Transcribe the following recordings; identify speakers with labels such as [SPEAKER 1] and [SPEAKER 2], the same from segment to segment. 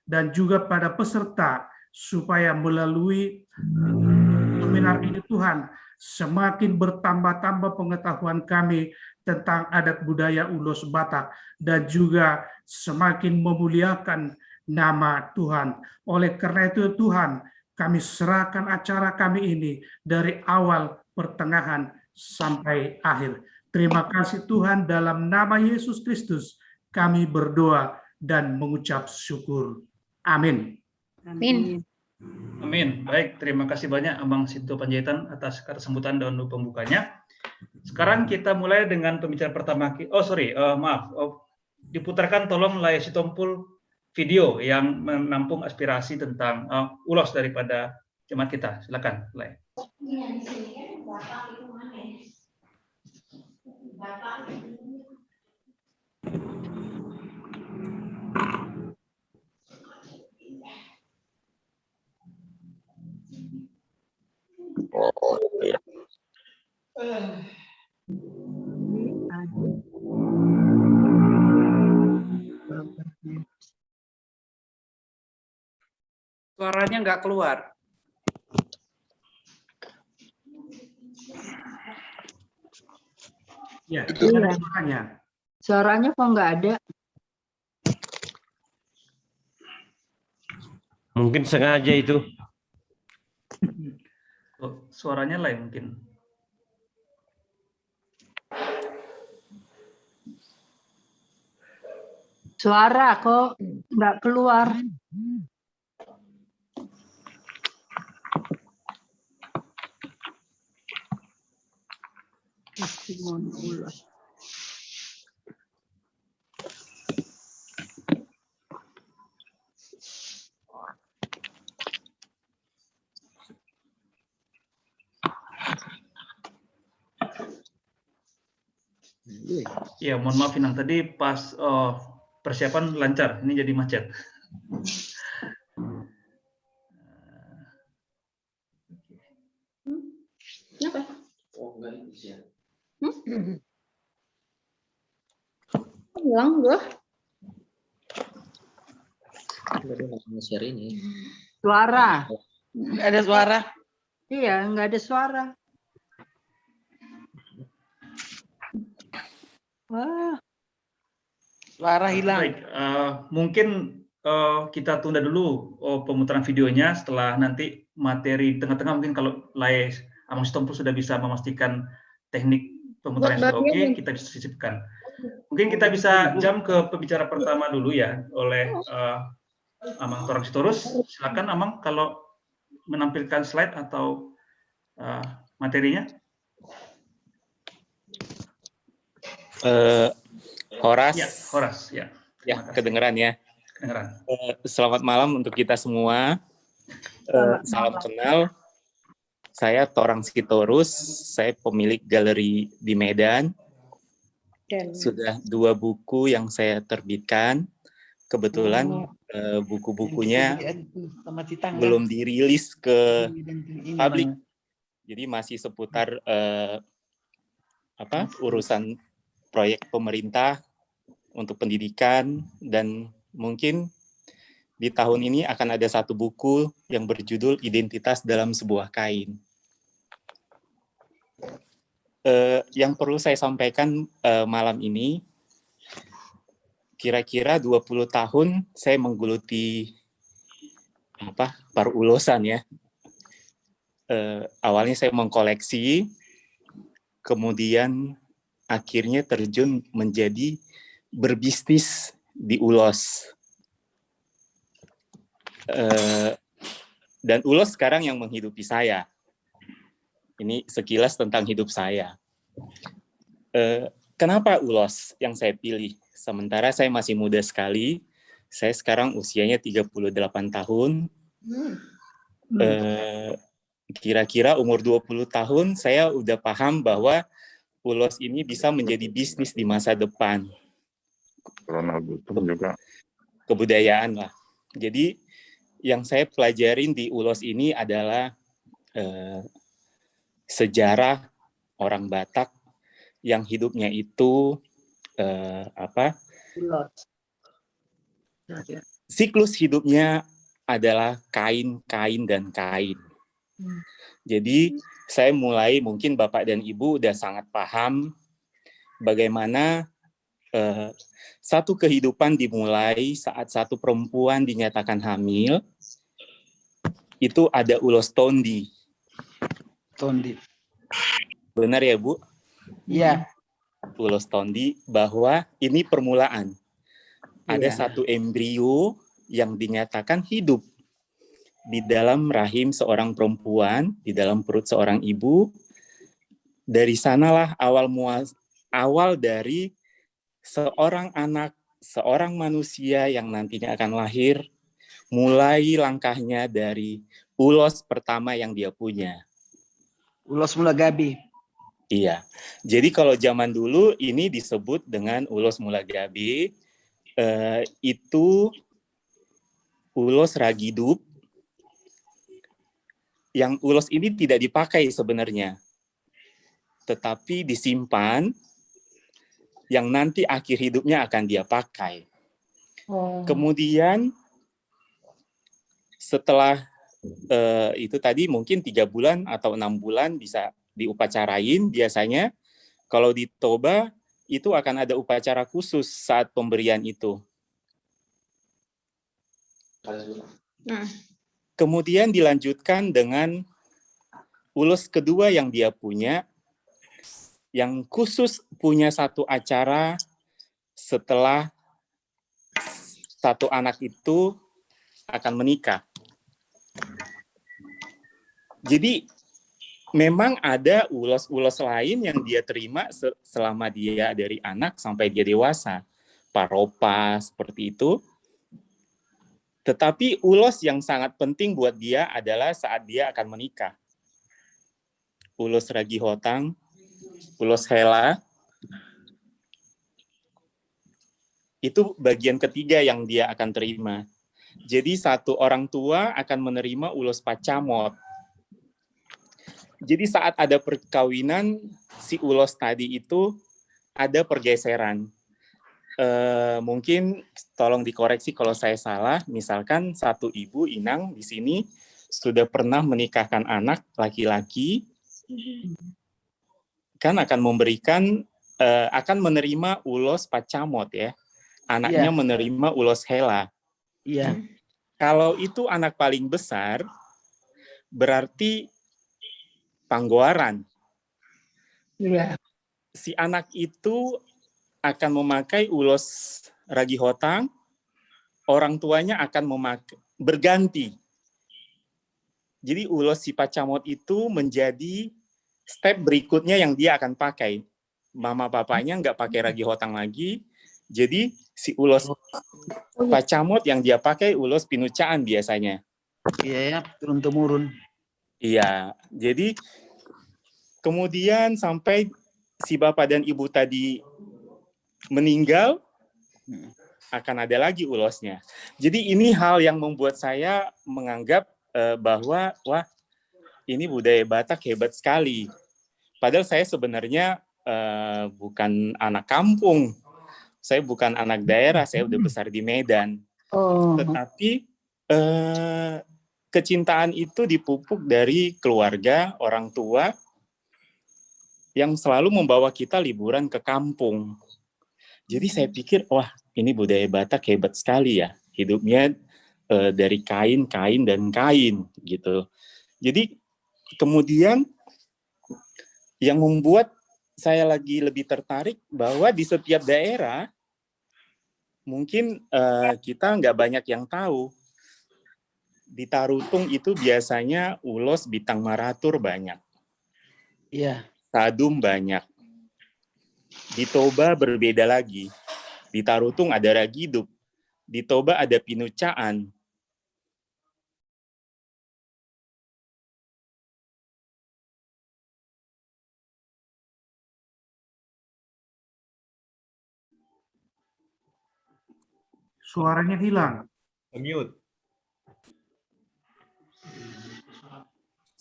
[SPEAKER 1] dan juga pada peserta, supaya melalui seminar ini Tuhan, semakin bertambah-tambah pengetahuan kami tentang adat budaya Ulos Batak, dan juga semakin memuliakan nama Tuhan. Oleh karena itu Tuhan, kami serahkan acara kami ini dari awal, pertengahan, sampai akhir. Terima kasih Tuhan, dalam nama Yesus Kristus kami berdoa dan mengucap syukur. Amin.
[SPEAKER 2] Amin.
[SPEAKER 3] Amin. Baik, terima kasih banyak Abang Sinto Panjaitan atas kata sambutan dan pembukanya. Sekarang kita mulai dengan pembicara pertama. Diputarkan tolong layar Sitompul video yang menampung aspirasi tentang ulos daripada jemaat kita. Silakan, Lay.
[SPEAKER 4] Oh, iya.
[SPEAKER 5] Suaranya nggak keluar.
[SPEAKER 1] Ya,
[SPEAKER 2] Iya.
[SPEAKER 1] ada suaranya.
[SPEAKER 2] Suaranya kok nggak ada?
[SPEAKER 4] Mungkin sengaja itu.
[SPEAKER 3] Suaranya Lay mungkin.
[SPEAKER 2] Suara kok nggak keluar? Testimoni ulos.
[SPEAKER 3] Ya, mohon maaf Inang, tadi pas persiapan lancar, ini jadi macet.
[SPEAKER 2] Kenapa? Hilang gua.
[SPEAKER 6] Share ini.
[SPEAKER 2] Suara.
[SPEAKER 5] Nggak ada suara.
[SPEAKER 2] Iya, nggak ada suara. Wah,
[SPEAKER 5] Suara hilang.
[SPEAKER 3] Baik, mungkin kita tunda dulu pemutaran videonya. Setelah nanti materi tengah-tengah, mungkin kalau Lay Abang Sitompul sudah bisa memastikan teknik pemutaran sudah oke, kita bisa sisipkan. Mungkin kita bisa jam ke pembicara pertama dulu ya, oleh Amang Torang Sitorus. Silakan Amang kalau menampilkan slide atau materinya.
[SPEAKER 7] Horas.
[SPEAKER 3] Ya, Horas. Ya,
[SPEAKER 7] Ya, kedengeran ya.
[SPEAKER 3] Kedengeran.
[SPEAKER 7] Selamat malam untuk kita semua. Salam kenal. Saya Torang Sitorus. Saya pemilik galeri di Medan. Sudah 2 buku yang saya terbitkan. Kebetulan buku-bukunya belum dirilis ke publik. Jadi masih seputar urusan proyek pemerintah untuk pendidikan, dan mungkin di tahun ini akan ada 1 buku yang berjudul Identitas dalam Sebuah Kain. Yang perlu saya sampaikan malam ini, kira-kira 20 tahun saya menggeluti parulosan ya. Awalnya saya mengkoleksi, kemudian akhirnya terjun menjadi berbisnis di ulos. Dan ulos sekarang yang menghidupi saya. Ini sekilas tentang hidup saya. Kenapa ulos yang saya pilih? Sementara saya masih muda sekali, saya sekarang usianya 38 tahun. Kira-kira umur 20 tahun saya udah paham bahwa ulos ini bisa menjadi bisnis di masa depan.
[SPEAKER 8] Juga.
[SPEAKER 7] Kebudayaan lah. Jadi yang saya pelajarin di ulos ini adalah sejarah orang Batak yang hidupnya itu siklus hidupnya adalah kain, kain, dan kain. Jadi saya mulai, mungkin Bapak dan Ibu udah sangat paham bagaimana satu kehidupan dimulai saat satu perempuan dinyatakan hamil, itu ada ulos tondi.
[SPEAKER 5] Tondi.
[SPEAKER 7] Benar ya, Bu?
[SPEAKER 5] Iya.
[SPEAKER 7] Ulos tondi, bahwa ini permulaan. Ada satu embrio yang dinyatakan hidup di dalam rahim seorang perempuan, di dalam perut seorang ibu. Dari sanalah awal dari seorang anak, seorang manusia yang nantinya akan lahir, mulai langkahnya dari ulos pertama yang dia punya.
[SPEAKER 5] Ulos mula gabi.
[SPEAKER 7] Iya. Jadi kalau zaman dulu ini disebut dengan ulos mula gabi, itu ulos ragidup, yang ulos ini tidak dipakai sebenarnya, tetapi disimpan, yang nanti akhir hidupnya akan dia pakai. Kemudian setelah itu tadi mungkin 3 bulan atau 6 bulan bisa diupacarain biasanya. Kalau di Toba itu akan ada upacara khusus saat pemberian itu. Kemudian dilanjutkan dengan ulos kedua yang dia punya, yang khusus punya satu acara setelah satu anak itu akan menikah. Jadi memang ada ulos-ulos lain yang dia terima selama dia dari anak sampai dia dewasa. Paropa, seperti itu. Tetapi ulos yang sangat penting buat dia adalah saat dia akan menikah. Ulos ragihotang, ulos hela, itu bagian ketiga yang dia akan terima. Jadi satu orang tua akan menerima ulos pacamot. Jadi saat ada perkawinan, si ulos tadi itu ada pergeseran. Mungkin tolong dikoreksi kalau saya salah. Misalkan satu ibu inang di sini sudah pernah menikahkan anak laki-laki, kan akan memberikan, akan menerima ulos pacamot ya. Anaknya menerima ulos hela.
[SPEAKER 5] Iya.
[SPEAKER 7] Kalau itu anak paling besar, berarti panggoaran.
[SPEAKER 2] Iya.
[SPEAKER 7] Si anak itu akan memakai ulos ragihotang, orang tuanya akan berganti. Jadi ulos si pacamot itu menjadi step berikutnya yang dia akan pakai. Mama papanya nggak pakai ragihotang lagi, jadi si ulos pacamot yang dia pakai ulos pinucaan biasanya.
[SPEAKER 5] Iya ya, turun-temurun.
[SPEAKER 7] Iya, jadi kemudian sampai si bapak dan ibu tadi meninggal, akan ada lagi ulosnya. Jadi ini hal yang membuat saya menganggap bahwa wah, ini budaya Batak hebat sekali. Padahal saya sebenarnya bukan anak kampung, saya bukan anak daerah, saya udah besar di Medan. Tetapi kecintaan itu dipupuk dari keluarga, orang tua, yang selalu membawa kita liburan ke kampung. Jadi saya pikir, wah ini budaya Batak hebat sekali ya. Hidupnya dari kain, kain, dan kain gitu. Jadi kemudian yang membuat saya lagi lebih tertarik bahwa di setiap daerah, mungkin kita nggak banyak yang tahu. Di Tarutung itu biasanya ulos Bitang Maratur banyak.
[SPEAKER 5] Iya.
[SPEAKER 7] Sadum banyak. Di Toba berbeda lagi. Di Tarutung ada ragidup. Di Toba ada pinucaan.
[SPEAKER 1] Suaranya hilang.
[SPEAKER 8] Mute.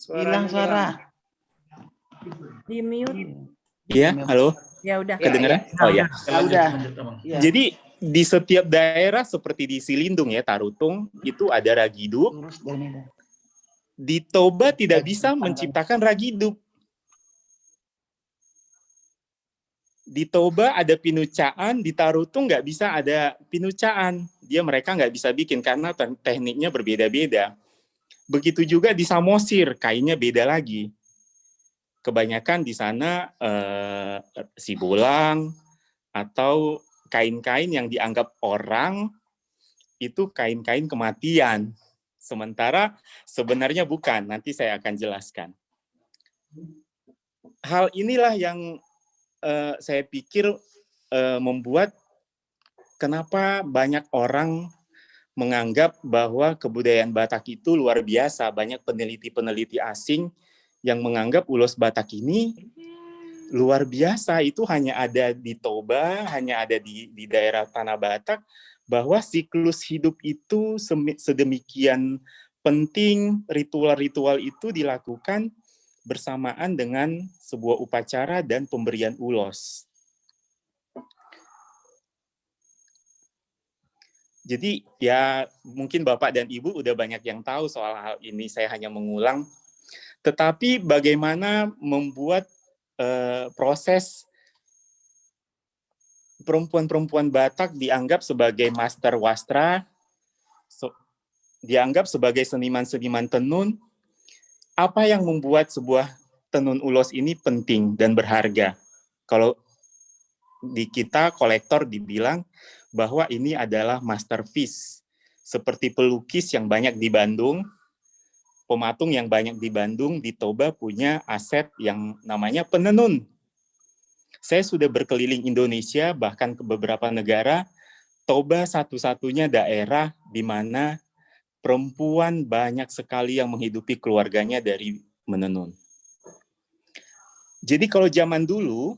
[SPEAKER 5] Hilang suara.
[SPEAKER 9] Di mute.
[SPEAKER 7] Iya, halo.
[SPEAKER 9] Ya udah.
[SPEAKER 7] Kedengeran? Oh ya.
[SPEAKER 5] Ya udah.
[SPEAKER 7] Jadi di setiap daerah seperti di Silindung ya, Tarutung, itu ada Ragidup.
[SPEAKER 5] Lurus dari ini.
[SPEAKER 7] Di Toba tidak bisa menciptakan Ragidup. Di Toba ada pinucaan, di Tarutung nggak bisa ada pinucaan. Mereka nggak bisa bikin karena tekniknya berbeda-beda. Begitu juga di Samosir, kainnya beda lagi. Kebanyakan di sana sibolang atau kain-kain yang dianggap orang itu kain-kain kematian. Sementara sebenarnya bukan, nanti saya akan jelaskan. Hal inilah yang saya pikir membuat kenapa banyak orang menganggap bahwa kebudayaan Batak itu luar biasa. Banyak peneliti-peneliti asing yang menganggap ulos Batak ini luar biasa. Itu hanya ada di Toba, hanya ada di daerah Tanah Batak, bahwa siklus hidup itu sedemikian penting, ritual-ritual itu dilakukan bersamaan dengan sebuah upacara dan pemberian ulos. Jadi ya mungkin Bapak dan Ibu udah banyak yang tahu soal hal ini, saya hanya mengulang. Tetapi bagaimana membuat proses perempuan-perempuan Batak dianggap sebagai master wastra, dianggap sebagai seniman-seniman tenun, apa yang membuat sebuah tenun ulos ini penting dan berharga? Kalau di kita kolektor dibilang bahwa ini adalah masterpiece. Seperti pelukis yang banyak di Bandung, pematung yang banyak di Bandung, di Toba punya aset yang namanya penenun. Saya sudah berkeliling Indonesia, bahkan ke beberapa negara. Toba satu-satunya daerah di mana perempuan banyak sekali yang menghidupi keluarganya dari menenun. Jadi kalau zaman dulu,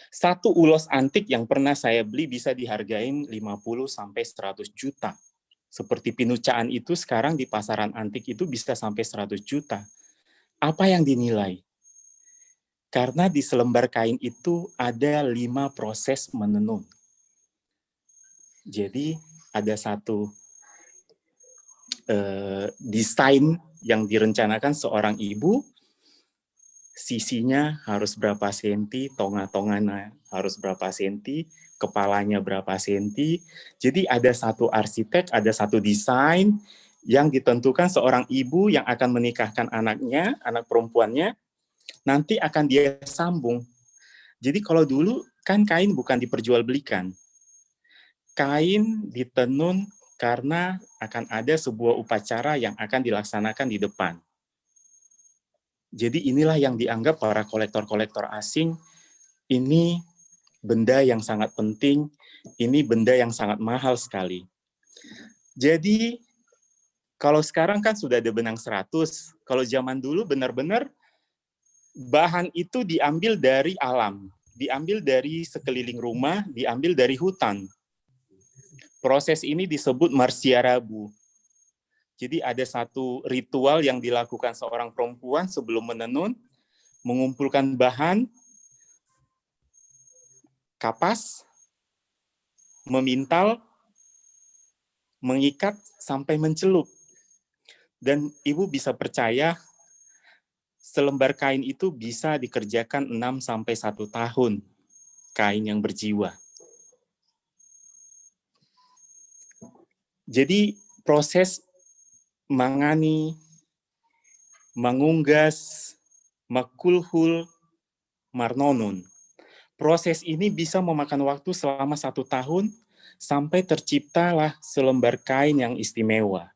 [SPEAKER 7] satu ulos antik yang pernah saya beli bisa dihargain 50-100 juta. Seperti pinucaan itu sekarang di pasaran antik itu bisa sampai 100 juta. Apa yang dinilai? Karena di selembar kain itu ada 5 proses menenun. Jadi ada satu desain yang direncanakan seorang ibu, sisinya harus berapa senti, tonga-tonganya harus berapa senti, kepalanya berapa senti. Jadi ada satu arsitek, ada satu desain yang ditentukan seorang ibu yang akan menikahkan anaknya, anak perempuannya, nanti akan dia sambung. Jadi kalau dulu kan kain bukan diperjualbelikan. Kain ditenun karena akan ada sebuah upacara yang akan dilaksanakan di depan. Jadi inilah yang dianggap para kolektor-kolektor asing, ini benda yang sangat penting, ini benda yang sangat mahal sekali. Jadi kalau sekarang kan sudah ada benang 100, kalau zaman dulu benar-benar bahan itu diambil dari alam, diambil dari sekeliling rumah, diambil dari hutan. Proses ini disebut marsiarabu. Jadi ada satu ritual yang dilakukan seorang perempuan sebelum menenun, mengumpulkan bahan, kapas, memintal, mengikat sampai mencelup. Dan ibu bisa percaya, selembar kain itu bisa dikerjakan 6-1 tahun, kain yang berjiwa. Jadi proses mangani, mangunggas, makulhul, marnonun. Proses ini bisa memakan waktu selama 1 tahun sampai terciptalah selembar kain yang istimewa.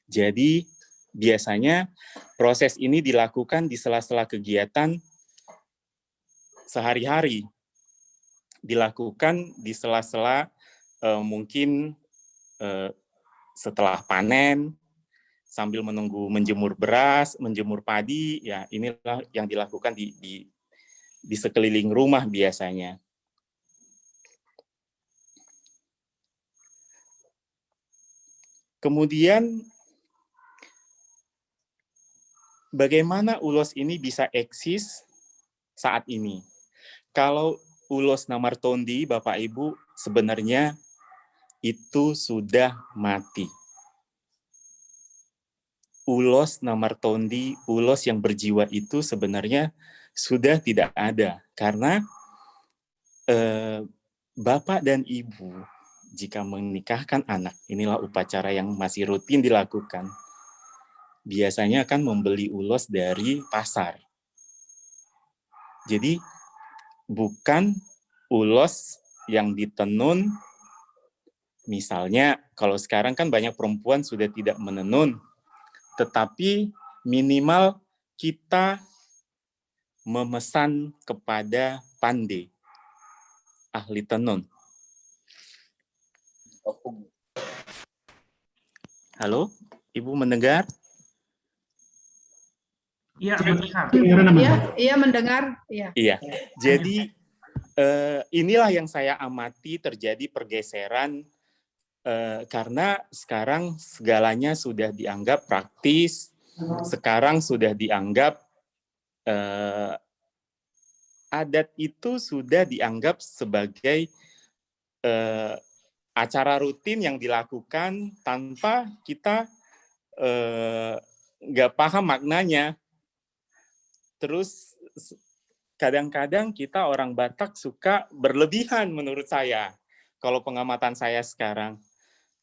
[SPEAKER 7] Jadi biasanya proses ini dilakukan di sela-sela kegiatan sehari-hari. Dilakukan di sela-sela mungkin setelah panen, sambil menunggu menjemur beras, menjemur padi, ya inilah yang dilakukan di sekeliling rumah biasanya. Kemudian, bagaimana ulos ini bisa eksis saat ini? Kalau Ulos Namartondi, Bapak Ibu, sebenarnya itu sudah mati. Ulos Namartondi, ulos yang berjiwa itu sebenarnya sudah tidak ada. Karena Bapak dan Ibu jika menikahkan anak, inilah upacara yang masih rutin dilakukan. Biasanya akan membeli ulos dari pasar. Jadi bukan ulos yang ditenun. Misalnya kalau sekarang kan banyak perempuan sudah tidak menenun, tetapi minimal kita memesan kepada pandai, ahli tenun. Halo, Ibu mendengar?
[SPEAKER 1] Iya, mendengar.
[SPEAKER 2] Iya, iya mendengar. Iya.
[SPEAKER 7] Iya, jadi inilah yang saya amati terjadi pergeseran karena sekarang segalanya sudah dianggap praktis, sekarang sudah dianggap adat itu sudah dianggap sebagai acara rutin yang dilakukan tanpa kita nggak paham maknanya. Terus kadang-kadang kita orang Batak suka berlebihan menurut saya, kalau pengamatan saya sekarang.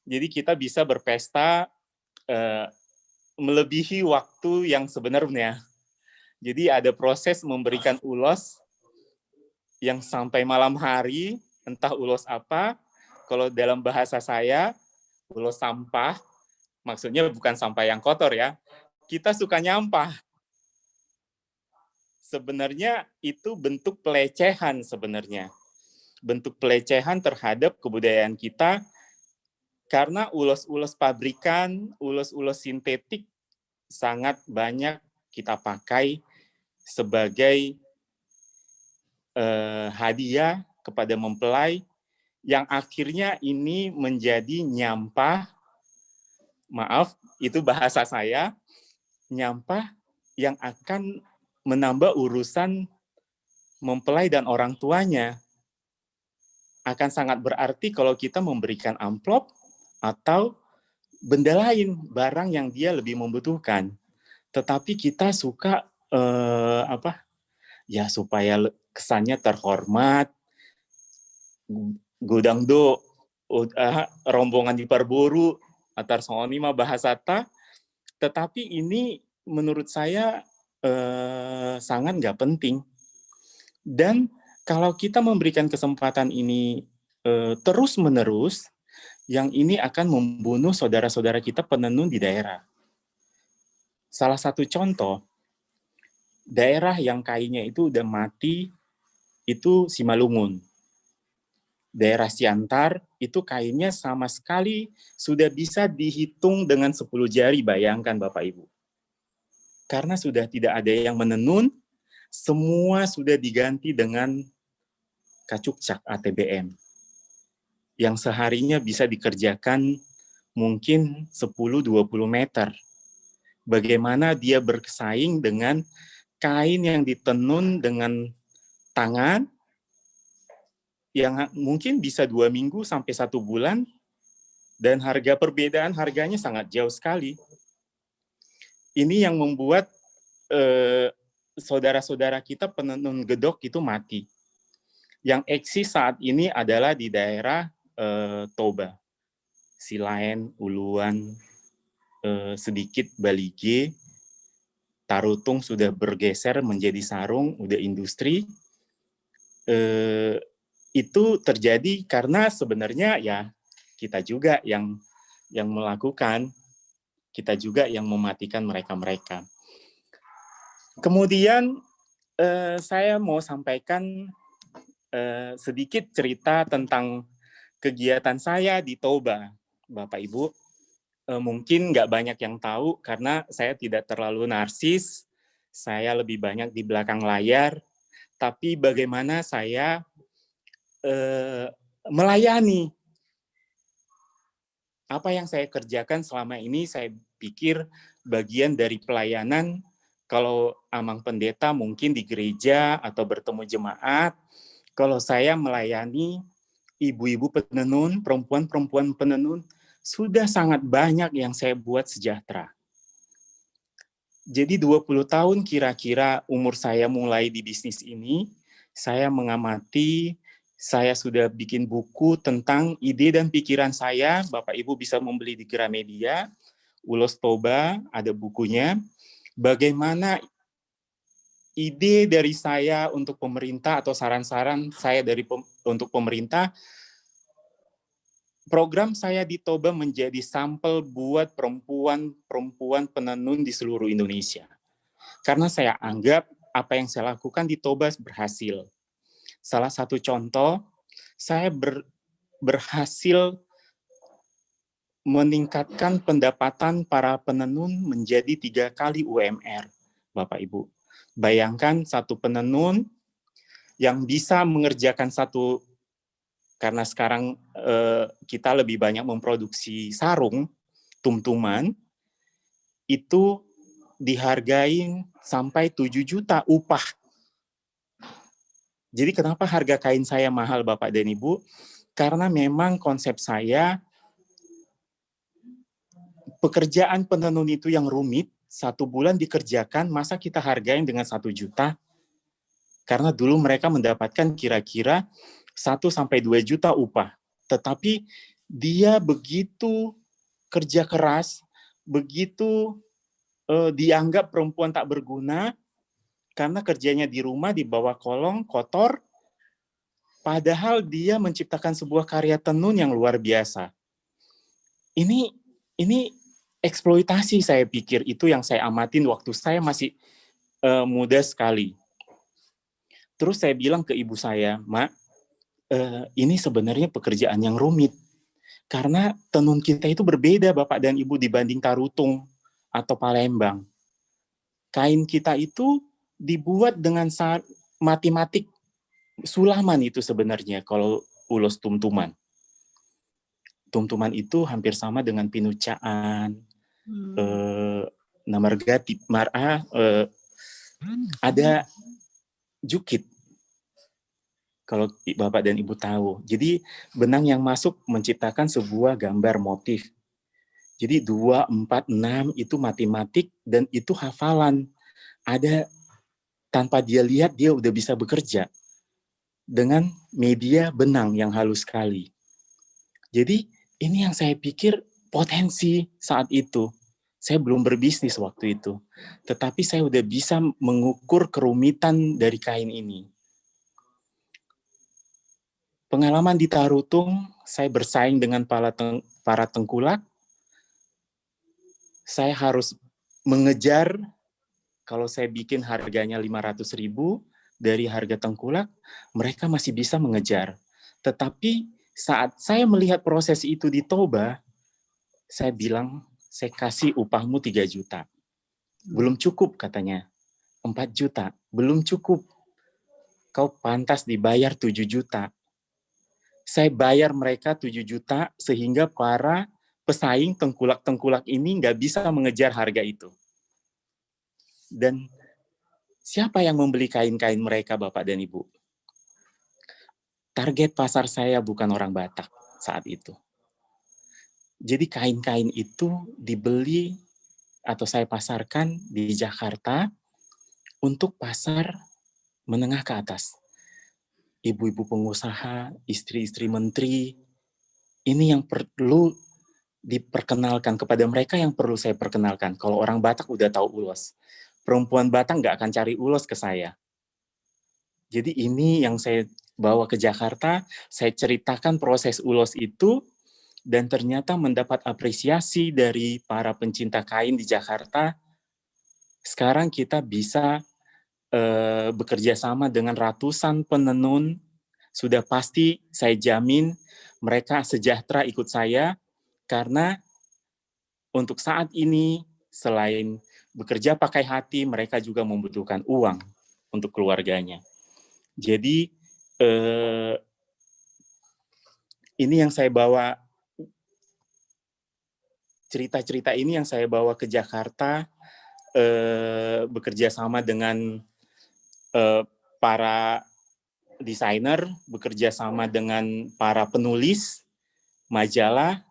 [SPEAKER 7] Jadi kita bisa berpesta melebihi waktu yang sebenarnya. Jadi ada proses memberikan ulos yang sampai malam hari, entah ulos apa. Kalau dalam bahasa saya, ulos sampah, maksudnya bukan sampah yang kotor ya. Kita suka nyampah. Sebenarnya itu bentuk pelecehan sebenarnya. Bentuk pelecehan terhadap kebudayaan kita karena ulos-ulos pabrikan, ulos-ulos sintetik sangat banyak kita pakai sebagai hadiah kepada mempelai yang akhirnya ini menjadi nyampah. Maaf, itu bahasa saya, nyampah yang akan menambah urusan mempelai dan orang tuanya. Akan sangat berarti kalau kita memberikan amplop atau benda lain, barang yang dia lebih membutuhkan. Tetapi kita suka ya supaya kesannya terhormat, godang do, rombongan di Parboru, atar sonima bahasata. Tetapi ini menurut saya sangat nggak penting. Dan kalau kita memberikan kesempatan ini terus-menerus, yang ini akan membunuh saudara-saudara kita penenun di daerah. Salah satu contoh, daerah yang kainnya itu udah mati, itu Simalungun. Daerah Siantar, itu kainnya sama sekali sudah bisa dihitung dengan 10 jari, bayangkan Bapak Ibu. Karena sudah tidak ada yang menenun, semua sudah diganti dengan kacukcak ATBM. Yang seharinya bisa dikerjakan mungkin 10-20 meter. Bagaimana dia bersaing dengan kain yang ditenun dengan tangan, yang mungkin bisa 2 minggu sampai 1 bulan, dan perbedaan harganya sangat jauh sekali. Ini yang membuat saudara-saudara kita penenun gedok itu mati. Yang eksis saat ini adalah di daerah Toba, Silaen, Uluan, sedikit Balige, Tarutung sudah bergeser menjadi sarung, udah industri. Itu terjadi karena sebenarnya ya kita juga yang melakukan, kita juga yang mematikan mereka-mereka. Kemudian saya mau sampaikan sedikit cerita tentang kegiatan saya di Toba, Bapak Ibu. Mungkin nggak banyak yang tahu karena saya tidak terlalu narsis, saya lebih banyak di belakang layar, tapi bagaimana saya melayani. Apa yang saya kerjakan selama ini, saya pikir bagian dari pelayanan. Kalau amang pendeta mungkin di gereja atau bertemu jemaat, kalau saya melayani ibu-ibu penenun, perempuan-perempuan penenun, sudah sangat banyak yang saya buat sejahtera. Jadi 20 tahun kira-kira umur saya mulai di bisnis ini, saya mengamati, saya sudah bikin buku tentang ide dan pikiran saya. Bapak Ibu bisa membeli di Gramedia, Ulos Toba, ada bukunya. Bagaimana ide dari saya untuk pemerintah atau saran-saran saya untuk pemerintah, program saya di Toba menjadi sampel buat perempuan penenun di seluruh Indonesia. Karena saya anggap apa yang saya lakukan di Toba berhasil. Salah satu contoh, saya berhasil meningkatkan pendapatan para penenun menjadi 3 kali UMR, Bapak Ibu. Bayangkan satu penenun yang bisa mengerjakan satu, karena sekarang kita lebih banyak memproduksi sarung, tum-tuman, itu dihargai sampai 7 juta upah. Jadi kenapa harga kain saya mahal, Bapak dan Ibu? Karena memang konsep saya, pekerjaan penenun itu yang rumit, 1 bulan dikerjakan, masa kita hargain dengan 1 juta? Karena dulu mereka mendapatkan kira-kira 1 sampai 2 juta upah. Tetapi dia begitu kerja keras, begitu dianggap perempuan tak berguna, karena kerjanya di rumah, di bawah kolong, kotor, padahal dia menciptakan sebuah karya tenun yang luar biasa. Ini eksploitasi, saya pikir, itu yang saya amatin waktu saya masih muda sekali. Terus saya bilang ke ibu saya, Mak, ini sebenarnya pekerjaan yang rumit. Karena tenun kita itu berbeda, Bapak dan Ibu, dibanding Tarutung atau Palembang. Kain kita itu dibuat dengan matematik sulaman itu sebenarnya, kalau ulos tum-tuman. Tum-tuman itu hampir sama dengan pinucaan, namargati, mar'a, ada jukit, kalau Bapak dan Ibu tahu. Jadi benang yang masuk menciptakan sebuah gambar motif. Jadi 2, 4, 6 itu matematik dan itu hafalan. Ada, tanpa dia lihat dia udah bisa bekerja dengan media benang yang halus sekali. Jadi ini yang saya pikir potensi saat itu. Saya belum berbisnis waktu itu, tetapi saya udah bisa mengukur kerumitan dari kain ini. Pengalaman di Tarutung, saya bersaing dengan para tengkulak. Saya harus mengejar, kalau saya bikin harganya 500.000 dari harga tengkulak, mereka masih bisa mengejar. Tetapi saat saya melihat proses itu di Toba, saya bilang, saya kasih upahmu 3 juta. Belum cukup, katanya. 4 juta, belum cukup. Kau pantas dibayar 7 juta. Saya bayar mereka 7 juta sehingga para pesaing tengkulak-tengkulak ini nggak bisa mengejar harga itu. Dan siapa yang membeli kain-kain mereka, Bapak dan Ibu? Target pasar saya bukan orang Batak saat itu. Jadi kain-kain itu dibeli atau saya pasarkan di Jakarta untuk pasar menengah ke atas. Ibu-ibu pengusaha, istri-istri menteri, ini yang perlu diperkenalkan kepada mereka, yang perlu saya perkenalkan. Kalau orang Batak udah tahu ulos. Perempuan Batak nggak akan cari ulos ke saya. Jadi ini yang saya bawa ke Jakarta, saya ceritakan proses ulos itu, dan ternyata mendapat apresiasi dari para pencinta kain di Jakarta. Sekarang kita bisa bekerja sama dengan ratusan penenun. Sudah pasti saya jamin mereka sejahtera ikut saya, karena untuk saat ini selain bekerja pakai hati, mereka juga membutuhkan uang untuk keluarganya. Jadi ini yang saya bawa, cerita-cerita ini yang saya bawa ke Jakarta, bekerja sama dengan para desainer, bekerja sama dengan para penulis majalah.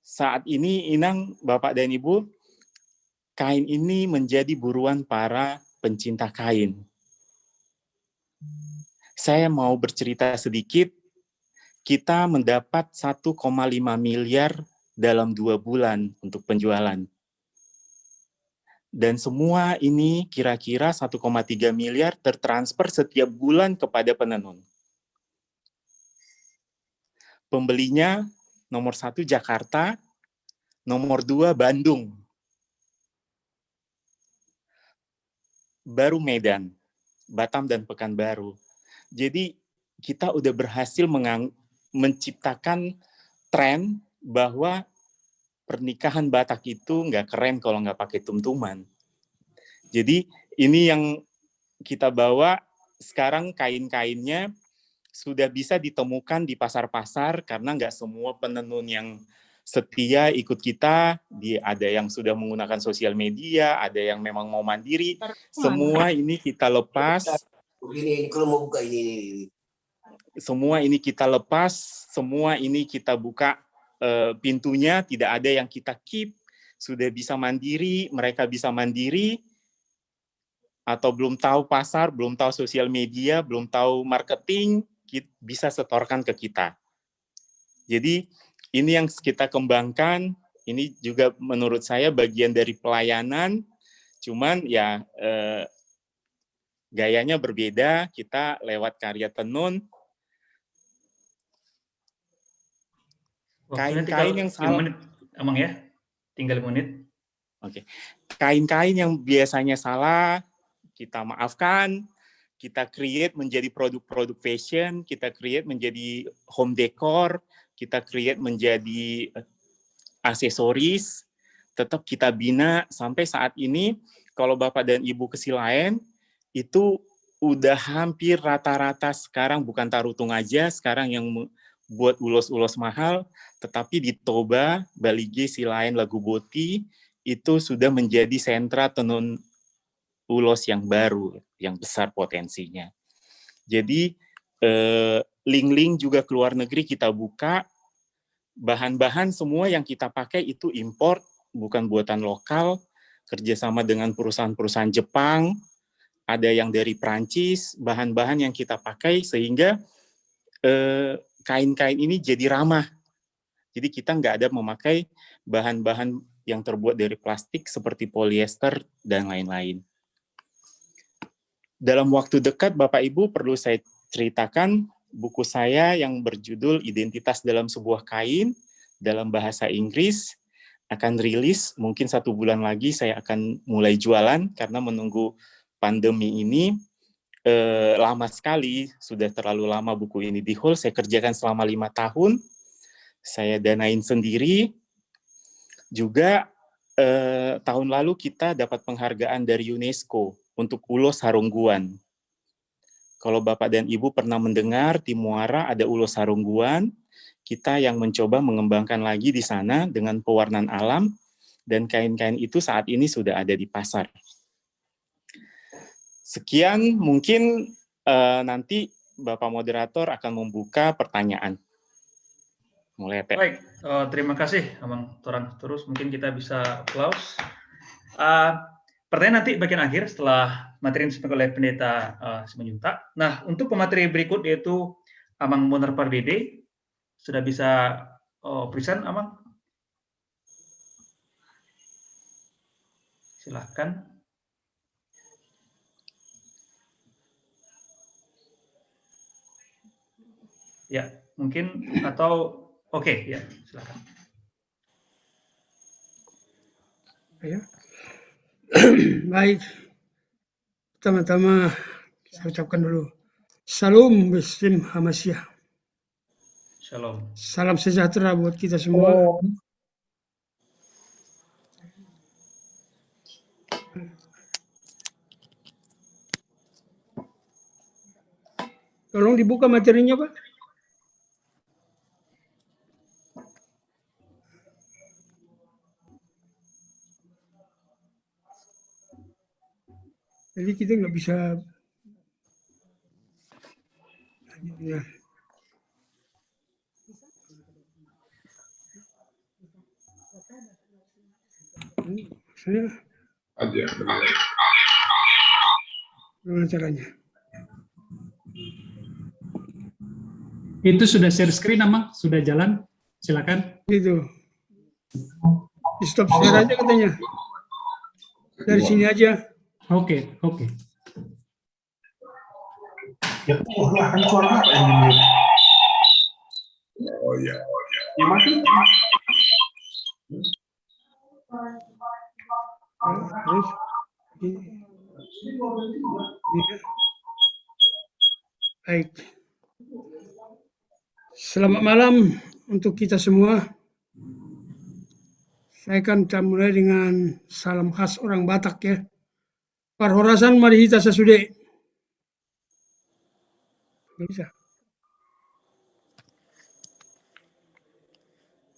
[SPEAKER 7] Saat ini Inang, Bapak dan Ibu, kain ini menjadi buruan para pencinta kain. Saya mau bercerita sedikit, kita mendapat 1,5 miliar dalam 2 bulan untuk penjualan. Dan semua ini kira-kira 1,3 miliar tertransfer setiap bulan kepada penenun. Pembelinya nomor 1 Jakarta, nomor 2 Bandung, baru Medan, Batam dan Pekanbaru. Jadi kita udah berhasil menciptakan tren bahwa pernikahan Batak itu nggak keren kalau nggak pakai tumtuman. Jadi ini yang kita bawa sekarang, kain-kainnya sudah bisa ditemukan di pasar-pasar karena nggak semua penenun yang setia ikut kita. Ada yang sudah menggunakan sosial media, ada yang memang mau mandiri. Semua ini kita lepas. Semua ini kita lepas, semua ini kita buka pintunya, tidak ada yang kita keep, sudah bisa mandiri, mereka bisa mandiri, atau belum tahu pasar, belum tahu sosial media, belum tahu marketing, bisa setorkan ke kita. Jadi ini yang kita kembangkan, ini juga menurut saya bagian dari pelayanan, cuman ya gayanya berbeda, kita lewat karya tenun. Kain-kain yang salah,
[SPEAKER 3] 5 menit, Amang ya, tinggal 5 menit.
[SPEAKER 7] Oke. Kain-kain yang biasanya salah, kita maafkan, kita create menjadi produk-produk fashion, kita create menjadi home decor, kita create menjadi aksesoris, tetap kita bina sampai saat ini. Kalau Bapak dan Ibu ke Silaen, itu udah hampir rata-rata sekarang bukan tarutung aja, sekarang yang buat ulos-ulos mahal, tetapi di Toba, Balige, Silaen, Laguboti, itu sudah menjadi sentra tenun ulos yang baru, yang besar potensinya. Jadi, link-link juga ke luar negeri kita buka, bahan-bahan semua yang kita pakai itu import, bukan buatan lokal, kerjasama dengan perusahaan-perusahaan Jepang, ada yang dari Prancis, bahan-bahan yang kita pakai sehingga kain-kain ini jadi ramah. Jadi kita nggak ada memakai bahan-bahan yang terbuat dari plastik seperti polyester dan lain-lain. Dalam waktu dekat, Bapak Ibu, perlu saya ceritakan buku saya yang berjudul Identitas dalam Sebuah Kain dalam bahasa Inggris akan rilis. Mungkin 1 bulan lagi saya akan mulai jualan karena menunggu pandemi ini. Lama sekali, sudah terlalu lama buku ini di hold. Saya kerjakan selama 5 tahun, saya danain sendiri. Juga tahun lalu kita dapat penghargaan dari UNESCO untuk ulos Harungguan. Kalau Bapak dan Ibu pernah mendengar di Muara ada ulos Harungguan, kita yang mencoba mengembangkan lagi di sana dengan pewarnaan alam, dan kain-kain itu saat ini sudah ada di pasar. Sekian, mungkin nanti Bapak Moderator akan membuka pertanyaan. Mulai, Pak.
[SPEAKER 3] Baik, terima kasih Amang Torang. Terus mungkin kita bisa applause. Pertanyaan nanti bagian akhir setelah materi yang disampaikan oleh Pendeta Simanjuntak. Nah, untuk pemateri berikut yaitu Amang Monar Pardede, sudah bisa present, Amang? Silahkan. Ya, mungkin atau oke, ya, silakan.
[SPEAKER 8] Ya. Baik, pertama-tama saya ucapkan dulu Salam Bismim Hamasyah.
[SPEAKER 3] Shalom.
[SPEAKER 8] Salam sejahtera buat kita semua. Tolong dibuka materinya, Pak. Jadi kita nggak bisa Ya. Saya gimana caranya?
[SPEAKER 10] Itu sudah share screen, Amang? Sudah jalan? Silakan.
[SPEAKER 8] Gitu. Di stop share aja katanya. Dari sini aja.
[SPEAKER 10] Oke, oke.
[SPEAKER 1] Ya, kan suara apa yang dimute? Oh ya. Ya mati.
[SPEAKER 8] Terus ini. Baik. Selamat malam untuk kita semua. Saya akan mulai dengan salam khas orang Batak ya. Parhorasan marihita sesude. Nggak bisa.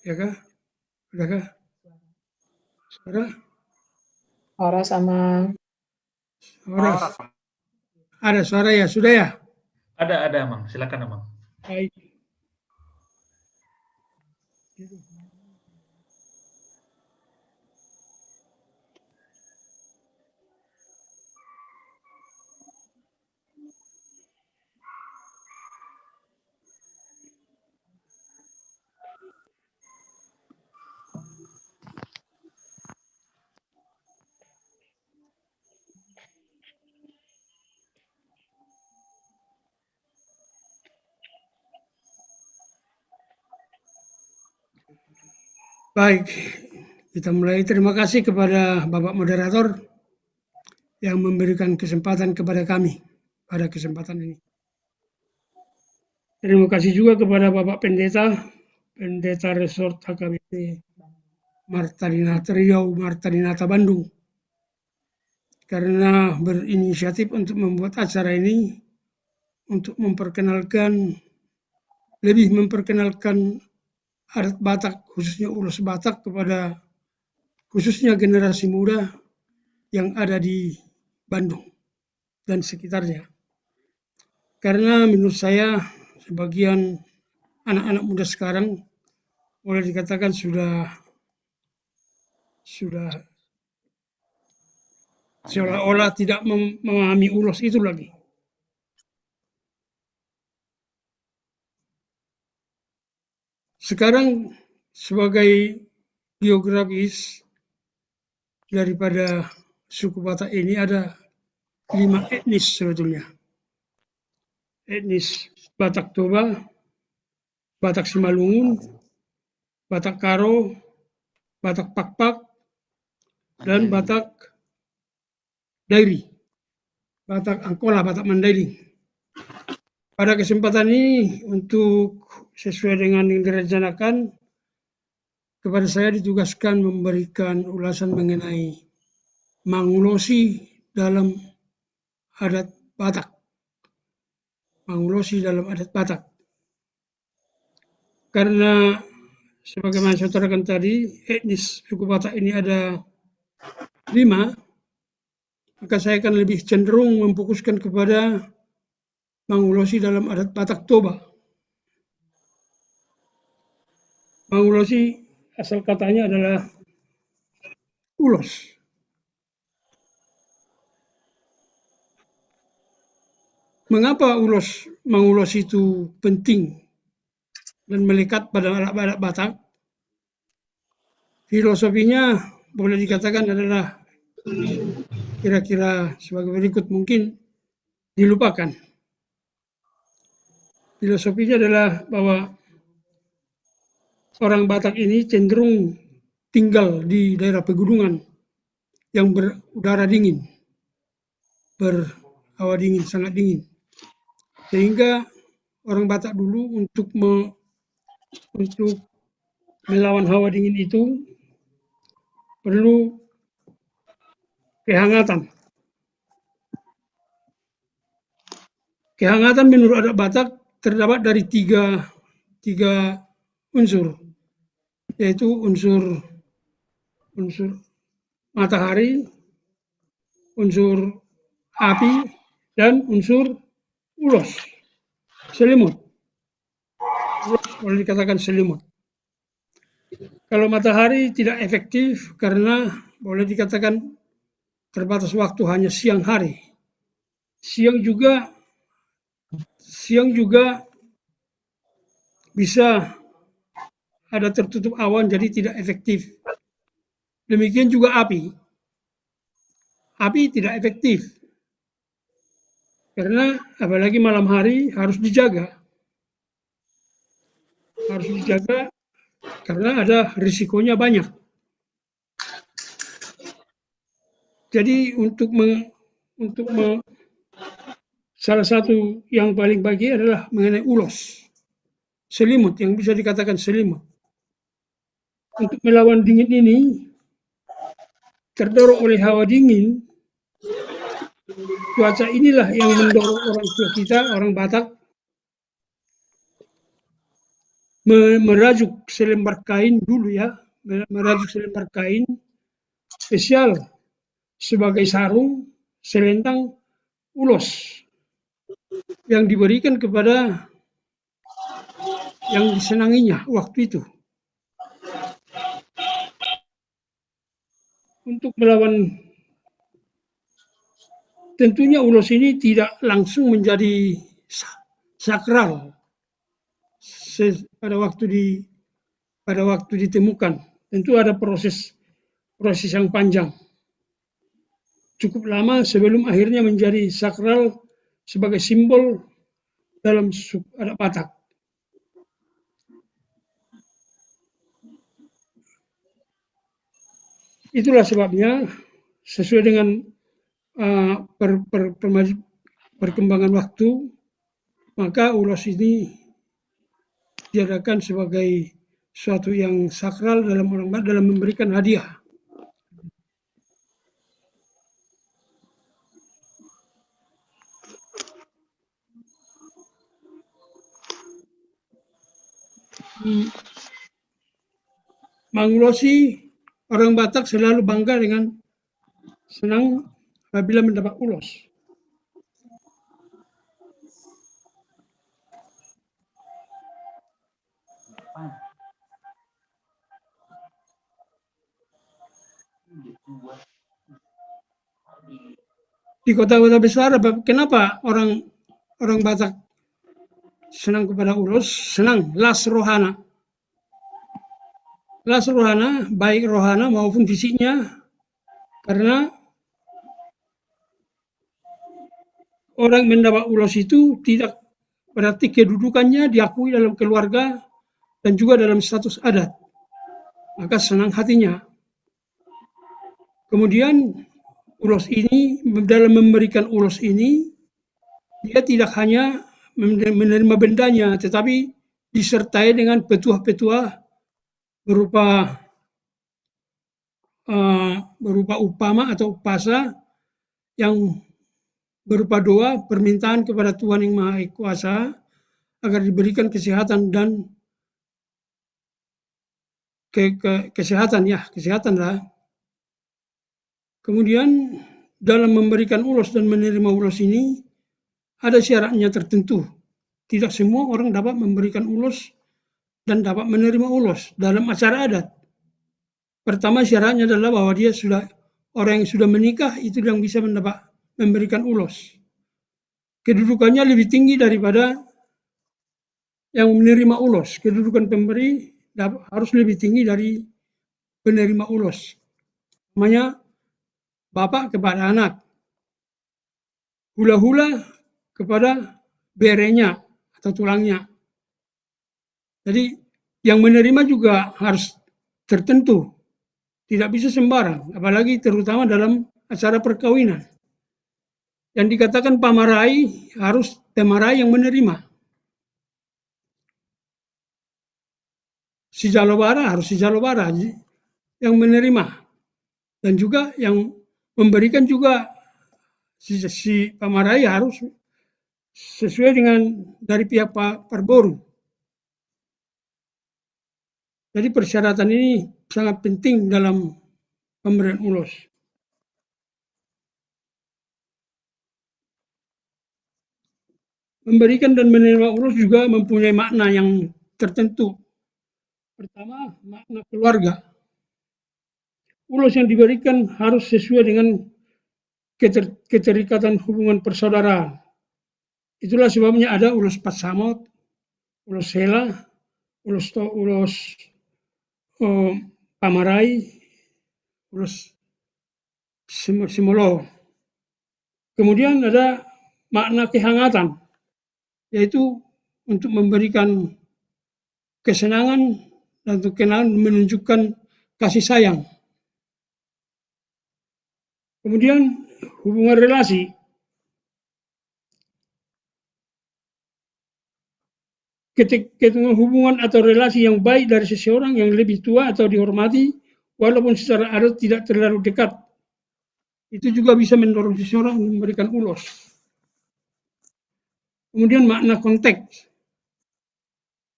[SPEAKER 8] Ya kah? Udah kah? Suara?
[SPEAKER 2] Horas sama
[SPEAKER 8] Suara. Ada suara ya? Sudah ya?
[SPEAKER 3] Ada, Amang. Silakan, Amang.
[SPEAKER 8] Baik. Baik, kita mulai. Terima kasih kepada Bapak Moderator yang memberikan kesempatan kepada kami pada kesempatan ini. Terima kasih juga kepada Bapak Pendeta Resort HKBP Marta Dinata Bandung, karena berinisiatif untuk membuat acara ini untuk lebih memperkenalkan adat Batak, khususnya ulos Batak kepada khususnya generasi muda yang ada di Bandung dan sekitarnya. Karena menurut saya sebagian anak-anak muda sekarang boleh dikatakan sudah seolah-olah tidak memahami ulos itu lagi. Sekarang sebagai geografis daripada suku Batak ini ada 5 etnis sebetulnya. Etnis Batak Toba, Batak Simalungun, Batak Karo, Batak Pakpak, dan Batak Dairi, Batak Angkola, Batak Mandailing. Pada kesempatan ini, untuk sesuai dengan yang direncanakan, kepada saya ditugaskan memberikan ulasan mengenai Mangulosi dalam adat Batak. Mangulosi dalam adat Batak. Karena sebagaimana saya utarakan tadi, etnis suku Batak ini ada 5, maka saya akan lebih cenderung memfokuskan kepada Mangulosi dalam adat Batak Toba. Mangulosi asal katanya adalah ulos. Mengapa Mangulos itu penting dan melekat pada adat Batak? Filosofinya boleh dikatakan adalah kira-kira sebagai berikut, mungkin dilupakan. Filosofinya adalah bahwa orang Batak ini cenderung tinggal di daerah pegunungan yang berudara dingin, berhawa dingin, sangat dingin. Sehingga orang Batak dulu untuk melawan hawa dingin itu perlu kehangatan. Kehangatan menurut adat Batak terdapat dari tiga unsur, yaitu unsur matahari, unsur api, dan unsur ulos. selimut. Ulos boleh dikatakan selimut. Kalau matahari tidak efektif karena boleh dikatakan terbatas waktu hanya siang hari. Siang juga bisa ada tertutup awan jadi tidak efektif. Demikian juga api. Api tidak efektif. Karena apalagi malam hari harus dijaga. Harus dijaga karena ada risikonya banyak. Jadi salah satu yang paling bagi adalah mengenai ulos. Selimut, yang bisa dikatakan selimut. Untuk melawan dingin ini, terdorong oleh hawa dingin, cuaca inilah yang mendorong orang tua kita, orang Batak, merajuk selembar kain dulu ya, merajuk selembar kain spesial sebagai sarung, selendang, ulos yang diberikan kepada yang disenanginya waktu itu. Untuk melawan, tentunya ulos ini tidak langsung menjadi sakral pada waktu ditemukan. Tentu ada proses yang panjang. Cukup lama sebelum akhirnya menjadi sakral sebagai simbol dalam suku adat Batak. Itulah sebabnya sesuai dengan perkembangan waktu, maka ulos ini diadakan sebagai suatu yang sakral dalam memberikan hadiah. Mengulosi, orang Batak selalu bangga dengan senang apabila mendapat ulos. Di kota-kota besar, kenapa orang Batak senang kepada ulos? Senang, las rohana. Las rohana, baik rohana maupun fisiknya, karena orang mendapat ulos itu tidak berarti kedudukannya diakui dalam keluarga dan juga dalam status adat. Maka senang hatinya. Kemudian ulos ini, dalam memberikan ulos ini, dia tidak hanya menerima bendanya, tetapi disertai dengan petuah-petuah berupa upama atau upasa yang berupa doa permintaan kepada Tuhan Yang Maha Kuasa agar diberikan kesehatan dan kesehatan lah. Kemudian dalam memberikan ulos dan menerima ulos ini ada syaratnya tertentu. Tidak semua orang dapat memberikan ulos dan dapat menerima ulos dalam acara adat. Pertama syaratnya adalah bahwa dia orang yang sudah menikah itu yang bisa memberikan ulos. Kedudukannya lebih tinggi daripada yang menerima ulos. Kedudukan pemberi harus lebih tinggi dari penerima ulos. Namanya bapak kepada anak, hula-hula kepada berenya atau tulangnya. Jadi yang menerima juga harus tertentu, tidak bisa sembarang, apalagi terutama dalam acara perkawinan. Yang dikatakan pamarai harus pemarai yang menerima. Si jalobara harus si jalobara yang menerima, dan juga yang memberikan juga si pamarai harus sesuai dengan dari pihak perboru. Jadi persyaratan ini sangat penting dalam pemberian ulos. memberikan dan menerima ulos juga mempunyai makna yang tertentu. Pertama, makna keluarga. Ulos yang diberikan harus sesuai dengan keterikatan hubungan persaudaraan. Itulah sebabnya ada ulos Patsamot, ulos Hela, ulos Pamarai, ulos Simolo. Kemudian ada makna kehangatan, yaitu untuk memberikan kesenangan dan untuk menunjukkan kasih sayang. Kemudian hubungan relasi. Ketika hubungan atau relasi yang baik dari seseorang yang lebih tua atau dihormati, walaupun secara adat tidak terlalu dekat, itu juga bisa mendorong seseorang memberikan ulos. Kemudian makna konteks.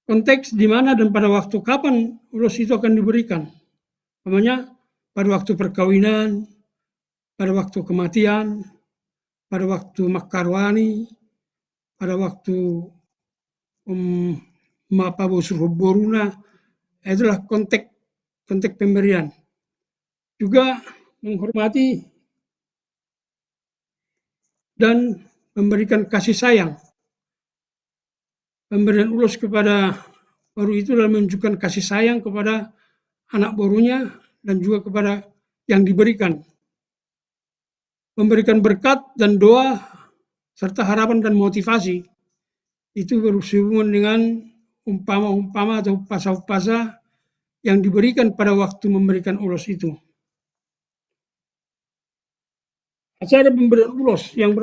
[SPEAKER 8] Konteks di mana dan pada waktu kapan ulos itu akan diberikan. Namanya pada waktu perkawinan, pada waktu kematian, pada waktu makarwani, pada waktu Mapabusurboruna, itulah konteks pemberian. Juga menghormati dan memberikan kasih sayang. Pemberian ulos kepada baru itu adalah menunjukkan kasih sayang kepada anak barunya dan juga kepada yang diberikan. Memberikan berkat dan doa serta harapan dan motivasi. Itu berhubungan dengan umpama-umpama atau upasa-upasa yang diberikan pada waktu memberikan ulos itu. Acara pemberian ulos yang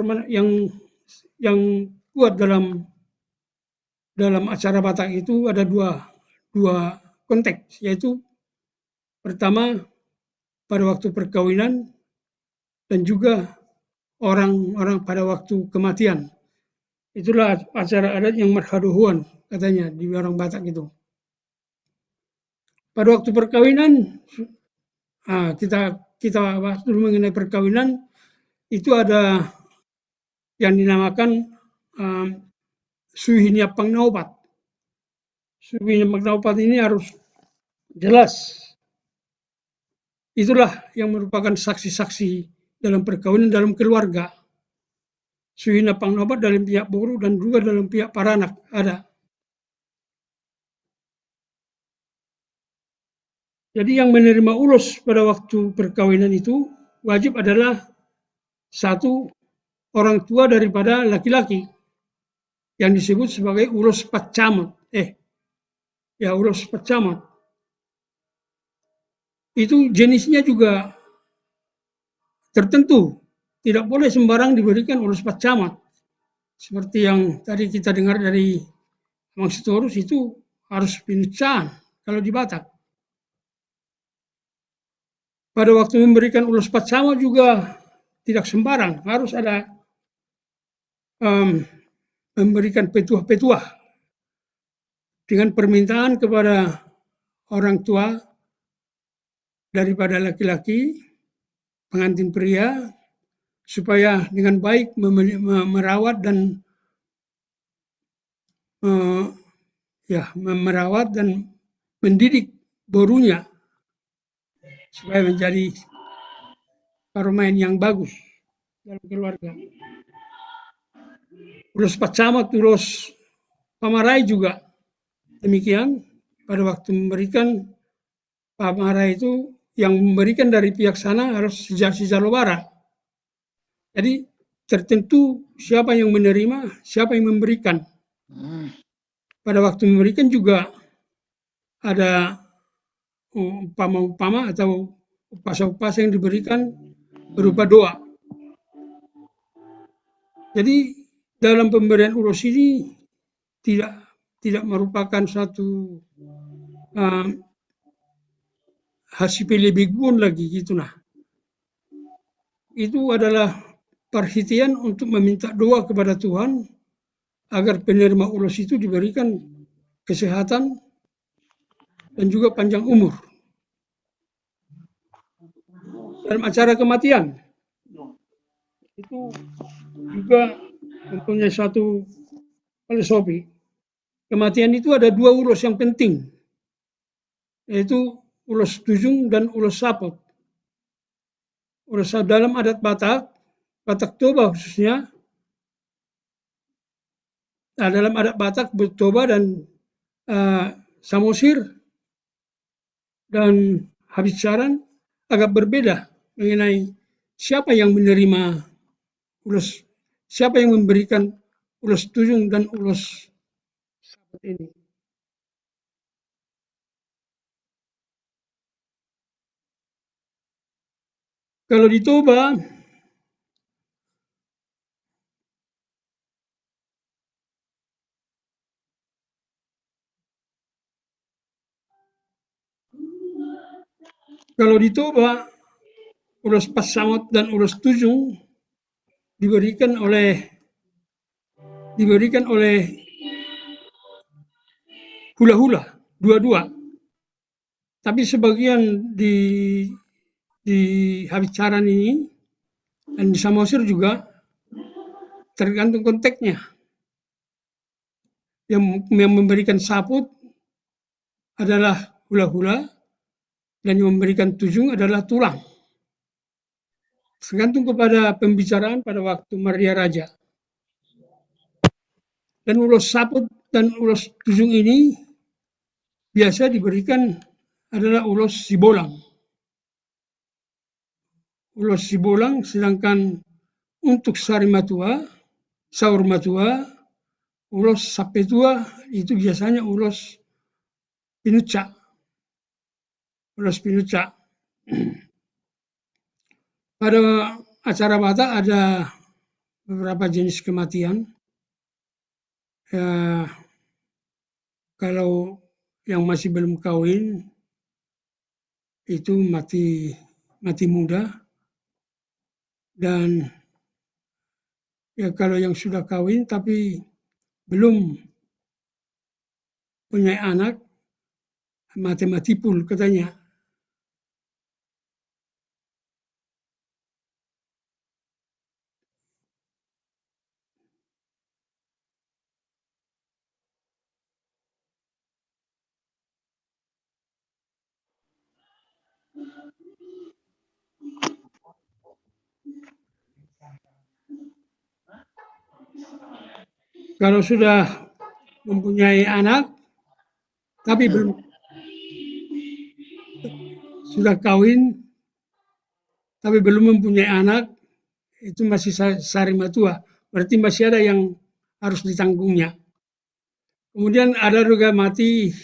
[SPEAKER 8] kuat dalam acara Batak itu ada dua konteks, yaitu pertama pada waktu perkawinan dan juga orang-orang pada waktu kematian. Itulah acara adat yang marhaduhuan katanya di orang Batak itu. Pada waktu perkawinan, kita bahas dulu mengenai perkawinan, itu ada yang dinamakan Suhinya Pangnaupat. Suhinya Pangnaupat ini harus jelas. Itulah yang merupakan saksi-saksi dalam perkawinan dalam keluarga. Suhina Pangnaupat dalam pihak boru dan juga dalam pihak paranak ada. Jadi yang menerima ulos pada waktu perkawinan itu wajib adalah satu orang tua daripada laki-laki yang disebut sebagai ulos Patcamat. Ulos Patcamat. Itu jenisnya juga tertentu. Tidak boleh sembarang diberikan ulos Patcamat. Seperti yang tadi kita dengar dari Mang Sitorus, itu harus pinucaan kalau di Batak. Pada waktu memberikan ulos Patcamat juga tidak sembarang, harus ada memberikan petuah-petuah dengan permintaan kepada orang tua daripada laki-laki, pengantin pria, supaya dengan baik merawat dan mendidik borunya supaya menjadi parmain yang bagus dalam keluarga. Ulos Patcamat, ulos Pamarai juga demikian. Pada waktu memberikan Pamarai itu yang memberikan dari pihak sana harus sejalobara. Jadi tertentu siapa yang menerima, siapa yang memberikan. Pada waktu memberikan juga ada umpama-umpama atau upasa-upasa yang diberikan berupa doa. Jadi dalam pemberian ulos ini tidak merupakan satu hasipele biguan lagi gitu nah. Itu adalah perhatian untuk meminta doa kepada Tuhan agar penerima ulos itu diberikan kesehatan dan juga panjang umur. Dalam acara kematian itu juga mempunyai satu oleh Sophie. Kematian itu ada dua ulos yang penting, yaitu ulos tujung dan ulos saput. Ulos dalam adat Batak, Batak Toba khususnya, dalam adat Batak, Toba dan Samosir dan Habissaran agak berbeda mengenai siapa yang menerima ulos, siapa yang memberikan ulos tujung dan ulos saput ini. Kalau di Toba, ulos pasamut dan ulos tujung diberikan oleh hula-hula, dua-dua. Tapi sebagian di Habissaran ini dan di Samosir juga tergantung konteksnya. Yang memberikan saput adalah hula-hula dan yang memberikan tujung adalah tulang. Tergantung kepada pembicaraan pada waktu Maria Raja. Dan ulos saput dan ulos tujung ini biasa diberikan adalah ulos sibolang. Ulos sibolang, sedangkan untuk sari matua, saur matua, ulos sapetua itu biasanya ulos pinuca. Ulos pinuca. Pada acara Batak ada beberapa jenis kematian. Kalau yang masih belum kawin itu mati muda, dan ya kalau yang sudah kawin tapi belum punya anak, mati pul katanya. Kalau sudah mempunyai anak, tapi belum sudah kawin, tapi belum mempunyai anak, itu masih sari matua. Berarti masih ada yang harus ditanggungnya. Kemudian ada juga mati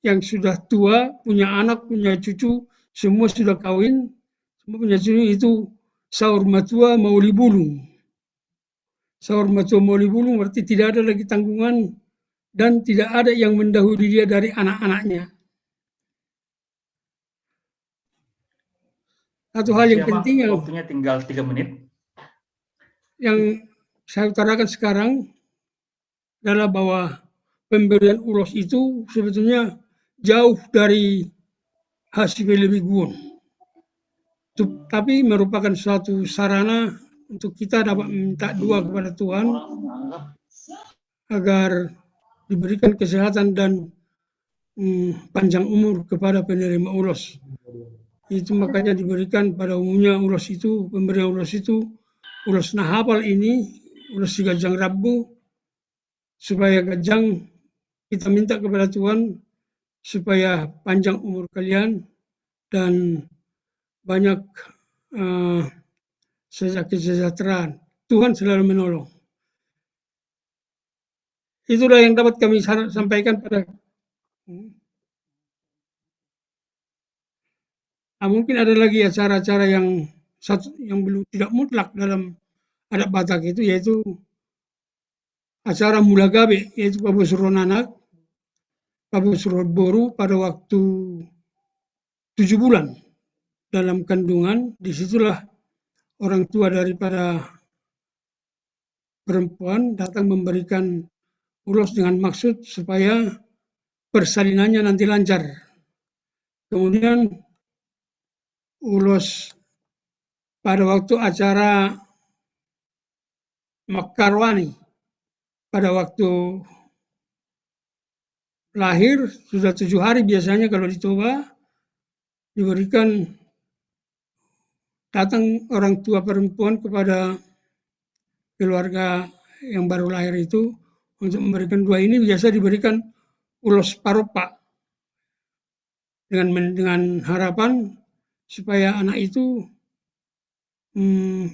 [SPEAKER 8] yang sudah tua, punya anak, punya cucu, semua sudah kawin, semua punya cucu, itu saur matua mauli bulung. Saur matua mauli bulung berarti tidak ada lagi tanggungan dan tidak ada yang mendahului dia dari anak-anaknya. Satu hal yang penting yang
[SPEAKER 3] waktunya tinggal 3 menit.
[SPEAKER 8] Yang saya utarakan sekarang adalah bahwa pemberian ulos itu sebetulnya jauh dari hasil lebih guon. Tapi merupakan suatu sarana untuk kita dapat minta doa kepada Tuhan agar diberikan kesehatan dan panjang umur kepada penerima ulos. Itu makanya diberikan pada umumnya ulos itu, pemberian ulos itu, ulos nahapal ini, ulos si Gajang Rabbu, supaya Gajang kita minta kepada Tuhan supaya panjang umur kalian dan banyak kesejahteraan. Tuhan selalu menolong. Itulah yang dapat kami sampaikan pada. Mungkin ada lagi acara-acara yang belum tidak mutlak dalam adat Batak itu, yaitu acara mulagabe, yaitu pabosron anak, pabosron boru pada waktu 7 bulan dalam kandungan. Disitulah orang tua daripada perempuan datang memberikan ulos dengan maksud supaya persalinannya nanti lancar. Kemudian ulos pada waktu acara Mekarwani, pada waktu lahir sudah 7 hari biasanya kalau di Toba diberikan, datang orang tua perempuan kepada keluarga yang baru lahir itu untuk memberikan doa. Ini biasa diberikan ulos paropa dengan harapan supaya anak itu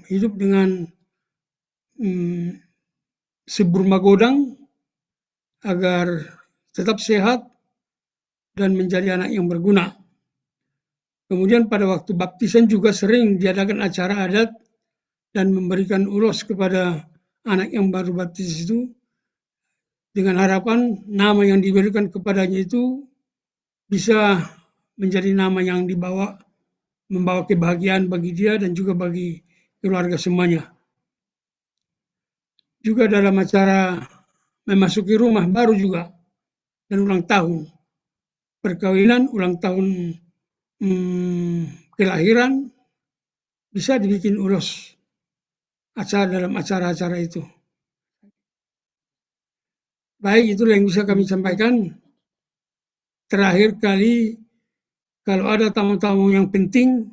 [SPEAKER 8] hidup dengan sebermagodang agar tetap sehat dan menjadi anak yang berguna. Kemudian pada waktu baptisan juga sering diadakan acara adat dan memberikan ulos kepada anak yang baru baptis itu dengan harapan nama yang diberikan kepadanya itu bisa menjadi nama yang membawa kebahagiaan bagi dia dan juga bagi keluarga semuanya. Juga dalam acara memasuki rumah baru juga dan ulang tahun perkawinan, ulang tahun kelahiran, bisa dibikin ulos dalam acara-acara itu. Baik, itulah yang bisa kami sampaikan. Terakhir kali, kalau ada tamu-tamu yang penting,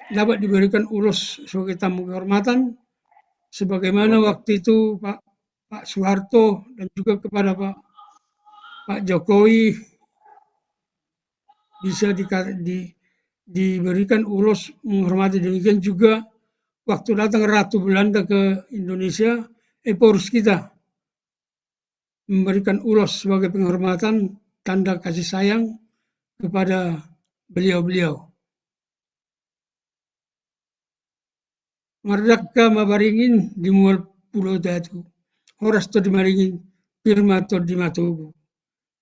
[SPEAKER 8] dapat diberikan ulos sebagai tamu kehormatan, sebagaimana waktu itu Pak Soeharto dan juga kepada Pak Jokowi bisa diberikan ulos menghormati. Demikian juga waktu datang Ratu Belanda ke Indonesia, harus kita memberikan ulos sebagai penghormatan, tanda kasih sayang kepada beliau-beliau. Mardaka mabaringin di mual pulau datu, horas to dimaringin, firma to di matubu.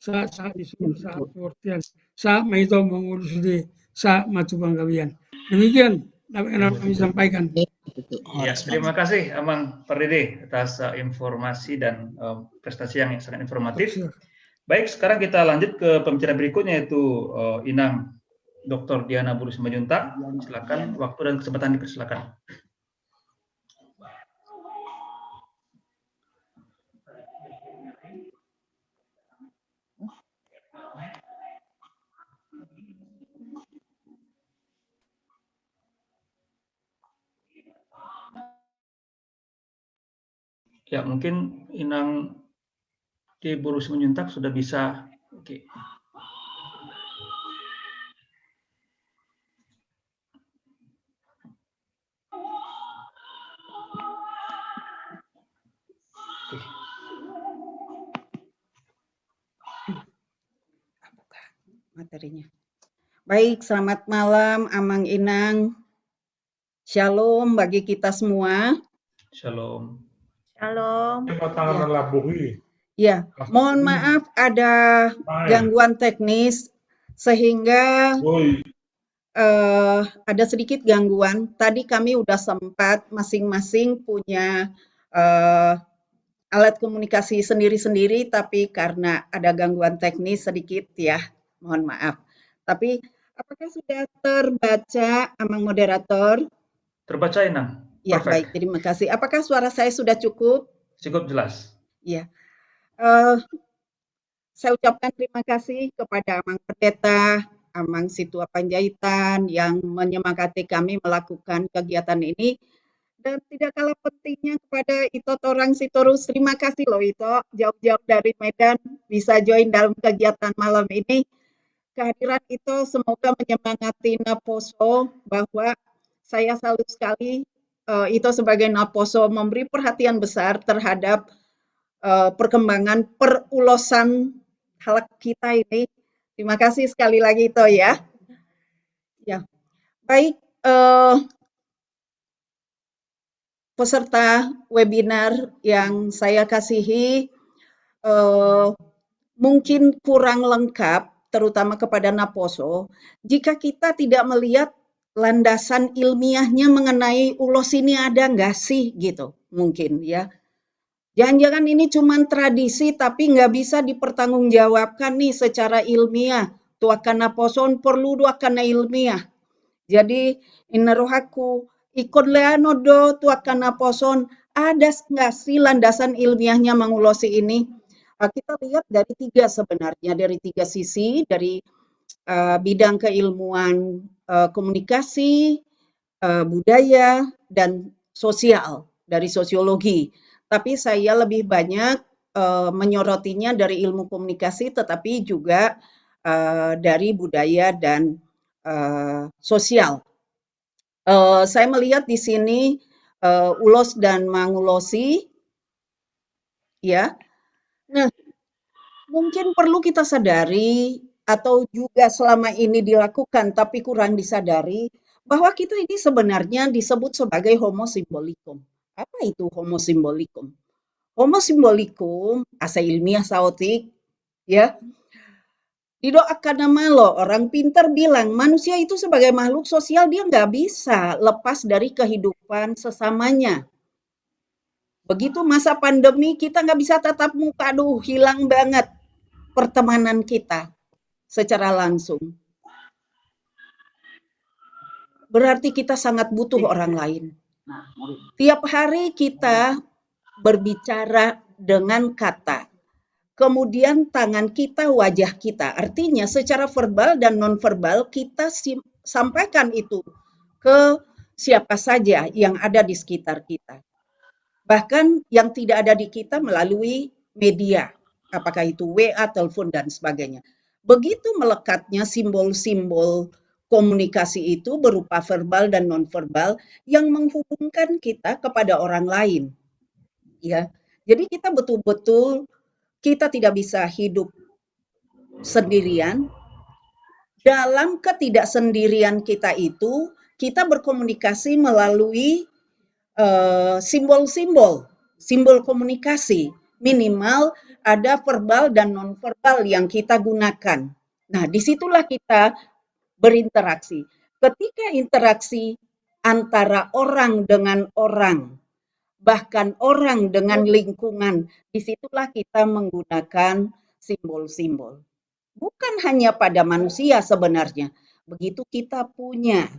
[SPEAKER 8] Sa disuruh sa pengertian, sa maito mengurus di sa matu panggawian. Demikian dapat kami sampaikan.
[SPEAKER 3] Ya, terima kasih Amang Pardede atas informasi dan prestasi yang sangat informatif. Baik, sekarang kita lanjut ke pembicara berikutnya, yaitu Inang Dr. Diana Buru Simanjuntak. Silakan, waktu dan kesempatan dipersilakan. Ya, mungkin Inang Buru Simanjuntak sudah bisa. Oke.
[SPEAKER 11] Materinya. Baik, selamat malam Amang Inang. Shalom bagi kita semua.
[SPEAKER 3] Shalom.
[SPEAKER 9] Shalom.
[SPEAKER 11] Ya, mohon maaf ada gangguan teknis sehingga ada sedikit gangguan. Tadi kami udah sempat masing-masing punya alat komunikasi sendiri-sendiri, tapi karena ada gangguan teknis sedikit ya, mohon maaf. Tapi apakah sudah terbaca, Amang Moderator?
[SPEAKER 3] Terbaca, Inang.
[SPEAKER 11] Ya, baik, terima kasih. Apakah suara saya sudah cukup?
[SPEAKER 3] Cukup jelas.
[SPEAKER 11] Ya. Saya ucapkan terima kasih kepada Amang Pendeta, Amang Situa Panjaitan yang menyemangati kami melakukan kegiatan ini. Dan tidak kalah pentingnya kepada Ito Torang Sitorus, terima kasih loh Ito, jauh-jauh dari Medan bisa join dalam kegiatan malam ini. Kehadiran Ito semoga menyemangati Naposo, bahwa saya salut sekali Ito sebagai Naposo memberi perhatian besar terhadap perkembangan perulosan halak kita ini. Terima kasih sekali lagi Ito ya. Ya, baik. Peserta webinar yang saya kasihi, mungkin kurang lengkap, terutama kepada Naposo, jika kita tidak melihat landasan ilmiahnya mengenai ulos ini ada nggak sih gitu, mungkin ya. Jangan-jangan ini cuma tradisi tapi nggak bisa dipertanggungjawabkan nih secara ilmiah. Tuakan Naposon perlu duakan ilmiah. Jadi inarohaku ikon leano do tuakana poson, ada nggak sih landasan ilmiahnya mengulosi ini? Kita lihat dari 3 sebenarnya, dari 3 sisi, dari bidang keilmuan komunikasi, budaya, dan sosial, dari sosiologi. Tapi saya lebih banyak menyorotinya dari ilmu komunikasi, tetapi juga dari budaya dan sosial. Saya melihat di sini ulos dan mangulosi, ya. Nah, mungkin perlu kita sadari atau juga selama ini dilakukan tapi kurang disadari bahwa kita ini sebenarnya disebut sebagai homo symbolicum. Apa itu homo symbolicum? Homo symbolicum, asa ilmiah saotik, ya. Didoakan nama lo, orang pintar bilang manusia itu sebagai makhluk sosial dia nggak bisa lepas dari kehidupan sesamanya. Begitu masa pandemi kita nggak bisa tatap muka, aduh hilang banget pertemanan kita secara langsung. Berarti kita sangat butuh orang lain. Tiap hari kita berbicara dengan kata. Kemudian tangan kita, wajah kita. Artinya secara verbal dan non-verbal kita sampaikan itu ke siapa saja yang ada di sekitar kita. Bahkan yang tidak ada di kita melalui media. Apakah itu WA, telepon, dan sebagainya. Begitu melekatnya simbol-simbol komunikasi itu berupa verbal dan non-verbal yang menghubungkan kita kepada orang lain. Ya, jadi kita betul-betul kita tidak bisa hidup sendirian. Dalam ketidaksendirian kita itu, kita berkomunikasi melalui simbol-simbol, simbol komunikasi. Minimal ada verbal dan non-verbal yang kita gunakan. Nah, disitulah kita berinteraksi. Ketika interaksi antara orang dengan orang, bahkan orang dengan lingkungan, disitulah kita menggunakan simbol-simbol. Bukan hanya pada manusia sebenarnya. Begitu kita punya,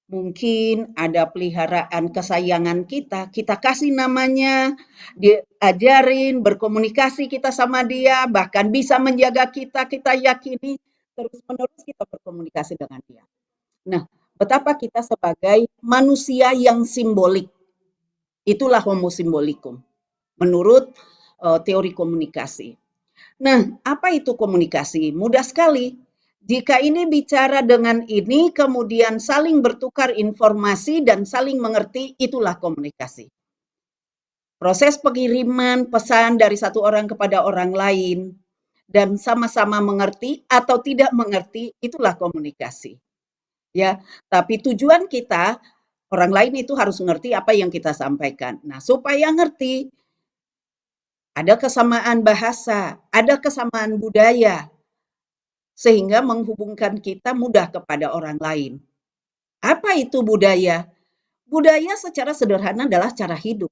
[SPEAKER 11] mungkin ada peliharaan kesayangan kita kasih namanya, diajarin, berkomunikasi kita sama dia, bahkan bisa menjaga kita yakini, terus-menerus kita berkomunikasi dengan dia. Nah, betapa kita sebagai manusia yang simbolik. Itulah homo symbolicum menurut teori komunikasi. Nah, apa itu komunikasi? Mudah sekali. Jika ini bicara dengan ini, kemudian saling bertukar informasi dan saling mengerti, itulah komunikasi. Proses pengiriman pesan dari satu orang kepada orang lain dan sama-sama mengerti atau tidak mengerti, itulah komunikasi. Ya, tapi tujuan kita orang lain itu harus mengerti apa yang kita sampaikan. Nah, supaya ngerti, ada kesamaan bahasa, ada kesamaan budaya, sehingga menghubungkan kita mudah kepada orang lain. Apa itu budaya? Budaya secara sederhana adalah cara hidup.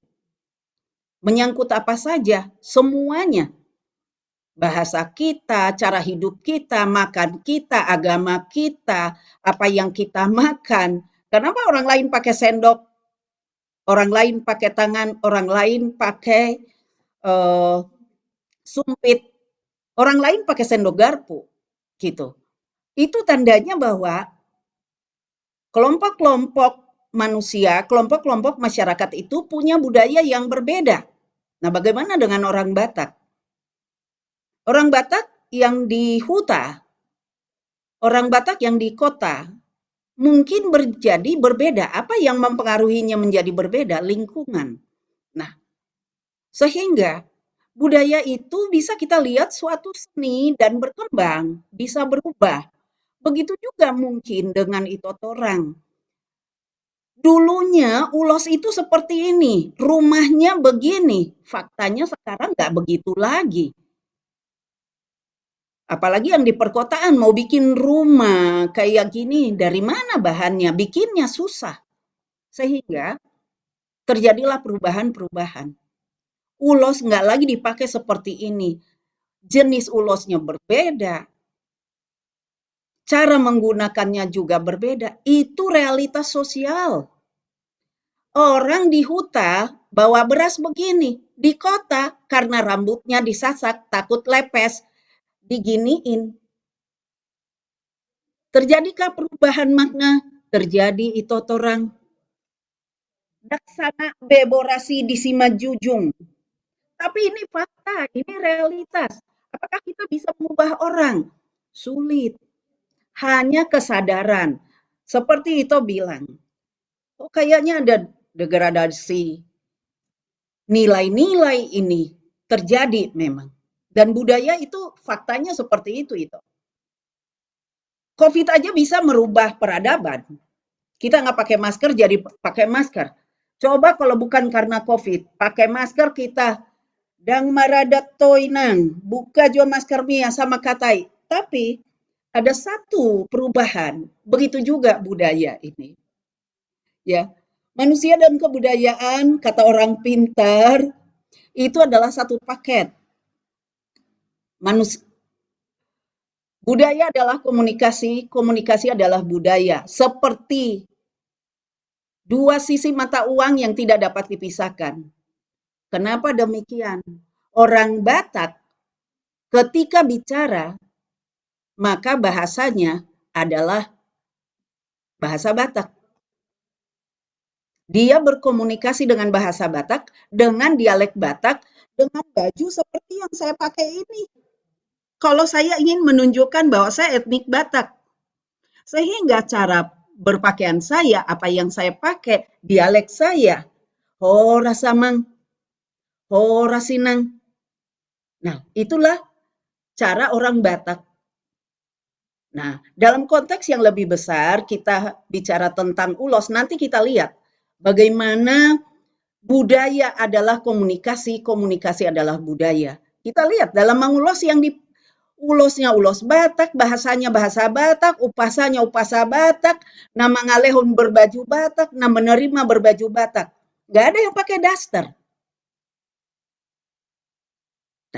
[SPEAKER 11] Menyangkut apa saja, semuanya. Bahasa kita, cara hidup kita, makan kita, agama kita, apa yang kita makan. Kenapa orang lain pakai sendok, orang lain pakai tangan, orang lain pakai sumpit, orang lain pakai sendok garpu, gitu. Itu tandanya bahwa kelompok-kelompok manusia, kelompok-kelompok masyarakat itu punya budaya yang berbeda. Nah, bagaimana dengan orang Batak? Orang Batak yang di hutan, orang Batak yang di kota, mungkin menjadi berbeda. Apa yang mempengaruhinya menjadi berbeda? Lingkungan. Nah, sehingga budaya itu bisa kita lihat suatu seni dan berkembang, bisa berubah. Begitu juga mungkin dengan itotorang. Dulunya ulos itu seperti ini, rumahnya begini, faktanya sekarang nggak begitu lagi. Apalagi yang di perkotaan mau bikin rumah kayak gini, dari mana bahannya? Bikinnya susah. Sehingga terjadilah perubahan-perubahan. Ulos nggak lagi dipakai seperti ini. Jenis ulosnya berbeda. cara menggunakannya juga berbeda. Itu realitas sosial. Orang di hutan bawa beras begini, di kota karena rambutnya disasak, takut lepes, diginiin. Terjadikah perubahan makna? Terjadi itu orang. Daksana beborasi di Simajujung. Tapi ini fakta, ini realitas. Apakah kita bisa mengubah orang? Sulit. Hanya kesadaran. Seperti itu bilang. Oh, kayaknya ada degradasi. Nilai-nilai ini terjadi memang. Dan budaya itu faktanya seperti itu. COVID aja bisa merubah peradaban. Kita nggak pakai masker jadi pakai masker. Coba kalau bukan karena COVID, pakai masker kita dang maradat toinang, buka jua masker mia sama katai. Tapi ada satu perubahan, begitu juga budaya ini. Ya, manusia dan kebudayaan, kata orang pintar, itu adalah satu paket. Budaya adalah komunikasi, komunikasi adalah budaya. Seperti dua sisi mata uang yang tidak dapat dipisahkan. Kenapa demikian? Orang Batak ketika bicara, maka bahasanya adalah bahasa Batak. Dia berkomunikasi dengan bahasa Batak, dengan dialek Batak, dengan baju seperti yang saya pakai ini. Kalau saya ingin menunjukkan bahwa saya etnik Batak, sehingga cara berpakaian saya, apa yang saya pakai, dialek saya, hora samang, hora sinang. Nah, itulah cara orang Batak. Nah, dalam konteks yang lebih besar, kita bicara tentang ulos, nanti kita lihat bagaimana budaya adalah komunikasi, komunikasi adalah budaya. Kita lihat dalam mengulos yang di ulosnya ulos Batak, bahasanya bahasa Batak, upasanya upasa Batak, nama ngalehun berbaju Batak, nama menerima berbaju Batak. Nggak ada yang pakai daster.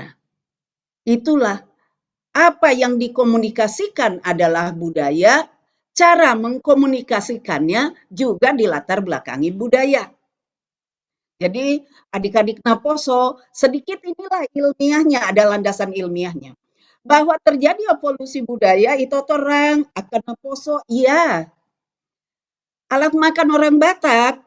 [SPEAKER 11] Nah, itulah apa yang dikomunikasikan adalah budaya, cara mengkomunikasikannya juga dilatar belakangi budaya. Jadi adik-adik Naposo, sedikit inilah ilmiahnya, ada landasan ilmiahnya. Bahwa terjadi evolusi budaya itu orang akan Naposo, iya. Alat makan orang Batak,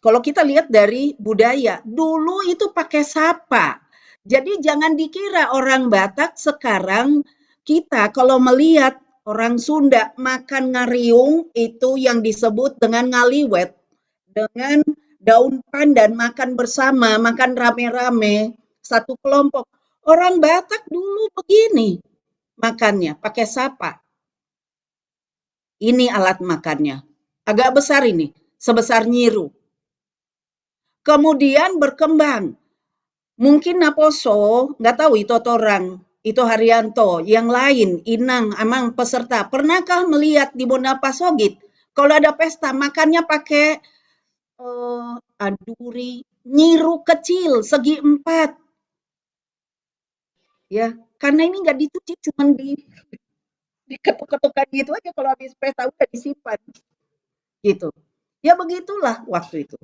[SPEAKER 11] kalau kita lihat dari budaya, dulu itu pakai sapa. Jadi jangan dikira orang Batak sekarang kita kalau melihat orang Sunda makan ngariung itu yang disebut dengan ngaliwet, dengan daun pandan makan bersama, makan rame-rame, satu kelompok. Orang Batak dulu begini makannya, pakai sapa. Ini alat makannya. Agak besar ini, sebesar nyiru. Kemudian berkembang. Mungkin Naposo, nggak tahu itu orang, itu Haryanto, yang lain, Inang, Amang, peserta. Pernahkah melihat di Bonapasogit, kalau ada pesta, makannya pakai aduri, nyiru kecil, segi 4. Ya, karena ini nggak dicuci, cuma diketuk-ketukan gitu aja, kalau habis pesta udah disimpan. Gitu. Ya begitulah waktu itu.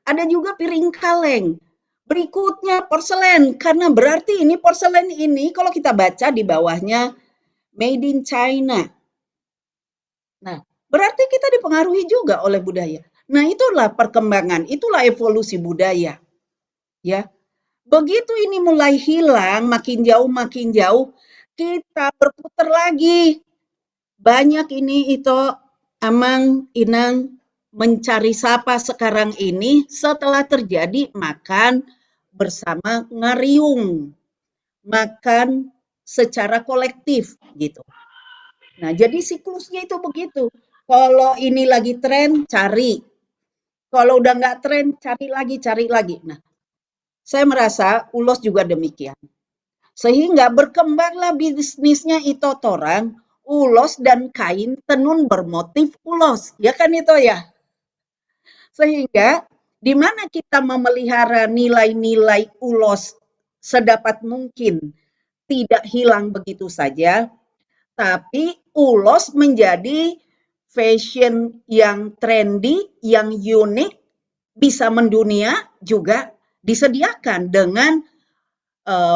[SPEAKER 11] Ada juga piring kaleng. Berikutnya porselen, karena berarti ini porselen ini kalau kita baca di bawahnya made in China. Nah, berarti kita dipengaruhi juga oleh budaya. Nah, itulah perkembangan, itulah evolusi budaya. Ya. Begitu ini mulai hilang, makin jauh, kita berputar lagi. Banyak ini itu Amang, Inang mencari sapa sekarang ini setelah terjadi makan bersama ngariung, makan secara kolektif gitu. Nah, jadi siklusnya itu begitu. Kalau ini lagi tren, cari. Kalau udah nggak tren, cari lagi. Nah, saya merasa ulos juga demikian. Sehingga berkembanglah bisnisnya itu orang, ulos dan kain tenun bermotif ulos. Ya kan itu ya? Sehingga di mana kita memelihara nilai-nilai ulos sedapat mungkin tidak hilang begitu saja, tapi ulos menjadi fashion yang trendy, yang unik, bisa mendunia, juga disediakan dengan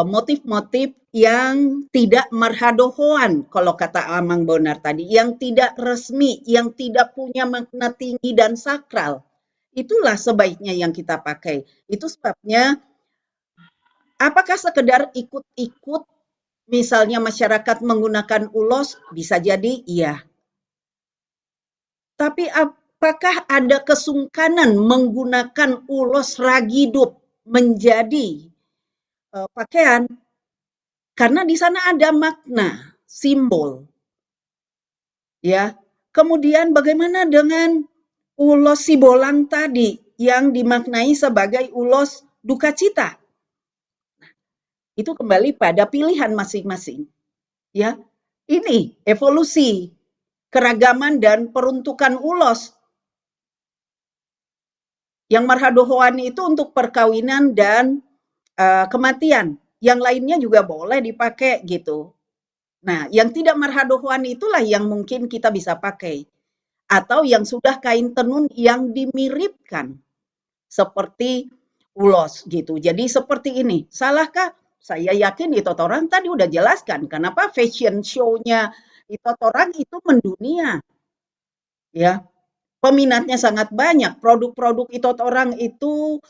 [SPEAKER 11] motif-motif yang tidak marhadohoan, kalau kata Amang Bonar tadi, yang tidak resmi, yang tidak punya makna tinggi dan sakral. Itulah sebaiknya yang kita pakai. Itu sebabnya, apakah sekedar ikut-ikut, misalnya masyarakat menggunakan ulos, bisa jadi iya. Tapi apakah ada kesungkanan menggunakan ulos ragidup menjadi pakaian? Karena di sana ada makna, simbol. Ya. Kemudian bagaimana dengan ulos sibolang tadi yang dimaknai sebagai ulos duka cita? Itu kembali pada pilihan masing-masing. Ya. Ini evolusi keragaman dan peruntukan ulos. Yang marhadohoan itu untuk perkawinan dan kematian. Yang lainnya juga boleh dipakai gitu. Nah, yang tidak marhadohoan itulah yang mungkin kita bisa pakai. Atau yang sudah kain tenun yang dimiripkan. Seperti ulos gitu. Jadi seperti ini. Salahkah? Saya yakin itu orang tadi udah jelaskan. Kenapa fashion show-nya itu orang itu mendunia. Ya. Peminatnya sangat banyak. Produk-produk itot orang itu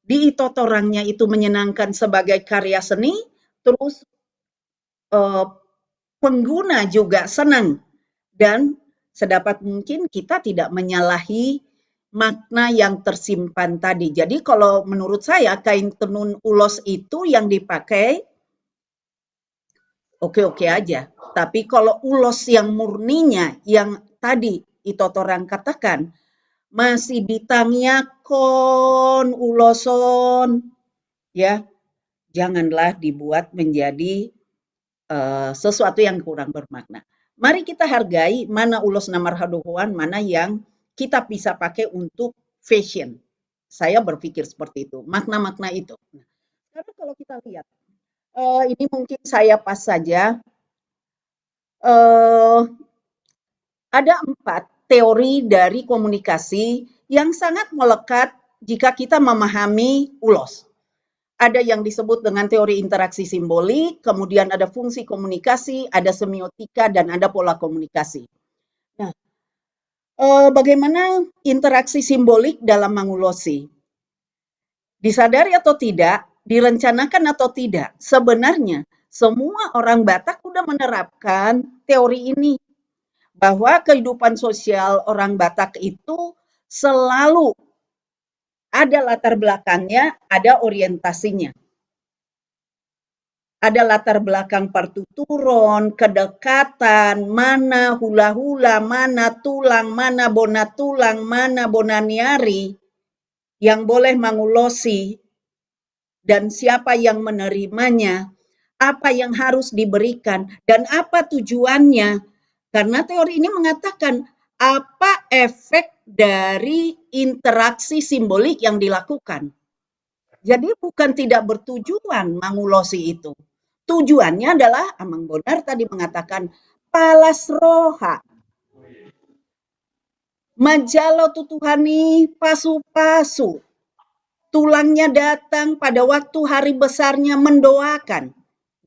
[SPEAKER 11] di itot orangnya itu menyenangkan sebagai karya seni, terus pengguna juga senang. Dan sedapat mungkin kita tidak menyalahi makna yang tersimpan tadi. Jadi kalau menurut saya kain tenun ulos itu yang dipakai oke-oke aja. Tapi kalau ulos yang murninya yang tadi itot orang katakan masih ditamiakon uloson, ya janganlah dibuat menjadi sesuatu yang kurang bermakna. Mari kita hargai mana ulos marhadohoan, mana yang kita bisa pakai untuk fashion. Saya berpikir seperti itu, makna-makna itu. Karena kalau kita lihat, ini mungkin saya pas saja, ada 4 teori dari komunikasi yang sangat melekat jika kita memahami ulos. Ada yang disebut dengan teori interaksi simbolik, kemudian ada fungsi komunikasi, ada semiotika, dan ada pola komunikasi. Nah, bagaimana interaksi simbolik dalam mengulosi? Disadari atau tidak, direncanakan atau tidak, sebenarnya semua orang Batak sudah menerapkan teori ini. Bahwa kehidupan sosial orang Batak itu selalu ada latar belakangnya, ada orientasinya. Ada latar belakang pertuturan, kedekatan, mana hula-hula, mana tulang, mana bona tulang, mana bonaniari yang boleh mengulosi, dan siapa yang menerimanya, apa yang harus diberikan, dan apa tujuannya. Karena teori ini mengatakan apa efek dari interaksi simbolik yang dilakukan. Jadi bukan tidak bertujuan mengulosi itu. Tujuannya adalah, Amang Bonar tadi mengatakan, palas roha. Majalo tutuhani pasu-pasu. Tulangnya datang pada waktu hari besarnya mendoakan.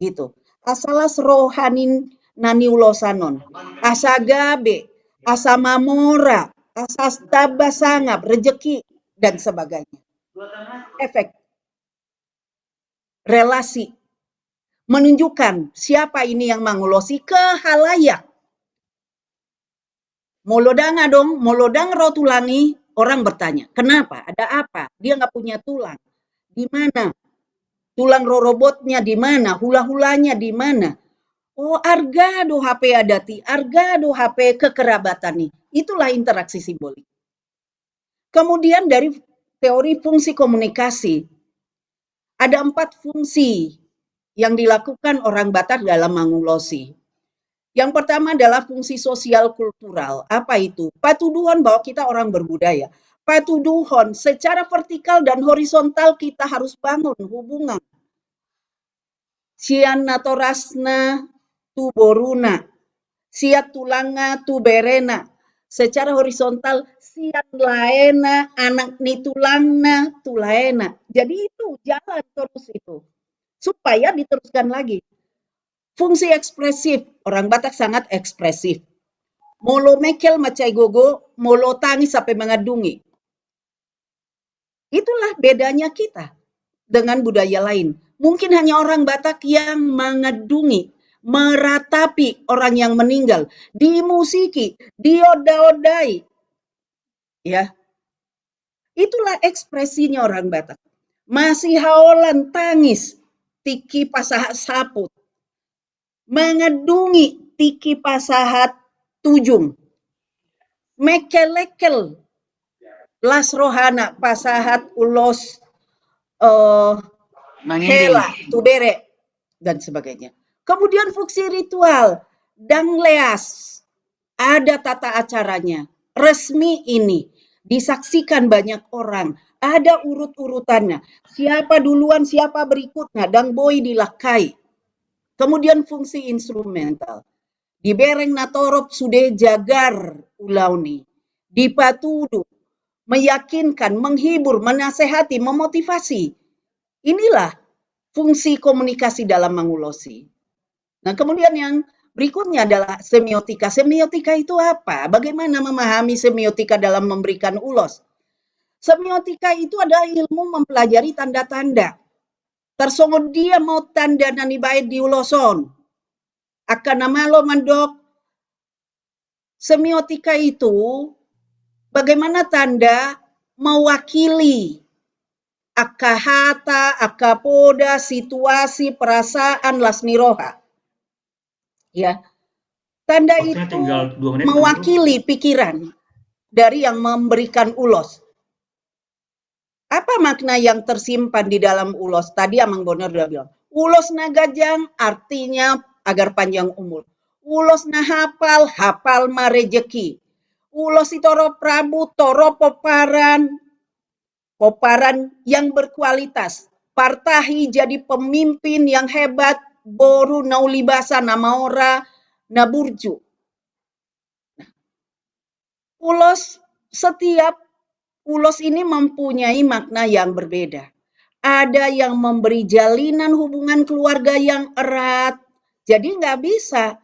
[SPEAKER 11] Gitu. Asalas rohanin nani ulosanon, asagabe, asamamora, asastabasangap, rejeki, dan sebagainya. Efek relasi menunjukkan siapa ini yang mengulosi ke halayak. Molodang adong, molodang rotulangi, orang bertanya, kenapa? Ada apa? Dia nggak punya tulang. Di mana? Tulang rorobotnya di mana? Hula-hulanya di mana? Oh, argado HP adati, argado HP kekerabatan nih. Itulah interaksi simbolik. Kemudian dari teori fungsi komunikasi, ada 4 fungsi yang dilakukan orang Batak dalam mengulosi. Yang pertama adalah fungsi sosial kultural. Apa itu? Patuduhon bahwa kita orang berbudaya. Patuduhon secara vertikal dan horizontal kita harus bangun hubungan. Sian natorasna tu boruna, sia tulanga tu berena. Secara horizontal, sian laena, anak ni tulangna, tu laena. Jadi itu jalan terus itu. Supaya diteruskan lagi. Fungsi ekspresif, orang Batak sangat ekspresif. Molo mekel macai gogo, molo tangis sampai mengadungi. Itulah bedanya kita dengan budaya lain. Mungkin hanya orang Batak yang mengadungi, meratapi orang yang meninggal, dimusiki, dioda-odai. Ya. Itulah ekspresinya orang Batak. Masih haolan tangis, tiki pasahat saput. Mengadungi, tiki pasahat tujung. Mekelekel, las rohana, pasahat ulos hela, tubere, dan sebagainya. Kemudian fungsi ritual, dangleas, ada tata acaranya, resmi ini, disaksikan banyak orang, ada urut-urutannya, siapa duluan, siapa berikutnya, dan boy dilakai. Kemudian fungsi instrumental, dibereng natorop sude jagar ulauni, dipatudu, meyakinkan, menghibur, menasehati, memotivasi. Inilah fungsi komunikasi dalam mengulosi. Nah, kemudian yang berikutnya adalah semiotika. Semiotika itu apa? Bagaimana memahami semiotika dalam memberikan ulos? Semiotika itu adalah ilmu mempelajari tanda-tanda. Tersongo dia mau tanda nani baik di uloson. Akan nama lo mandok. Semiotika itu bagaimana tanda mewakili akahata, akapoda, situasi, perasaan, lasniroha. Ya, tanda
[SPEAKER 3] Waktunya
[SPEAKER 11] itu
[SPEAKER 3] tinggal 2 menit.
[SPEAKER 11] mewakili pikiran dari yang memberikan ulos. Apa makna yang tersimpan di dalam ulos? Tadi Amang Bonor sudah bilang, ulos nagajang artinya agar panjang umur. Ulos na hafal, hafal marejeki. Ulos itoro prabu, toro poparan, poparan yang berkualitas. Partahi jadi pemimpin yang hebat, boru naulibasa namaora naburju. Setiap ulos ini mempunyai makna yang berbeda. Ada yang memberi jalinan hubungan keluarga yang erat. Jadi nggak bisa.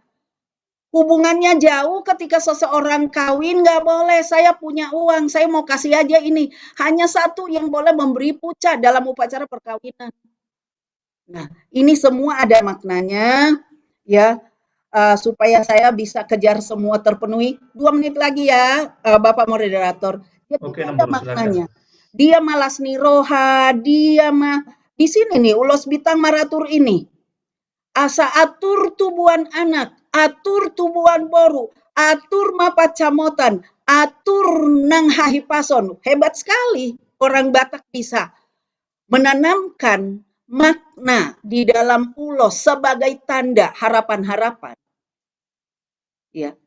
[SPEAKER 11] Hubungannya jauh ketika seseorang kawin, nggak boleh. Saya punya uang, saya mau kasih aja ini. Hanya satu yang boleh memberi puca dalam upacara perkawinan. Nah, ini semua ada maknanya, ya, supaya saya bisa kejar semua terpenuhi. 2 menit lagi ya, Bapak moderator. Jadi
[SPEAKER 3] Oke,
[SPEAKER 11] ada
[SPEAKER 3] Nambur,
[SPEAKER 11] maknanya. Dia malas niroha, dia di sini nih ulos bintang maratur ini. Asa atur tubuhan anak, atur tubuhan boru, atur mapacamotan, atur nang hahipason. Hebat sekali orang Batak bisa menanamkan makna di dalam ulos sebagai tanda harapan-harapan. Ya.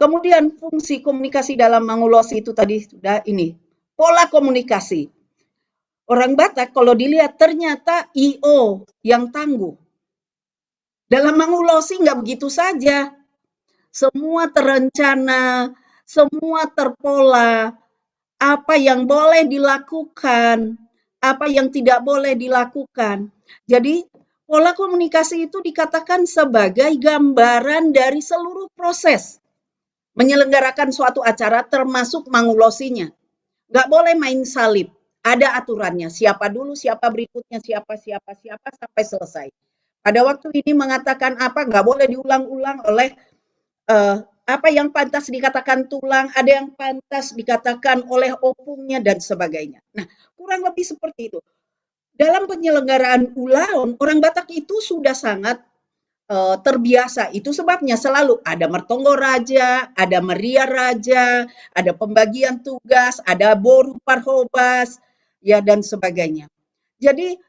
[SPEAKER 11] Kemudian fungsi komunikasi dalam mengulosi itu tadi sudah ini. Pola komunikasi. Orang Batak kalau dilihat ternyata IO yang tangguh. Dalam mengulosi nggak begitu saja. Semua terencana, semua terpola. Apa yang boleh dilakukan, apa yang tidak boleh dilakukan. Jadi pola komunikasi itu dikatakan sebagai gambaran dari seluruh proses menyelenggarakan suatu acara termasuk mengulosinya. Nggak boleh main salib. Ada aturannya. Siapa dulu, siapa berikutnya, siapa sampai selesai. Pada waktu ini mengatakan apa, nggak boleh diulang-ulang oleh apa yang pantas dikatakan tulang, ada yang pantas dikatakan oleh opungnya, dan sebagainya. Nah, kurang lebih seperti itu. Dalam penyelenggaraan ulaon, orang Batak itu sudah sangat terbiasa. Itu sebabnya selalu ada mertonggo raja, ada meria raja, ada pembagian tugas, ada boru parhobas, ya, dan sebagainya. Jadi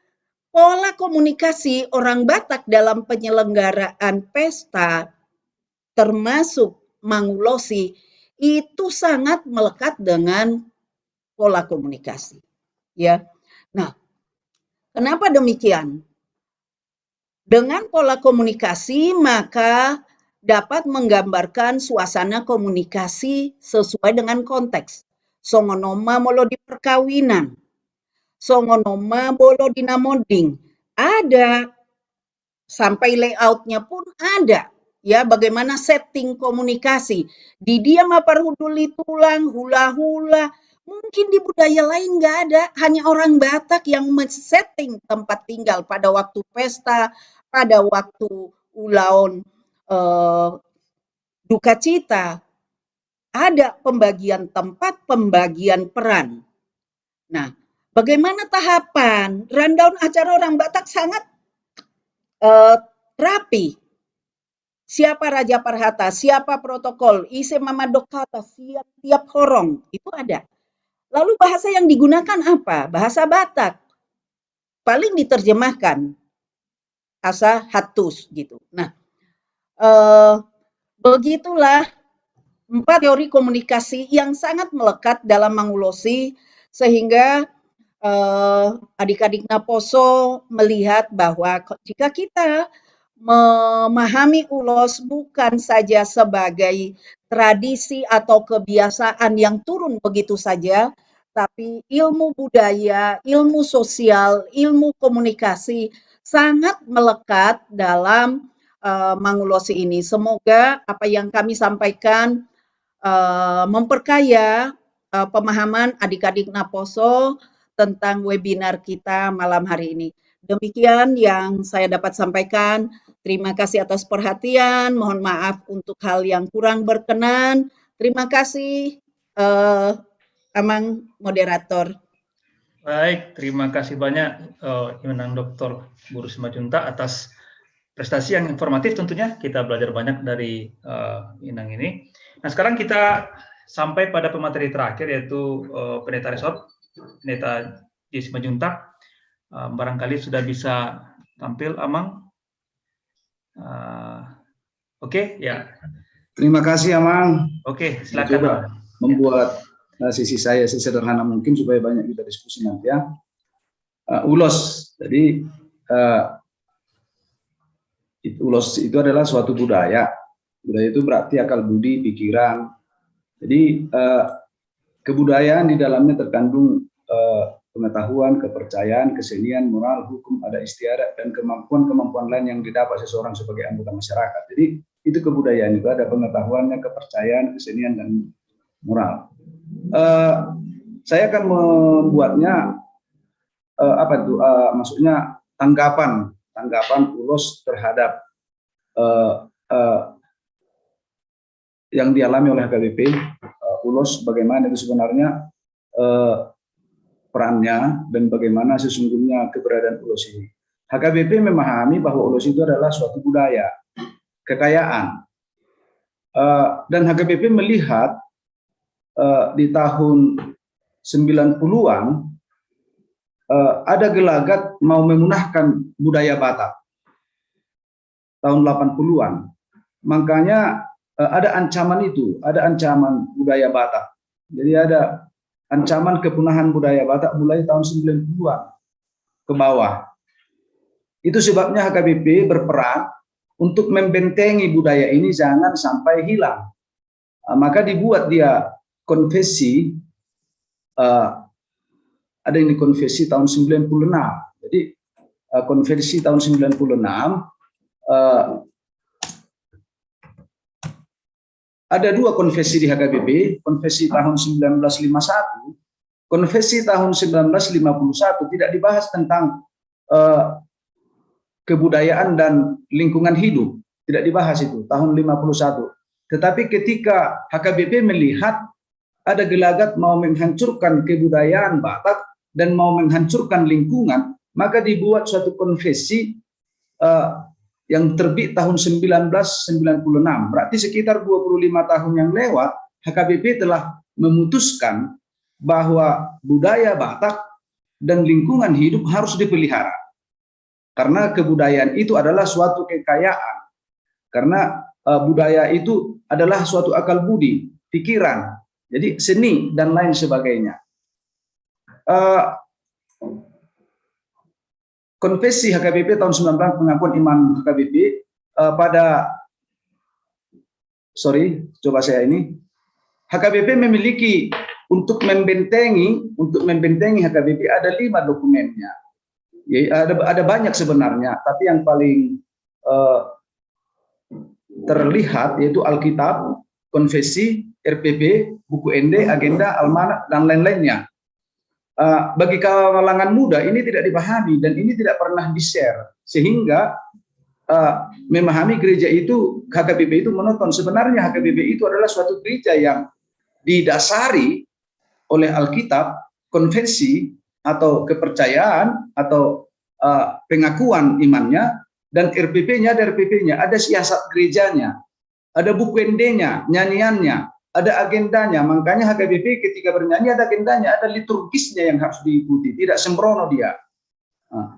[SPEAKER 11] pola komunikasi orang Batak dalam penyelenggaraan pesta termasuk mengulosi itu sangat melekat dengan pola komunikasi. Ya. Nah, kenapa demikian? Dengan pola komunikasi maka dapat menggambarkan suasana komunikasi sesuai dengan konteks. Songonoma molo di perkawinan, songonoma bolo di namoding, ada, sampai layoutnya pun ada. Ya, bagaimana setting komunikasi. Di dia maparhuduli tulang, hula-hula. Mungkin di budaya lain nggak ada, hanya orang Batak yang men-setting tempat tinggal pada waktu pesta, pada waktu ulaon duka cita. Ada pembagian tempat, pembagian peran. Nah, bagaimana tahapan? Rundown acara orang Batak sangat rapi. Siapa Raja Parhata, siapa protokol, ise mama dokata, tiap horong, itu ada. Lalu bahasa yang digunakan apa? Bahasa Batak. Paling diterjemahkan. Asa hatus gitu. Nah, begitulah 4 teori komunikasi yang sangat melekat dalam Mangulosi, sehingga adik-adik Naposo melihat bahwa jika kita memahami ulos bukan saja sebagai tradisi atau kebiasaan yang turun begitu saja, tapi ilmu budaya, ilmu sosial, ilmu komunikasi sangat melekat dalam Mangulosi ini. Semoga apa yang kami sampaikan memperkaya pemahaman adik-adik Naposo tentang webinar kita malam hari ini. Demikian yang saya dapat sampaikan. Terima kasih atas perhatian. Mohon maaf untuk hal yang kurang berkenan. Terima kasih, Amang moderator.
[SPEAKER 3] Baik, terima kasih banyak Imenang Dr. Bu Rusma Junta atas prestasi yang informatif tentunya. Kita belajar banyak dari Inang ini. Nah, sekarang kita sampai pada pemateri terakhir yaitu Pendeta Resort, Pendeta Jesma Junta. Barangkali sudah bisa tampil, Amang. Oke, ya.
[SPEAKER 12] Terima kasih, Amang.
[SPEAKER 3] Oke, silakan.
[SPEAKER 12] Coba membuat sisi saya sesederhana mungkin supaya banyak kita diskusi nanti ya. Ulos, jadi ulos itu adalah suatu budaya. Budaya itu berarti akal budi, pikiran. Jadi kebudayaan di dalamnya terkandung pengetahuan, kepercayaan, kesenian, moral, hukum, adat istiadat, dan kemampuan-kemampuan lain yang didapat seseorang sebagai anggota masyarakat. Jadi itu kebudayaan, itu ada pengetahuannya, kepercayaan, kesenian, dan moral. Saya akan membuatnya maksudnya tanggapan ulos terhadap yang dialami oleh HKBP. Ulos bagaimana itu sebenarnya perannya dan bagaimana sesungguhnya keberadaan ulos ini. HKBP memahami bahwa ulos itu adalah suatu budaya, kekayaan, dan HKBP melihat di tahun 90-an ada gelagat mau memunahkan budaya Batak. Tahun 80-an. Makanya ada ancaman itu, ada ancaman budaya Batak. Jadi ada ancaman kepunahan budaya Batak mulai tahun 90-an ke bawah. Itu sebabnya HKBP berperan untuk membentengi budaya ini jangan sampai hilang. Maka dibuat dia konvensi, ada yang dikonvensi tahun 96. Jadi konvensi tahun 96 ada 2 konvensi di HKBP, konvensi tahun 1951, konvensi tahun 1951 tidak dibahas tentang kebudayaan dan lingkungan hidup, tidak dibahas itu tahun 51. Tetapi ketika HKBP melihat ada gelagat mau menghancurkan kebudayaan Batak dan mau menghancurkan lingkungan, maka dibuat suatu konvensi yang terbit tahun 1996. Berarti sekitar 25 tahun yang lewat, HKBP telah memutuskan bahwa budaya Batak dan lingkungan hidup harus dipelihara. Karena kebudayaan itu adalah suatu kekayaan. Karena budaya itu adalah suatu akal budi, pikiran, jadi seni dan lain sebagainya. Konvensi HKBP tahun 19 pengakuan iman HKBP HKBP memiliki untuk membentengi HKBP ada 5 dokumennya. Ya, ada banyak sebenarnya, tapi yang paling terlihat yaitu Alkitab, Konvensi, RPP, buku ND, agenda, almanak, dan lain-lainnya. Bagi kalangan muda ini tidak dipahami dan ini tidak pernah di-share, sehingga memahami gereja itu, HKBP itu menonton. Sebenarnya HKBP itu adalah suatu gereja yang didasari oleh Alkitab, konvensi, atau kepercayaan, atau pengakuan imannya, dan RPP-nya, ada siasat gerejanya, ada buku ND-nya, nyanyiannya, ada agendanya. Makanya HKBP ketika bernyanyi ada agendanya, ada liturgisnya yang harus diikuti, tidak sembrono dia.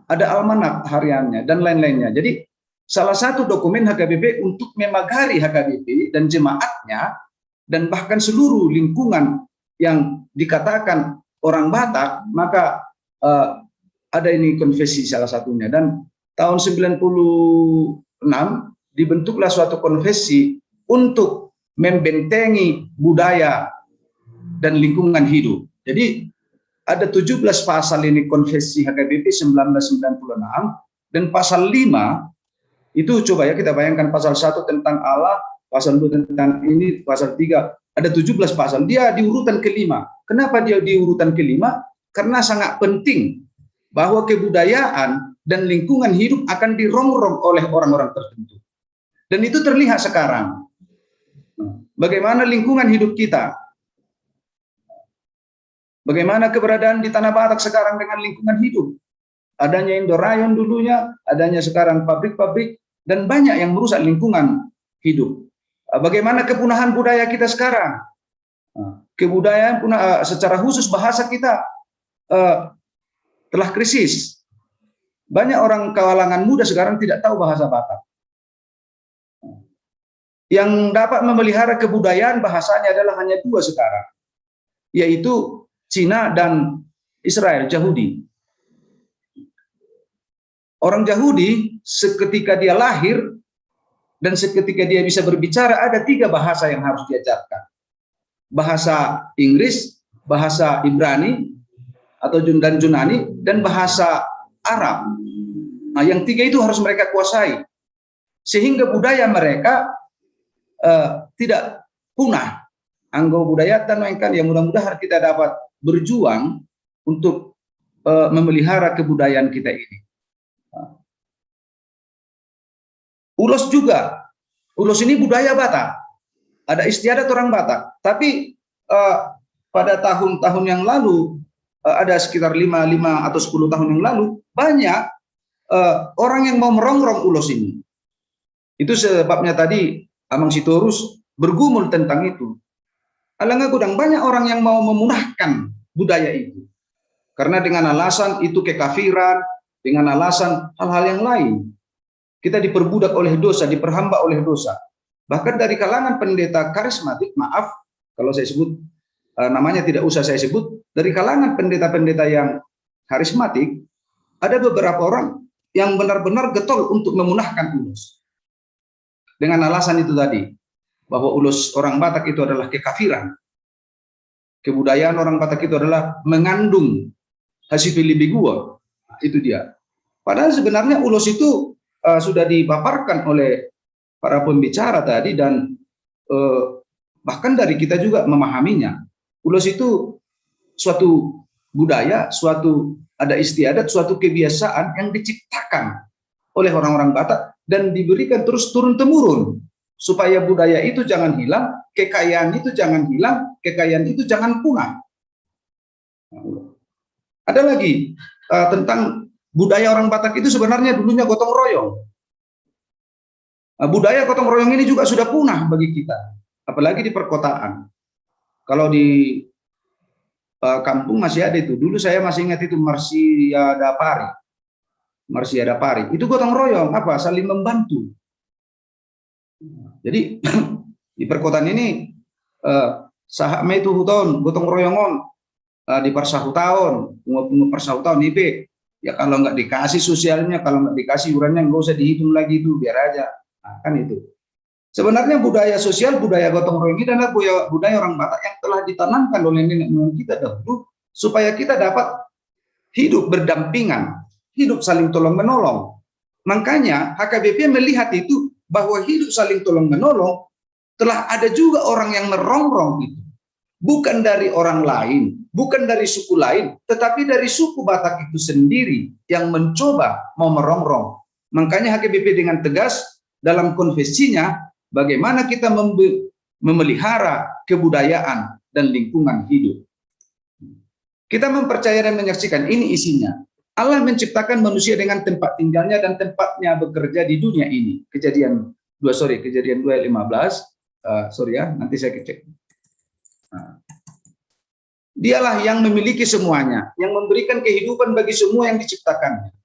[SPEAKER 12] Ada almanak hariannya, dan lain-lainnya. Jadi salah satu dokumen HKBP untuk memagari HKBP dan jemaatnya, dan bahkan seluruh lingkungan yang dikatakan orang Batak, maka ada ini konvensi salah satunya. Dan tahun 96 dibentuklah suatu konvensi untuk membentengi budaya dan lingkungan hidup. Jadi ada 17 pasal ini konvensi HKBP 1996, dan pasal 5 itu coba ya kita bayangkan, pasal 1 tentang Allah, pasal 2 tentang ini, pasal 3, ada 17 pasal. Dia di urutan kelima. Kenapa dia di urutan kelima? Karena sangat penting bahwa kebudayaan dan lingkungan hidup akan dirongrong oleh orang-orang tertentu. Dan itu terlihat sekarang. Bagaimana lingkungan hidup kita? Bagaimana keberadaan di Tanah Batak sekarang dengan lingkungan hidup? Adanya Indorayon dulunya, adanya sekarang pabrik-pabrik, dan banyak yang merusak lingkungan hidup. Bagaimana kepunahan budaya kita sekarang? Kebudayaan punah, secara khusus bahasa kita telah krisis. Banyak orang kalangan muda sekarang tidak tahu bahasa Batak. Yang dapat memelihara kebudayaan bahasanya adalah hanya 2 sekarang, yaitu Cina dan Israel, Yahudi. Orang Yahudi seketika dia lahir dan seketika dia bisa berbicara, ada 3 bahasa yang harus diajarkan. Bahasa Inggris, bahasa Ibrani atau Yunani, dan bahasa Arab. Nah, yang 3 itu harus mereka kuasai, sehingga budaya mereka tidak punah. Anggo budaya tanwengkan, yang mudah-mudahan kita dapat berjuang untuk memelihara kebudayaan kita ini. Ulos juga, ulos ini budaya Batak, ada istiadat orang Batak. Tapi pada tahun-tahun yang lalu, ada sekitar 5 atau 10 tahun yang lalu, banyak orang yang mau merongrong ulos ini. Itu sebabnya tadi Amang Sitorus bergumul tentang itu. Alangkah gudang banyak orang yang mau memunahkan budaya itu. Karena dengan alasan itu kekafiran, dengan alasan hal-hal yang lain. Kita diperbudak oleh dosa, diperhamba oleh dosa. Bahkan dari kalangan pendeta karismatik, maaf kalau saya sebut namanya tidak usah saya sebut, dari kalangan pendeta-pendeta yang karismatik, ada beberapa orang yang benar-benar getol untuk memunahkan ulos. Dengan alasan itu tadi, bahwa ulos orang Batak itu adalah kekafiran. Kebudayaan orang Batak itu adalah mengandung hasifili gua. Itu dia. Padahal sebenarnya ulos itu sudah dipaparkan oleh para pembicara tadi, dan bahkan dari kita juga memahaminya. Ulos itu suatu budaya, suatu ada istiadat, suatu kebiasaan yang diciptakan oleh orang-orang Batak dan diberikan terus turun-temurun supaya budaya itu jangan hilang, kekayaan itu jangan hilang, kekayaan itu jangan punah. Ada lagi tentang budaya orang Batak itu sebenarnya dulunya gotong royong. Budaya gotong royong ini juga sudah punah bagi kita, apalagi di perkotaan. Kalau di kampung masih ada itu. Dulu saya masih ingat itu Marsiada Pari. Itu gotong royong, apa? Saling membantu. Jadi di perkotaan ini sahame itu huton, gotong royongon di parsahu tahun, pungu parsahu tahun IP. Ya kalau nggak dikasih sosialnya, kalau nggak dikasih iurannya, nggak usah dihitung lagi itu, biar aja. Nah, kan itu. Sebenarnya budaya sosial, budaya gotong royong ini adalah budaya orang Batak yang telah ditanamkan oleh nenek moyang kita dahulu, supaya kita dapat hidup berdampingan, hidup saling tolong menolong. Makanya HKBP melihat itu, bahwa hidup saling tolong menolong telah ada juga orang yang merongrong itu. Bukan dari orang lain, bukan dari suku lain, tetapi dari suku Batak itu sendiri yang mencoba mau merongrong. Makanya HKBP dengan tegas dalam konvensinya, bagaimana kita memelihara kebudayaan dan lingkungan hidup. Kita mempercayai dan menyaksikan ini isinya. Allah menciptakan manusia dengan tempat tinggalnya dan tempatnya bekerja di dunia ini. Kejadian 2 ayat 15. Nanti saya cek. Nah, dialah yang memiliki semuanya, yang memberikan kehidupan bagi semua yang diciptakannya.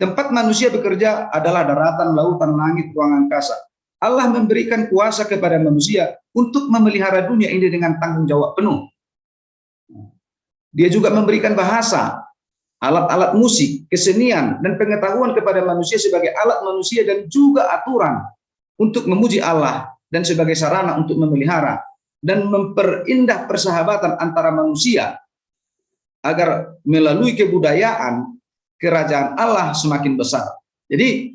[SPEAKER 12] Tempat manusia bekerja adalah daratan, lautan, langit, ruang angkasa. Allah memberikan kuasa kepada manusia untuk memelihara dunia ini dengan tanggung jawab penuh. Dia juga memberikan bahasa, alat-alat musik, kesenian, dan pengetahuan kepada manusia sebagai alat manusia dan juga aturan untuk memuji Allah dan sebagai sarana untuk memelihara dan memperindah persahabatan antara manusia agar melalui kebudayaan kerajaan Allah semakin besar. Jadi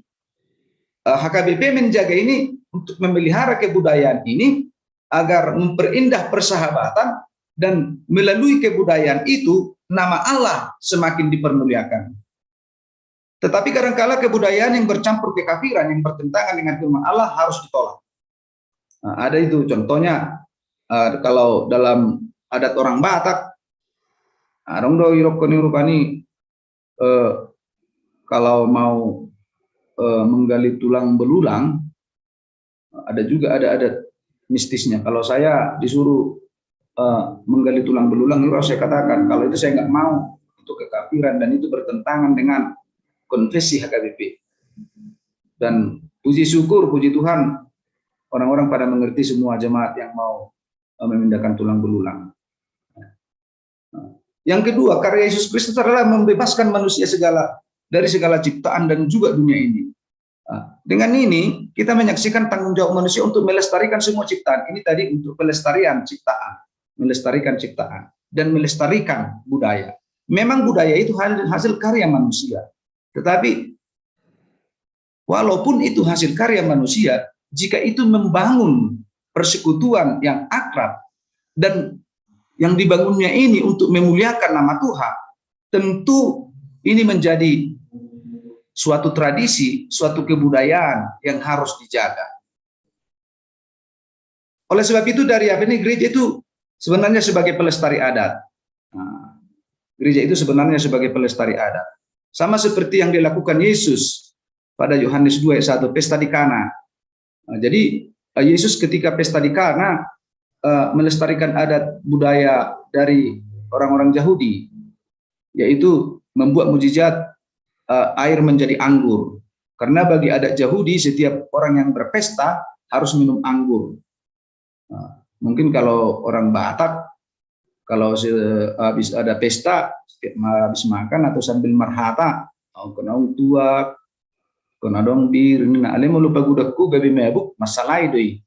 [SPEAKER 12] HKBP menjaga ini untuk memelihara kebudayaan ini agar memperindah persahabatan dan melalui kebudayaan itu nama Allah semakin dipermuliakan. Tetapi kadang-kala kebudayaan yang bercampur kekafiran yang bertentangan dengan firman Allah harus ditolak. Nah, ada itu contohnya. Kalau dalam adat orang Batak, kalau mau menggali tulang belulang, ada juga ada adat mistisnya. Kalau saya disuruh menggali tulang belulang, itu saya katakan kalau itu saya nggak mau, itu kekafiran dan itu bertentangan dengan konvensi HKBP. Dan puji syukur, puji Tuhan, orang-orang pada mengerti, semua jemaat yang mau memindahkan tulang belulang. Yang kedua, karya Yesus Kristus adalah membebaskan manusia dari segala ciptaan dan juga dunia ini. Dengan ini kita menyaksikan tanggung jawab manusia untuk melestarikan semua ciptaan. Ini tadi untuk pelestarian ciptaan, melestarikan ciptaan dan melestarikan budaya. Memang budaya itu hasil karya manusia. Tetapi walaupun itu hasil karya manusia, jika itu membangun persekutuan yang akrab dan yang dibangunnya ini untuk memuliakan nama Tuhan, tentu ini menjadi suatu tradisi, suatu kebudayaan yang harus dijaga. Oleh sebab itu dari ini gereja itu sebenarnya sebagai pelestari adat. Nah, gereja itu sebenarnya sebagai pelestari adat. Sama seperti yang dilakukan Yesus pada Yohanes 2 ayat 1, pesta di Kana. Nah, jadi Yesus ketika pesta di Kana melestarikan adat budaya dari orang-orang Yahudi, yaitu membuat mukjizat air menjadi anggur. Karena bagi adat Yahudi setiap orang yang berpesta harus minum anggur. Nah, mungkin kalau orang Batak, kalau habis ada pesta, habis makan atau sambil marhata, kenau tua, kenadong bir, nah ale mau lupa gudakku gabi mebuk masalah itu.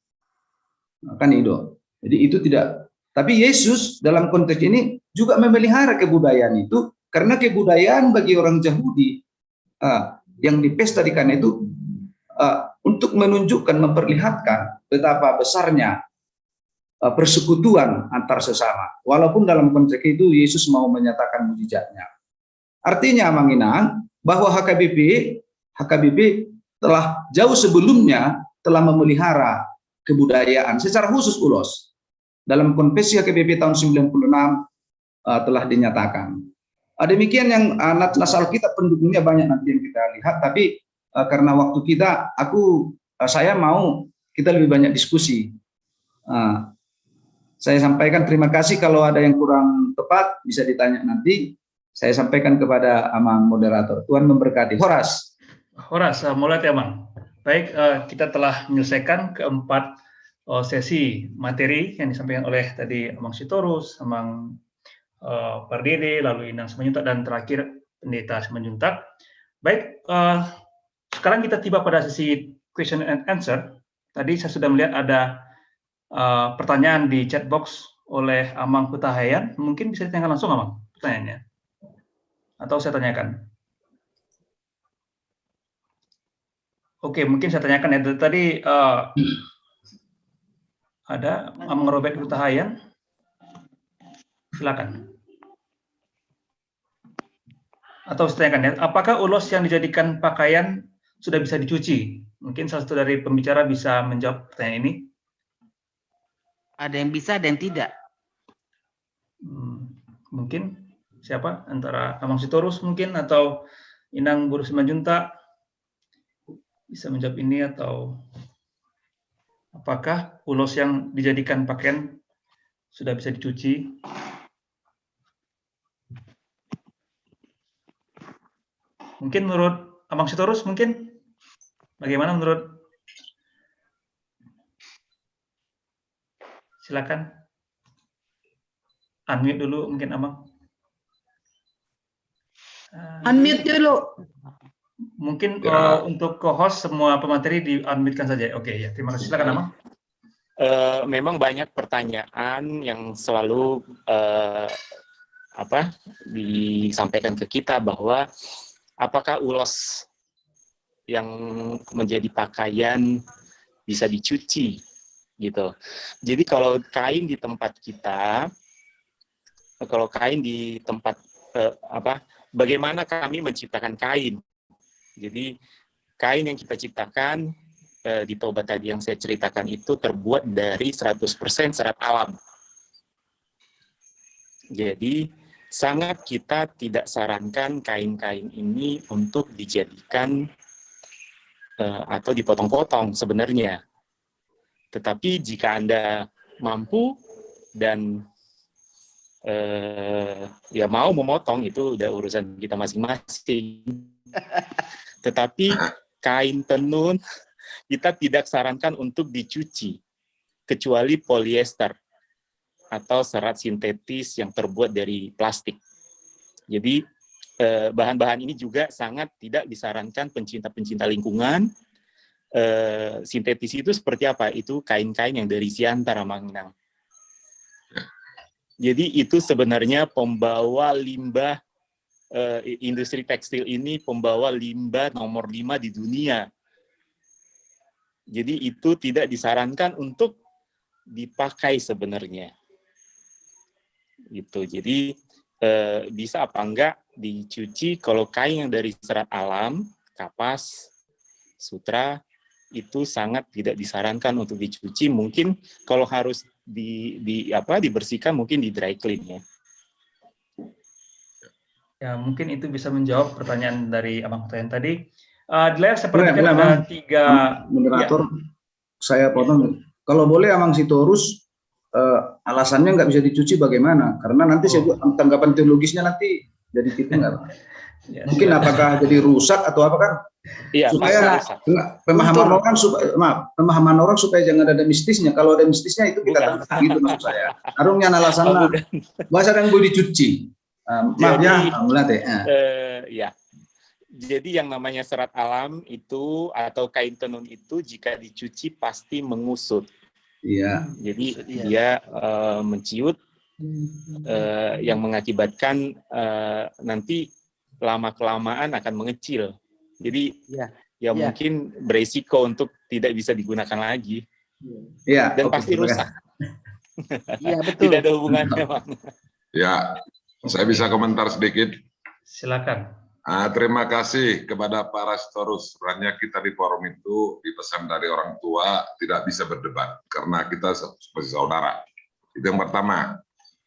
[SPEAKER 12] Kan itu. Jadi itu tidak. Tapi Yesus dalam konteks ini juga memelihara kebudayaan itu, karena kebudayaan bagi orang Yahudi yang dipesta di Kana itu untuk menunjukkan, memperlihatkan betapa besarnya persekutuan antar sesama. Walaupun dalam konteks itu Yesus mau menyatakan mukjizatnya. Artinya Manginang bahwa HKBP telah jauh sebelumnya telah memelihara kebudayaan secara khusus ulos. Dalam konvensi HKBP tahun 96 telah dinyatakan. Demikian yang nas Alkitab pendukungnya banyak nanti yang kita lihat, tapi karena waktu kita, saya mau kita lebih banyak diskusi. Saya sampaikan terima kasih, kalau ada yang kurang tepat bisa ditanya nanti. Saya sampaikan kepada Amang moderator. Tuhan memberkati. Horas,
[SPEAKER 3] mulai ya Bang. Baik, kita telah menyelesaikan keempat sesi materi yang disampaikan oleh tadi Amang Sitorus, Amang Pardede, lalu Inang Semenyutak, dan terakhir Pendeta Simanjuntak. Baik, sekarang kita tiba pada sesi question and answer. Tadi saya sudah melihat ada pertanyaan di chat box oleh Amang Hutahayan. Mungkin bisa ditanyakan langsung, Amang, pertanyaannya. Atau saya tanyakan? Oke, mungkin saya tanyakan ya. Tadi ada Amang Robert Hutahayan. Silakan. Atau saya tanyakan ya, apakah ulos yang dijadikan pakaian sudah bisa dicuci? Mungkin salah satu dari pembicara bisa menjawab pertanyaan ini.
[SPEAKER 5] Ada yang bisa, ada yang tidak.
[SPEAKER 3] Mungkin siapa? Antara Amang Sitorus mungkin, atau Inang Guru Simanjuntak bisa menjawab ini, atau apakah ulos yang dijadikan pakaian sudah bisa dicuci? Mungkin menurut Amang Sitorus, mungkin bagaimana menurut? Silakan. Unmute dulu mungkin Amang.
[SPEAKER 9] Unmute dulu.
[SPEAKER 3] Mungkin untuk co-host semua pemateri di-unmute-kan saja. Oke, ya. Terima kasih. Silakan Amang.
[SPEAKER 7] Memang banyak pertanyaan yang selalu disampaikan ke kita bahwa apakah ulos yang menjadi pakaian bisa dicuci gitu. Jadi kalau kain di tempat kita, bagaimana kami menciptakan kain? Jadi kain yang kita ciptakan di Toba tadi yang saya ceritakan itu terbuat dari 100% serat alam. Jadi sangat kita tidak sarankan kain-kain ini untuk dijadikan atau dipotong-potong sebenarnya. Tetapi jika Anda mampu dan ya mau memotong, itu udah urusan kita masing-masing. Tetapi kain tenun kita tidak sarankan untuk dicuci, kecuali polyester atau serat sintetis yang terbuat dari plastik. Jadi bahan-bahan ini juga sangat tidak disarankan pencinta-pencinta lingkungan. Sintetis itu seperti apa? Itu kain-kain yang dari siantar, Mang Inang. Jadi itu sebenarnya pembawa limbah, industri tekstil ini pembawa limbah nomor 5 di dunia. Jadi itu tidak disarankan untuk dipakai sebenarnya. Gitu. Jadi bisa apa enggak dicuci. Kalau kain yang dari serat alam, kapas, sutra, itu sangat tidak disarankan untuk dicuci. Mungkin kalau harus dibersihkan mungkin di dry clean ya.
[SPEAKER 3] Ya, mungkin itu bisa menjawab pertanyaan dari Abang Hutahayan tadi. Di layar seperti ada 3
[SPEAKER 12] moderator. Saya potong. Kalau boleh Amang Sitorus, alasannya nggak bisa dicuci bagaimana? Karena nanti saya buat tanggapan teologisnya nanti jadi tipe nggak?
[SPEAKER 3] Ya,
[SPEAKER 12] mungkin apakah jadi rusak atau apa kan?
[SPEAKER 7] Iya,
[SPEAKER 12] supaya pemahaman orang supaya jangan ada mistisnya. Kalau ada mistisnya itu kita tahu gitu maksud saya. Arungnya alasannya bahasa kan boleh dicuci. Maaf ya, mulai
[SPEAKER 7] ya. Jadi yang namanya serat alam itu atau kain tenun itu jika dicuci pasti mengusut.
[SPEAKER 12] Iya.
[SPEAKER 7] Jadi dia menciut yang mengakibatkan nanti lama-kelamaan akan mengecil. Jadi ya mungkin beresiko untuk tidak bisa digunakan lagi.
[SPEAKER 12] Iya.
[SPEAKER 7] Dan pasti rusak.
[SPEAKER 5] Iya, betul.
[SPEAKER 7] Tidak ada hubungannya, Bang.
[SPEAKER 13] Ya, saya bisa komentar sedikit.
[SPEAKER 3] Silakan.
[SPEAKER 13] Terima kasih kepada para Sitorus. Sebenarnya kita di forum itu dipesan dari orang tua tidak bisa berdebat karena kita seperti saudara. Itu yang pertama.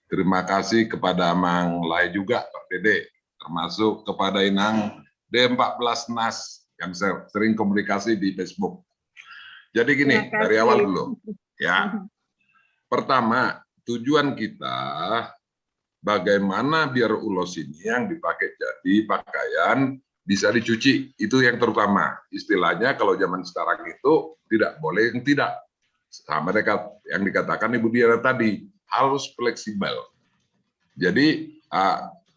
[SPEAKER 13] Terima kasih kepada Mang Lai juga, Pak Dede, termasuk kepada Inang D14 NAS yang sering komunikasi di Facebook. Jadi gini, dari awal dulu. Ya. Pertama, tujuan kita bagaimana biar ulos ini yang dipakai jadi pakaian bisa dicuci. Itu yang terutama. Istilahnya kalau zaman sekarang itu tidak boleh yang tidak. Sama yang dikatakan Ibu Diana tadi, harus fleksibel. Jadi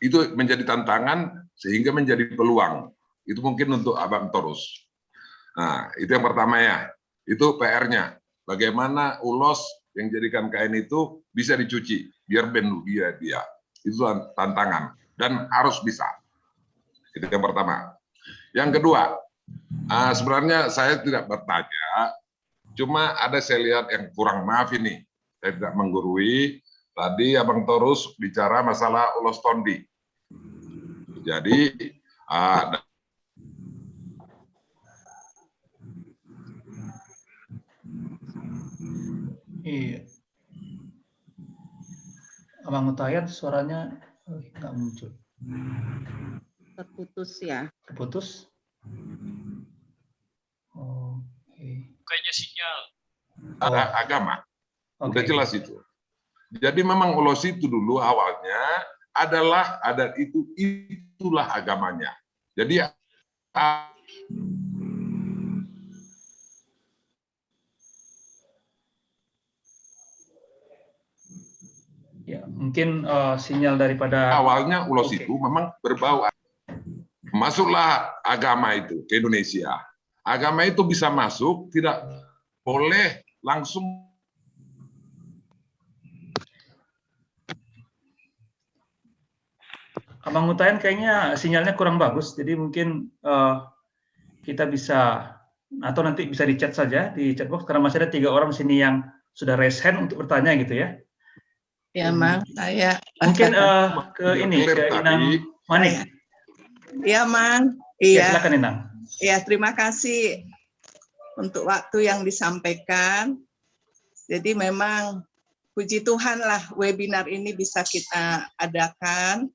[SPEAKER 13] Itu menjadi tantangan sehingga menjadi peluang. Itu mungkin untuk Abang Torus. Nah, itu yang pertama ya. Itu PR-nya. Bagaimana ulos yang jadikan kain itu bisa dicuci, biar benu dia. Itu tantangan dan harus bisa. Itu yang pertama. Yang kedua, sebenarnya saya tidak bertanya, cuma ada saya lihat yang kurang, maaf ini, saya tidak menggurui. Tadi Abang Torus bicara masalah ulos tondi. Jadi
[SPEAKER 3] iya. Abang Utayat suaranya nggak muncul.
[SPEAKER 11] Terputus ya.
[SPEAKER 3] Terputus? Oke.
[SPEAKER 10] Kayaknya sinyal.
[SPEAKER 13] agama. Udah jelas itu. Jadi memang ulos itu dulu awalnya adalah adat itu, itulah agamanya. Jadi
[SPEAKER 3] ya, mungkin sinyal daripada
[SPEAKER 13] awalnya ulos itu memang berbau. Masuklah agama itu ke Indonesia. Agama itu bisa masuk, tidak boleh langsung.
[SPEAKER 3] Abang Utayan kayaknya sinyalnya kurang bagus, jadi mungkin kita bisa, atau nanti bisa di chat saja, di chat box, karena masih ada 3 orang di sini yang sudah raise hand untuk bertanya gitu ya.
[SPEAKER 9] Ya, Mang, saya
[SPEAKER 3] Mungkin ke ini, ke Inang Manik.
[SPEAKER 9] Ya, Mang.
[SPEAKER 3] Ya,
[SPEAKER 9] Iya.
[SPEAKER 3] silakan Inang.
[SPEAKER 9] Ya, terima kasih untuk waktu yang disampaikan. Jadi memang puji Tuhan lah webinar ini bisa kita adakan.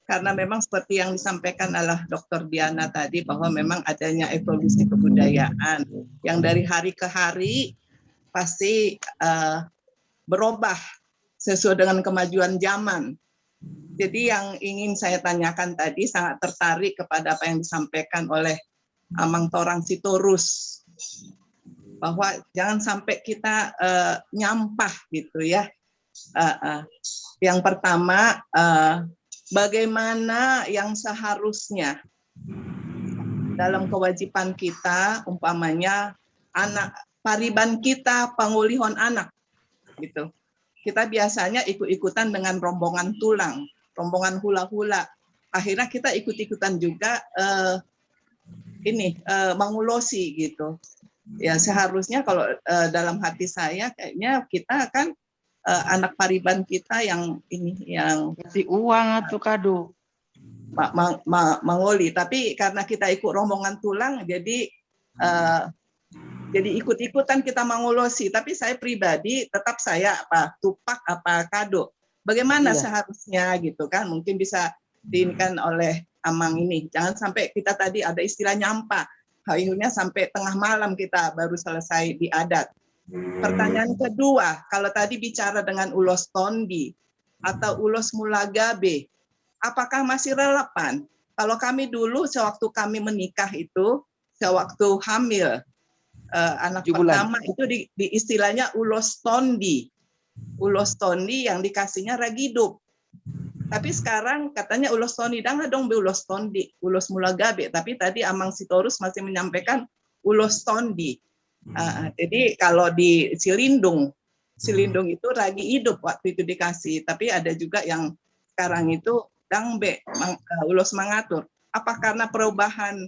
[SPEAKER 9] Karena memang seperti yang disampaikan oleh Dr. Diana tadi, bahwa memang adanya evolusi kebudayaan yang dari hari ke hari pasti berubah sesuai dengan kemajuan zaman. Jadi yang ingin saya tanyakan tadi, sangat tertarik kepada apa yang disampaikan oleh Amang Torang Sitorus, bahwa jangan sampai kita nyampah gitu ya. Yang pertama, bagaimana yang seharusnya dalam kewajiban kita, umpamanya anak pariban kita pengulihan anak gitu. Kita biasanya ikut-ikutan dengan rombongan tulang, rombongan hula-hula. Akhirnya kita ikut-ikutan juga mengulosi gitu. Ya seharusnya kalau dalam hati saya kayaknya kita kan anak pariban kita yang ini yang
[SPEAKER 5] kasih uang atau kado
[SPEAKER 9] mengoli, tapi karena kita ikut rombongan tulang jadi ikut-ikutan kita mengulosi, tapi saya pribadi tetap saya tupak apa kado. Bagaimana seharusnya gitu kan, mungkin bisa diinginkan oleh Amang ini. Jangan sampai kita tadi ada istilah nyampah, akhirnya sampai tengah malam kita baru selesai di adat. Pertanyaan kedua, kalau tadi bicara dengan ulos tondi atau ulos mulagabe, apakah masih relevan? Kalau kami dulu sewaktu kami menikah itu, sewaktu hamil anak pertama itu di istilahnya ulos tondi. Ulos tondi yang dikasihnya ragidup. Tapi sekarang katanya ulos tondi, jangan dong ulos tondi, ulos mulagabe. Tapi tadi Amang Sitorus masih menyampaikan ulos tondi. Jadi kalau di Silindung itu ragi hidup waktu itu dikasih. Tapi ada juga yang sekarang itu dangbe, ulos mengatur. Apa karena perubahan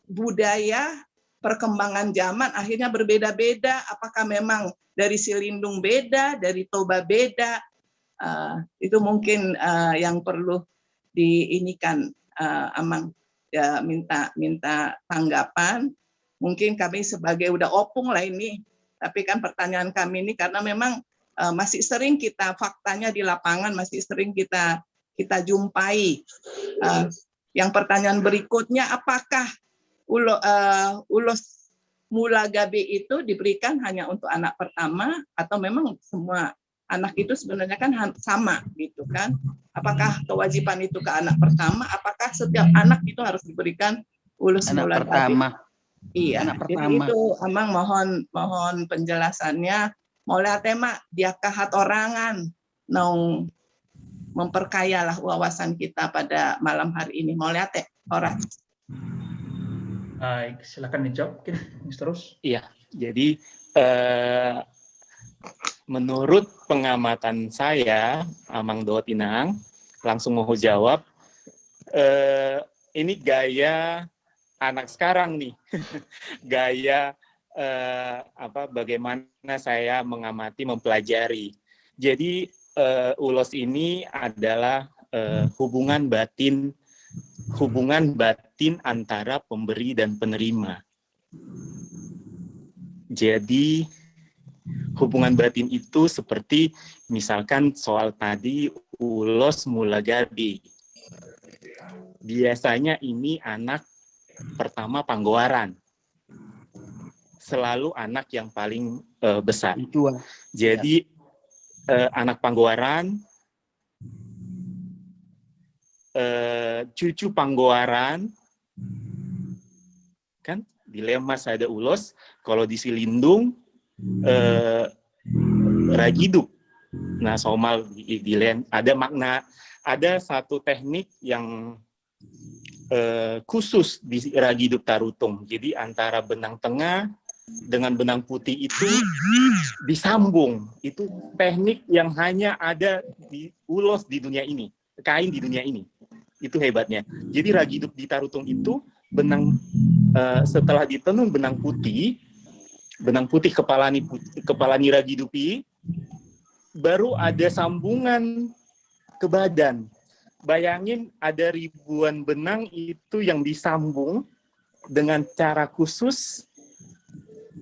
[SPEAKER 9] budaya, perkembangan zaman akhirnya berbeda-beda? Apakah memang dari Silindung beda, dari Toba beda? Itu mungkin yang perlu diinikan, Amang ya, minta tanggapan. Mungkin kami sebagai udah opung lah ini, tapi kan pertanyaan kami ini karena memang masih sering kita faktanya di lapangan masih sering kita jumpai. Yang pertanyaan berikutnya, apakah ulos mulagabe itu diberikan hanya untuk anak pertama atau memang semua anak itu sebenarnya kan sama gitu kan? Apakah kewajiban itu ke anak pertama? Apakah setiap anak itu harus diberikan ulus mulagabe?
[SPEAKER 5] Pertama.
[SPEAKER 9] Iya.
[SPEAKER 5] Anak
[SPEAKER 9] Jadi
[SPEAKER 5] pertama.
[SPEAKER 9] itu Amang mohon penjelasannya. Mulai tema dia kahat orangan, nong memperkayalah wawasan kita pada malam hari ini. Mau lihat orang?
[SPEAKER 3] Baik, silakan dijawab mungkin terus.
[SPEAKER 7] Iya, jadi menurut pengamatan saya, Amang Dotinang, langsung mau jawab, ini gaya anak sekarang nih, gaya bagaimana saya mengamati, mempelajari. Jadi ulos ini adalah hubungan batin antara pemberi dan penerima. Jadi hubungan batin itu seperti misalkan soal tadi ulos mulagabe. Biasanya ini anak pertama panggoaran. Selalu anak yang paling besar. Jadi anak panggoaran, cucu panggoaran, kan dilema ada ulos, kalau di Silindung ragiduk. Nah, somal dilen ada makna, ada satu teknik yang khusus di ragiduk tarutung. Jadi antara benang tengah dengan benang putih itu disambung. Itu teknik yang hanya ada di ulos di dunia ini, kain di dunia ini. Itu hebatnya. Jadi ragiduk di tarutung itu benang setelah ditenun benang putih kepalani ragidupi, baru ada sambungan ke badan. Bayangin ada ribuan benang itu yang disambung dengan cara khusus.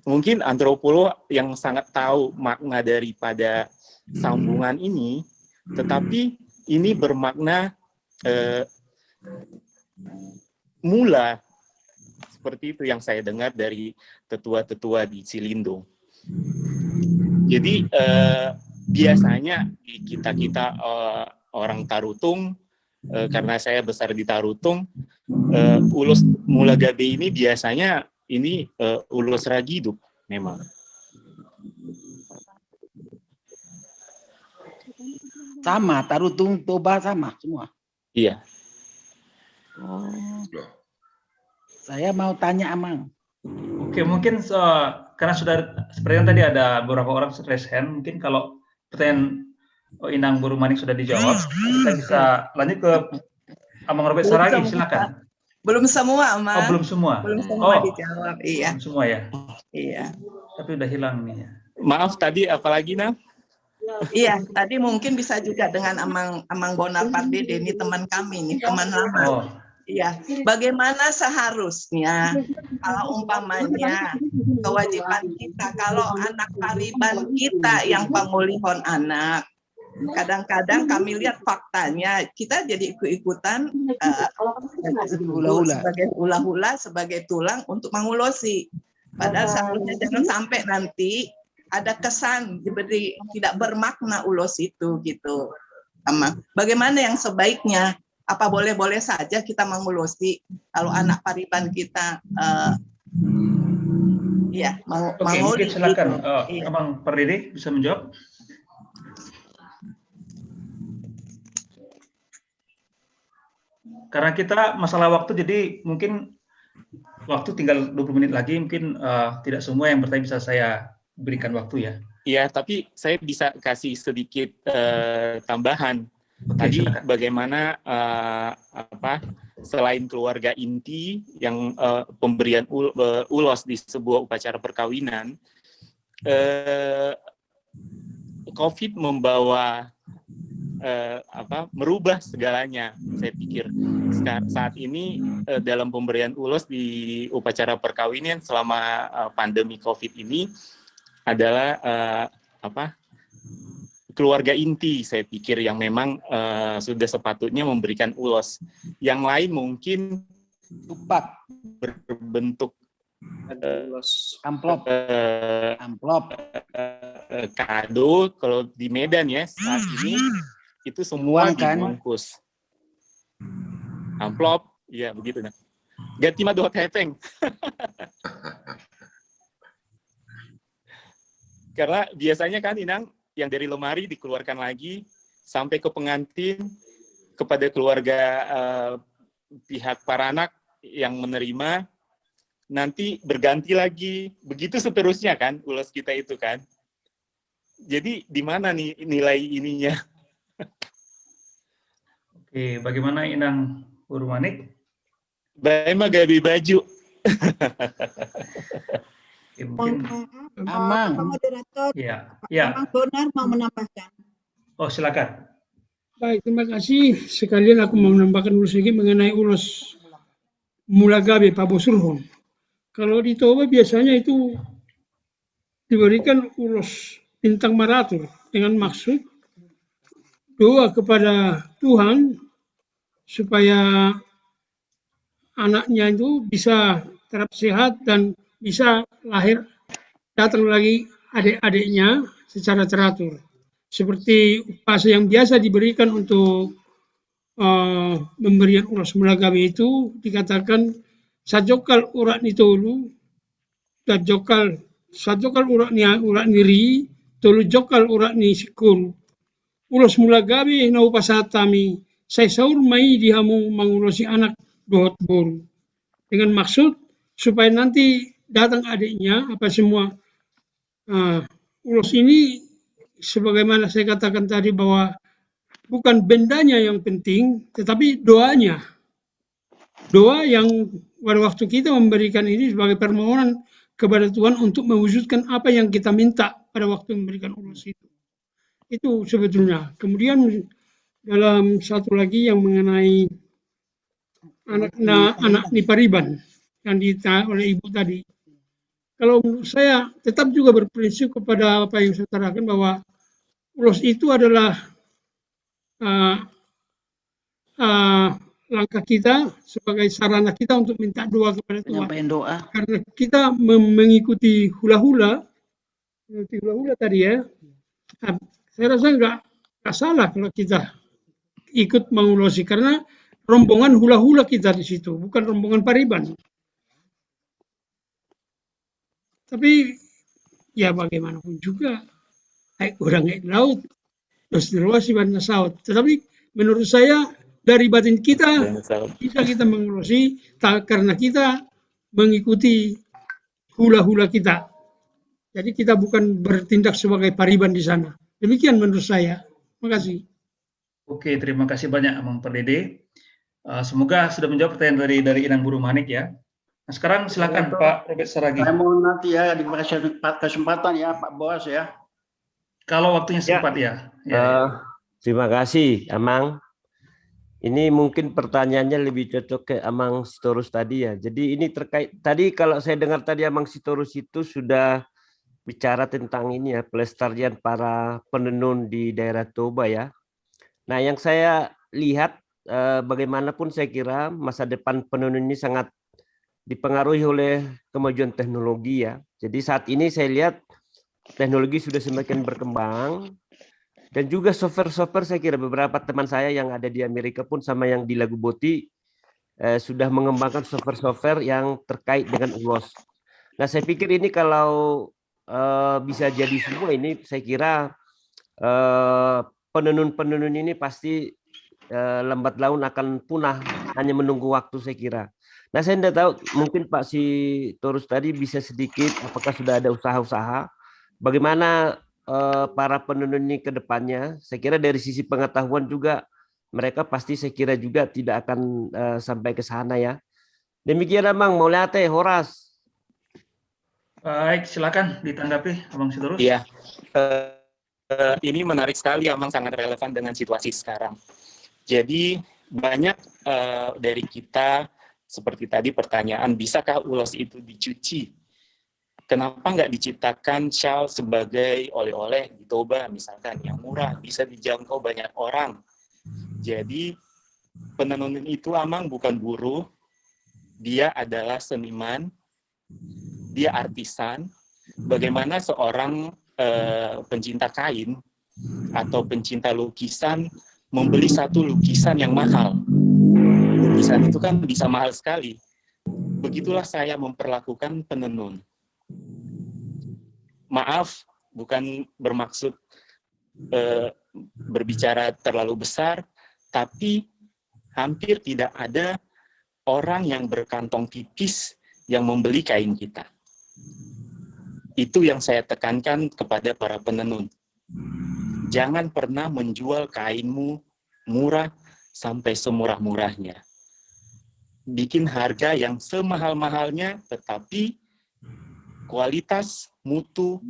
[SPEAKER 7] Mungkin antropolog yang sangat tahu makna daripada sambungan ini, tetapi ini bermakna mula. Seperti itu yang saya dengar dari tetua-tetua di Silindung. Jadi biasanya kita orang Tarutung, karena saya besar di Tarutung, ulos mulagabe ini biasanya ini ulos ragiduk memang.
[SPEAKER 14] Sama, Tarutung, Toba sama semua.
[SPEAKER 7] Iya.
[SPEAKER 14] Saya mau tanya Amang.
[SPEAKER 3] Oke, mungkin karena sudah seperti yang tadi ada beberapa orang raise hand, mungkin kalau pertanyaan Inang Buru Manik sudah dijawab, kita bisa lanjut ke Amang Robert Saragi, silakan.
[SPEAKER 9] Belum semua, Amang.
[SPEAKER 3] Oh, belum semua.
[SPEAKER 9] Belum semua dijawab, iya.
[SPEAKER 3] Belum semua ya.
[SPEAKER 9] Iya.
[SPEAKER 3] Tapi udah hilang nih ya.
[SPEAKER 7] Maaf tadi apalagi Nang?
[SPEAKER 9] Iya, tadi mungkin bisa juga dengan Amang Bonaparte, ini teman kami nih, teman lama.
[SPEAKER 3] Oh.
[SPEAKER 9] Iya, bagaimana seharusnya kalau umpamanya kewajiban kita kalau anak pariban kita yang pengulihon anak, kadang-kadang kami lihat faktanya kita jadi ikut-ikutan sebagai hula-hula, sebagai tulang untuk mengulosi. Padahal seharusnya jangan sampai nanti ada kesan diberi tidak bermakna ulos itu gitu. Bagaimana yang sebaiknya? Apa boleh-boleh saja kita mengulosi kalau anak pariban kita
[SPEAKER 3] Oke, mungkin silakan Abang Pardede bisa menjawab. Karena kita masalah waktu, jadi mungkin waktu tinggal 20 menit lagi, mungkin tidak semua yang bertanya bisa saya berikan waktu ya.
[SPEAKER 7] Iya, tapi saya bisa kasih sedikit tambahan.
[SPEAKER 3] Oke,
[SPEAKER 7] tadi
[SPEAKER 3] silakan.
[SPEAKER 7] Bagaimana selain keluarga inti yang pemberian ulos di sebuah upacara perkawinan, COVID membawa merubah segalanya. Saya pikir saat ini dalam pemberian ulos di upacara perkawinan selama pandemi COVID ini adalah keluarga inti, saya pikir, yang memang sudah sepatutnya memberikan ulos. Yang lain mungkin
[SPEAKER 14] tupak
[SPEAKER 7] berbentuk
[SPEAKER 14] amplop
[SPEAKER 7] kado. Kalau di Medan ya saat ini itu semua
[SPEAKER 14] kan
[SPEAKER 7] dibungkus amplop, ya begitu nah. Gatima dohot hepeng. Karena biasanya kan Inang yang dari lemari dikeluarkan lagi, sampai ke pengantin, kepada keluarga pihak para anak yang menerima, nanti berganti lagi, begitu seterusnya kan, ulos kita itu kan. Jadi di mana nih nilai ininya?
[SPEAKER 3] Oke, bagaimana Inang Guru Manik?
[SPEAKER 7] Baima gabi baju.
[SPEAKER 3] Oke, mungkin
[SPEAKER 11] Pak moderator,
[SPEAKER 3] ya, ya.
[SPEAKER 11] Amang Bonar mau menambahkan.
[SPEAKER 3] Oh, silakan.
[SPEAKER 8] Baik, terima kasih. Sekalian aku mau menambahkan dulu sedikit mengenai ulos mulagabe Pak Bosurhon. Kalau di Toba biasanya itu diberikan ulos bintang maratur dengan maksud doa kepada Tuhan supaya anaknya itu bisa tetap sehat dan bisa lahir datang lagi adik-adiknya secara teratur. Seperti upasa yang biasa diberikan untuk pemberian ulos mulagabe itu dikatakan sajokal urat ni tolu dan sajokal urat ni ri tolu jokal urat ni sikul ulos mulagabe na upasatami saya saur mai dihamu mengurusi anak dohot boru dengan maksud supaya nanti datang adiknya apa semua ulos ini sebagaimana saya katakan tadi bahwa bukan bendanya yang penting, tetapi doanya. Doa yang pada waktu kita memberikan ini sebagai permohonan kepada Tuhan untuk mewujudkan apa yang kita minta pada waktu memberikan ulos itu. Itu sebetulnya. Kemudian dalam satu lagi yang mengenai anak nipariban yang ditanya oleh Ibu tadi. Kalau menurut saya tetap juga berprinsip kepada apa yang saya katakan bahwa ulos itu adalah langkah kita sebagai sarana kita untuk minta doa kepada Tuhan.
[SPEAKER 14] Penyampaian doa.
[SPEAKER 8] Karena kita mengikuti hula-hula tadi ya, saya rasa nggak salah kalau kita ikut mengulosi karena rombongan hula-hula kita di situ, bukan rombongan pariban. Tapi ya bagaimanapun juga, orang laut terus diruasi warna saut. Tetapi menurut saya dari batin kita bisa kita mengurusi karena kita mengikuti hula-hula kita. Jadi kita bukan bertindak sebagai pariban di sana. Demikian menurut saya. Terima kasih.
[SPEAKER 3] Oke, terima kasih banyak Amang Perdede. Semoga sudah menjawab pertanyaan dari Inang Guru Manik ya. Nah, sekarang silakan Pak Robert Saragi.
[SPEAKER 14] Saya mohon nanti ya diberi kesempatan ya Pak Boas ya.
[SPEAKER 3] Kalau waktunya sempat ya.
[SPEAKER 4] Terima kasih, Amang. Ini mungkin pertanyaannya lebih cocok ke Amang Sitorus tadi ya. Jadi ini terkait, tadi kalau saya dengar tadi Amang Sitorus itu sudah bicara tentang ini ya, pelestarian para penenun di daerah Toba ya. Nah yang saya lihat, bagaimanapun saya kira masa depan penenun ini sangat dipengaruhi oleh kemajuan teknologi ya. Jadi saat ini saya lihat teknologi sudah semakin berkembang dan juga software-software saya kira beberapa teman saya yang ada di Amerika pun sama yang di Lagu Boti sudah mengembangkan software-software yang terkait dengan ulos. Nah saya pikir ini kalau bisa jadi semua ini saya kira penenun-penenun ini pasti lambat laun akan punah, hanya menunggu waktu saya kira. Nah saya tidak tahu mungkin Pak Sitorus tadi bisa sedikit apakah sudah ada usaha-usaha bagaimana para penenun ini ke depannya. Saya kira dari sisi pengetahuan juga mereka pasti saya kira juga tidak akan sampai ke sana ya. Demikian Abang, mau lihat Horas.
[SPEAKER 3] Baik, silakan ditanggapi Abang Sitorus.
[SPEAKER 7] Iya, ini menarik sekali Abang, sangat relevan dengan situasi sekarang. Jadi banyak dari kita seperti tadi pertanyaan, bisakah ulos itu dicuci? Kenapa nggak diciptakan shawl sebagai oleh-oleh di Toba misalkan yang murah, bisa dijangkau banyak orang. Jadi penenun itu Amang bukan buruh, dia adalah seniman, dia artisan. Bagaimana seorang pencinta kain atau pencinta lukisan membeli satu lukisan yang mahal. Lukisan itu kan bisa mahal sekali. Begitulah saya memperlakukan penenun. Maaf, bukan bermaksud berbicara terlalu besar, tapi hampir tidak ada orang yang berkantong tipis yang membeli kain kita. Itu yang saya tekankan kepada para penenun. Jangan pernah menjual kainmu murah sampai semurah-murahnya. Bikin harga yang semahal-mahalnya, tetapi kualitas, mutu,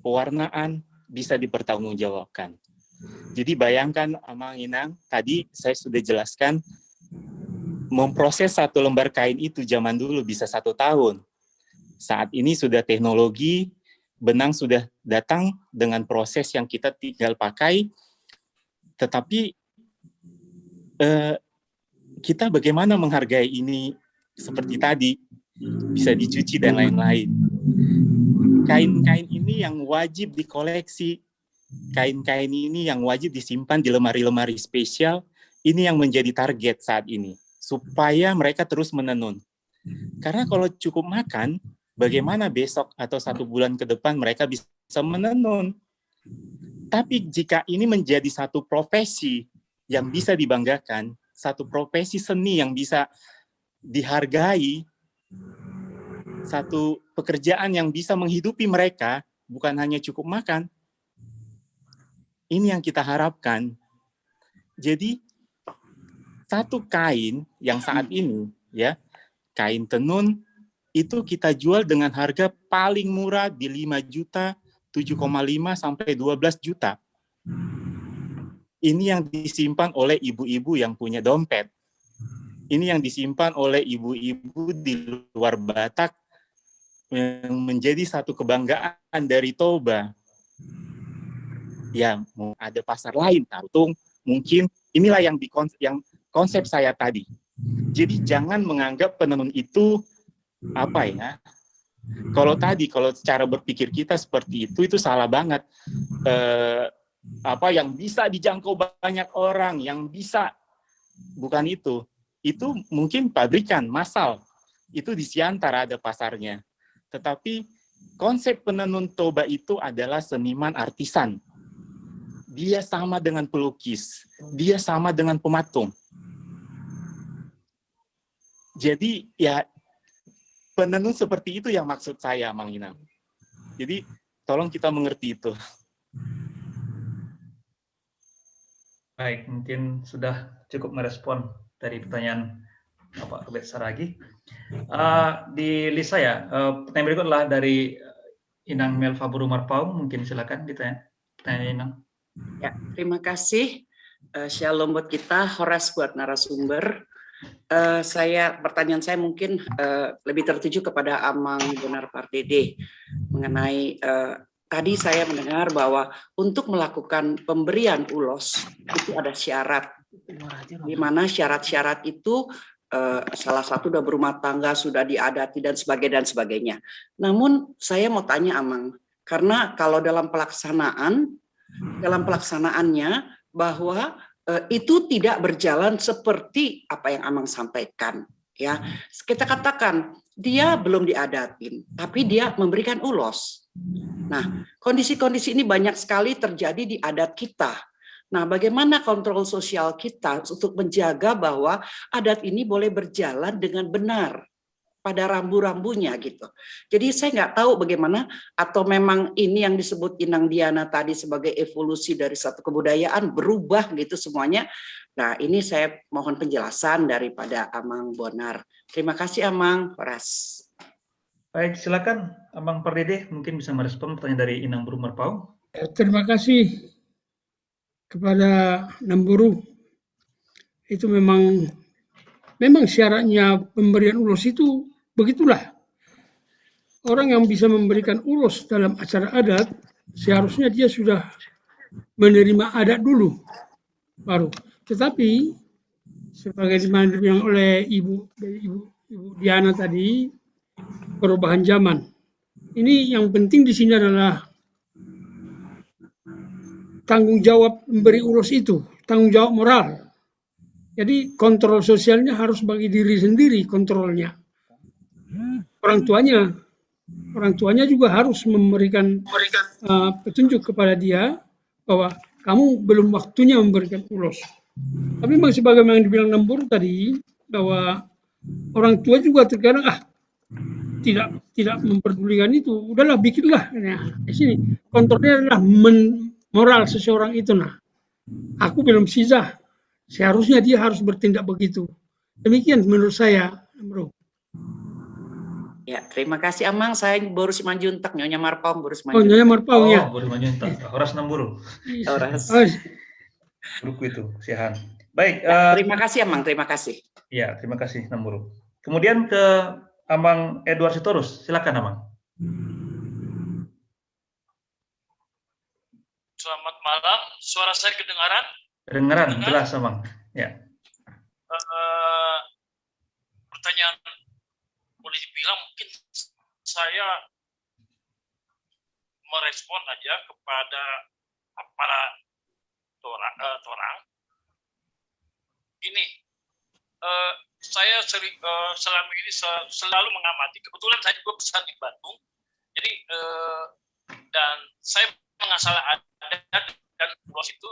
[SPEAKER 7] pewarnaan bisa dipertanggungjawabkan. Jadi bayangkan, Amang Inang, tadi saya sudah jelaskan, memproses satu lembar kain itu zaman dulu bisa 1 tahun. Saat ini sudah teknologi, benang sudah datang dengan proses yang kita tinggal pakai, tetapi kita bagaimana menghargai ini seperti tadi, bisa dicuci dan lain-lain. Kain-kain ini yang wajib dikoleksi, kain-kain ini yang wajib disimpan di lemari-lemari spesial, ini yang menjadi target saat ini, supaya mereka terus menenun. Karena kalau cukup makan, bagaimana besok atau 1 bulan ke depan mereka bisa menenun. Tapi jika ini menjadi satu profesi yang bisa dibanggakan, satu profesi seni yang bisa dihargai, satu pekerjaan yang bisa menghidupi mereka, bukan hanya cukup makan. Ini yang kita harapkan. Jadi, satu kain yang saat ini, ya, kain tenun, itu kita jual dengan harga paling murah di 5 juta, 7,5 sampai 12 juta. Ini yang disimpan oleh ibu-ibu yang punya dompet. Ini yang disimpan oleh ibu-ibu di luar Batak yang menjadi satu kebanggaan dari Toba. Ya, ada pasar lain, Tarutung. Mungkin inilah yang konsep saya tadi. Jadi jangan menganggap penenun itu apa ya? Kalau cara berpikir kita seperti itu salah banget. Yang bisa dijangkau banyak orang, yang bisa, bukan itu. Itu mungkin pabrikan, massal. Itu di Siantara ada pasarnya. Tetapi konsep penenun Toba itu adalah seniman artisan. Dia sama dengan pelukis, dia sama dengan pematung. Jadi ya penenun seperti itu yang maksud saya, Mang Inang. Jadi tolong kita mengerti itu.
[SPEAKER 3] Baik, mungkin sudah cukup merespon dari pertanyaan Bapak Robert Saragi. Di list saya, pertanyaan berikut adalah dari Inang Melva Buru Marpaung. Mungkin silakan ditanya, Inang.
[SPEAKER 15] Ya, terima kasih. Shalom buat kita, Horas buat narasumber. Pertanyaan saya mungkin lebih tertuju kepada Amang Bonar Pardede mengenai tadi saya mendengar bahwa untuk melakukan pemberian ulos itu ada syarat, di mana syarat-syarat itu salah satu sudah berumah tangga, sudah diadati dan sebagainya. Namun saya mau tanya Amang, karena kalau dalam pelaksanaannya bahwa itu tidak berjalan seperti apa yang Amang sampaikan, ya. Kita katakan dia belum diadatin, tapi dia memberikan ulos. Nah, kondisi-kondisi ini banyak sekali terjadi di adat kita. Nah, bagaimana kontrol sosial kita untuk menjaga bahwa adat ini boleh berjalan dengan benar pada rambu-rambunya gitu. Jadi saya nggak tahu bagaimana, atau memang ini yang disebut Inang Diana tadi sebagai evolusi dari satu kebudayaan berubah gitu semuanya. Nah, ini saya mohon penjelasan daripada Amang Bonar. Terima kasih Amang, Horas.
[SPEAKER 3] Baik, silakan Amang Pardede mungkin bisa merespon pertanyaan dari Inang Buru Marpaung.
[SPEAKER 8] Terima kasih kepada Namburu. Itu memang syaratnya pemberian ulos itu begitulah. Orang yang bisa memberikan ulos dalam acara adat, seharusnya dia sudah menerima adat dulu, baru. Tetapi, sebagaimana dibilang oleh Ibu Diana tadi, perubahan zaman. Ini yang penting di sini adalah tanggung jawab memberi ulos itu, tanggung jawab moral. Jadi kontrol sosialnya harus bagi diri sendiri kontrolnya. Orang tuanya juga harus memberikan petunjuk kepada dia bahwa kamu belum waktunya memberikan ulos. Tapi memang sebagaimana yang dibilang Nambur tadi, bahwa orang tua juga terkadang tidak memperdulikan itu. Udahlah, bikinlah. Nah, di sini kontrolnya adalah moral seseorang itu. Nah, aku belum sisa. Seharusnya dia harus bertindak begitu. Demikian menurut saya, Bro.
[SPEAKER 15] Ya, terima kasih Amang. Saya baru Simanjuntak, Nyonya Marpong baru
[SPEAKER 8] Oh,
[SPEAKER 15] Simanjuntak.
[SPEAKER 8] Nyonya Marpau ya.
[SPEAKER 3] baru Simanjuntak. Horas Namburu.
[SPEAKER 15] Horas.
[SPEAKER 3] Buku itu, Siahan. Baik.
[SPEAKER 15] Terima kasih Amang, terima kasih.
[SPEAKER 3] Ya, terima kasih Namburu. Kemudian ke Amang Edward Sitorus, silakan Amang.
[SPEAKER 16] Selamat malam, suara saya kedengaran?
[SPEAKER 3] Kedengaran, jelas Amang. Ya.
[SPEAKER 16] Pertanyaan boleh dibilang mungkin saya merespon aja kepada aparat orang. Ini saya sering selama ini selalu mengamati. Kebetulan saya juga besar di Bandung, jadi dan saya mengasal adat dan ulos itu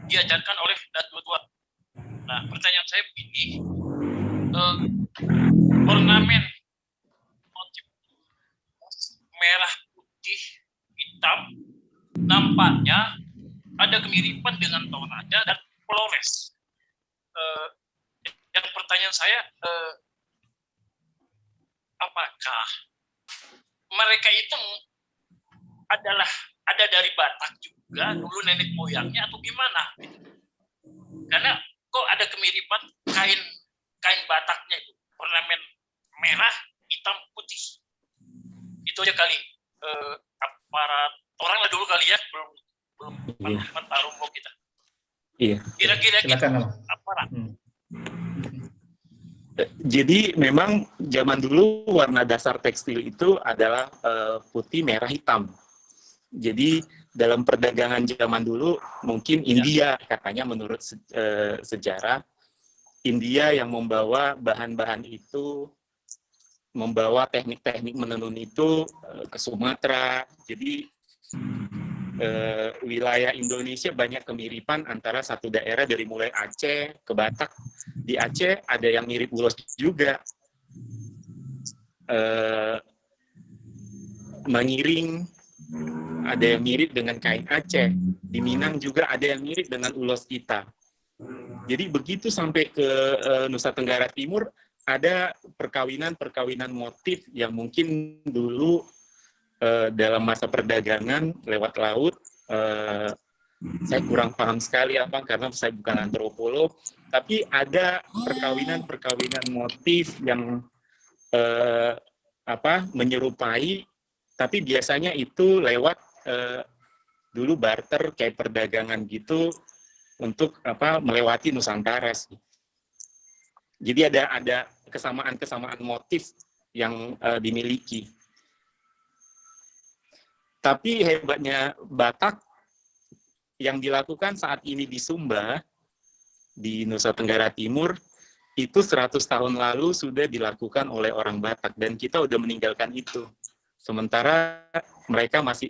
[SPEAKER 16] diajarkan oleh Datuk Tua. Nah, pertanyaan saya begini, ornamen motif merah, putih, hitam nampaknya ada kemiripan dengan Toraja dan Flores. Yang pertanyaan saya, apakah mereka itu ada dari Batak juga dulu nenek moyangnya atau gimana? Karena kok ada kemiripan kain Bataknya itu ornamen merah, hitam, putih. Itu aja kali. Aparat orang lah dulu kali ya, belum taruh kita.
[SPEAKER 7] Iya.
[SPEAKER 16] Kira-kira gitu. Aparat.
[SPEAKER 7] Jadi memang zaman dulu warna dasar tekstil itu adalah putih, merah, hitam. Jadi dalam perdagangan zaman dulu mungkin India, katanya menurut sejarah, India yang membawa bahan-bahan itu, membawa teknik-teknik menenun itu ke Sumatera. Jadi wilayah Indonesia banyak kemiripan antara satu daerah dari mulai Aceh ke Batak. Di Aceh ada yang mirip ulos juga. Mengiring, ada yang mirip dengan kain Aceh. Di Minang juga ada yang mirip dengan ulos kita. Jadi begitu sampai ke Nusa Tenggara Timur, ada perkawinan motif yang mungkin dulu dalam masa perdagangan lewat laut, saya kurang paham sekali karena saya bukan antropolog, tapi ada perkawinan motif yang menyerupai, tapi biasanya itu lewat dulu barter kayak perdagangan gitu untuk melewati Nusantara sih. Jadi ada kesamaan motif yang dimiliki. Tapi hebatnya Batak yang dilakukan saat ini di Sumba, di Nusa Tenggara Timur, itu 100 tahun lalu sudah dilakukan oleh orang Batak, dan kita udah meninggalkan itu. Sementara mereka masih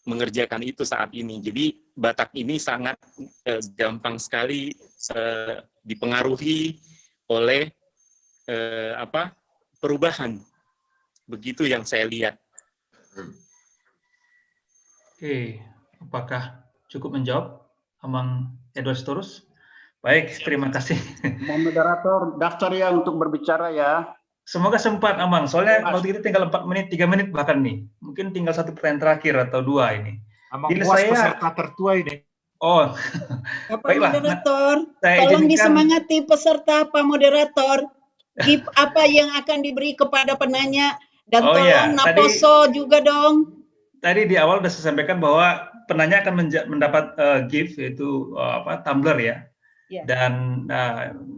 [SPEAKER 7] mengerjakan itu saat ini. Jadi Batak ini sangat gampang sekali dipengaruhi oleh perubahan. Begitu yang saya lihat.
[SPEAKER 3] Oke, apakah cukup menjawab, Amang Edward Sitorus? Baik, terima kasih.
[SPEAKER 17] Moderator, daftar ya untuk berbicara ya.
[SPEAKER 3] Semoga sempat, Amang. Soalnya waktu kita tinggal 4 menit, 3 menit bahkan nih. Mungkin tinggal 1 pertanyaan terakhir atau 2 ini.
[SPEAKER 18] Amang puas peserta tertua ini.
[SPEAKER 3] Oh,
[SPEAKER 11] Pak
[SPEAKER 3] baiklah.
[SPEAKER 11] Moderator,
[SPEAKER 3] Saya
[SPEAKER 11] tolong
[SPEAKER 3] izinkan-
[SPEAKER 11] disemangati peserta, Pak Moderator. Gift apa yang akan diberi kepada penanya, dan
[SPEAKER 3] Oh,
[SPEAKER 11] tolong
[SPEAKER 3] iya.
[SPEAKER 11] Naposo juga dong.
[SPEAKER 3] Tadi di awal sudah saya sampaikan bahwa penanya akan mendapat gift, yaitu tumbler ya.
[SPEAKER 11] Ya.
[SPEAKER 3] Dan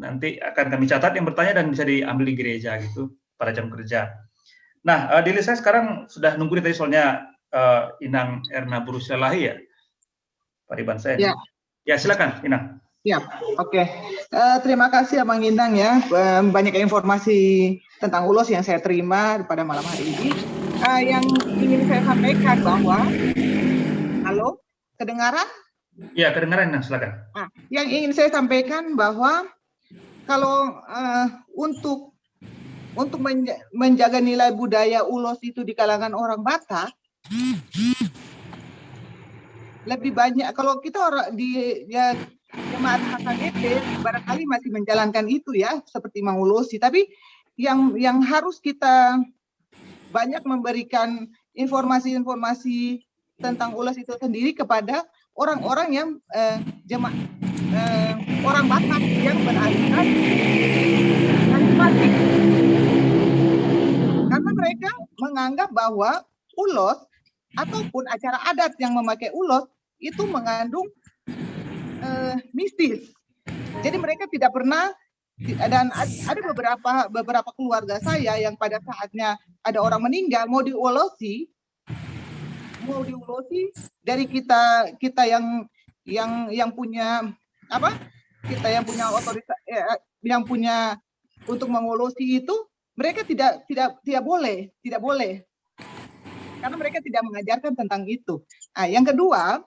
[SPEAKER 3] nanti akan kami catat yang bertanya dan bisa diambil di gereja gitu pada jam kerja. Nah, di list saya sekarang sudah nunggu tadi soalnya Inang Erna Burusilahi ya, Pak Riban saya.
[SPEAKER 19] Ya.
[SPEAKER 3] Ya, silakan Inang.
[SPEAKER 19] Ya, oke. Terima kasih Abang Inang ya, banyak informasi tentang ulos yang saya terima pada malam hari ini. Yang ingin saya sampaikan bahwa, halo, kedengaran?
[SPEAKER 3] Ya, kedengaran, Nang, silakan.
[SPEAKER 19] Nah, yang ingin saya sampaikan bahwa kalau untuk menjaga nilai budaya ulos itu di kalangan orang Batak, lebih banyak kalau kita orang di jemaat HKBP barangkali masih menjalankan itu ya, seperti mengulosi, tapi yang harus kita banyak memberikan informasi-informasi tentang ulos itu sendiri kepada orang-orang yang orang Batak yang beraliran karismatik. Karena mereka menganggap bahwa ulos ataupun acara adat yang memakai ulos itu mengandung mistis. Jadi mereka tidak pernah, dan ada beberapa keluarga saya yang pada saatnya ada orang meninggal mau diulosi dari kita yang punya apa? Kita yang punya otoritas, yang punya untuk mengulosi itu, mereka tidak boleh, karena mereka tidak mengajarkan tentang itu. Yang kedua,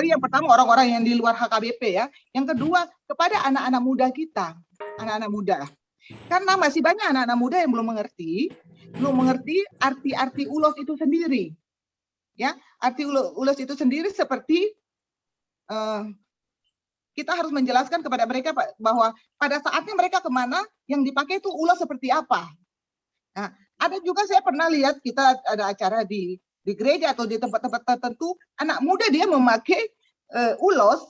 [SPEAKER 19] yang pertama orang-orang yang di luar HKBP ya. Yang kedua kepada anak-anak muda kita, anak-anak muda. Karena masih banyak anak-anak muda yang belum mengerti arti-arti ulos itu sendiri. Ya, arti ulos itu sendiri seperti kita harus menjelaskan kepada mereka bahwa pada saatnya mereka kemana yang dipakai itu ulos seperti apa. Nah, ada juga saya pernah lihat kita ada acara di gereja atau di tempat-tempat tertentu, anak muda dia memakai ulos,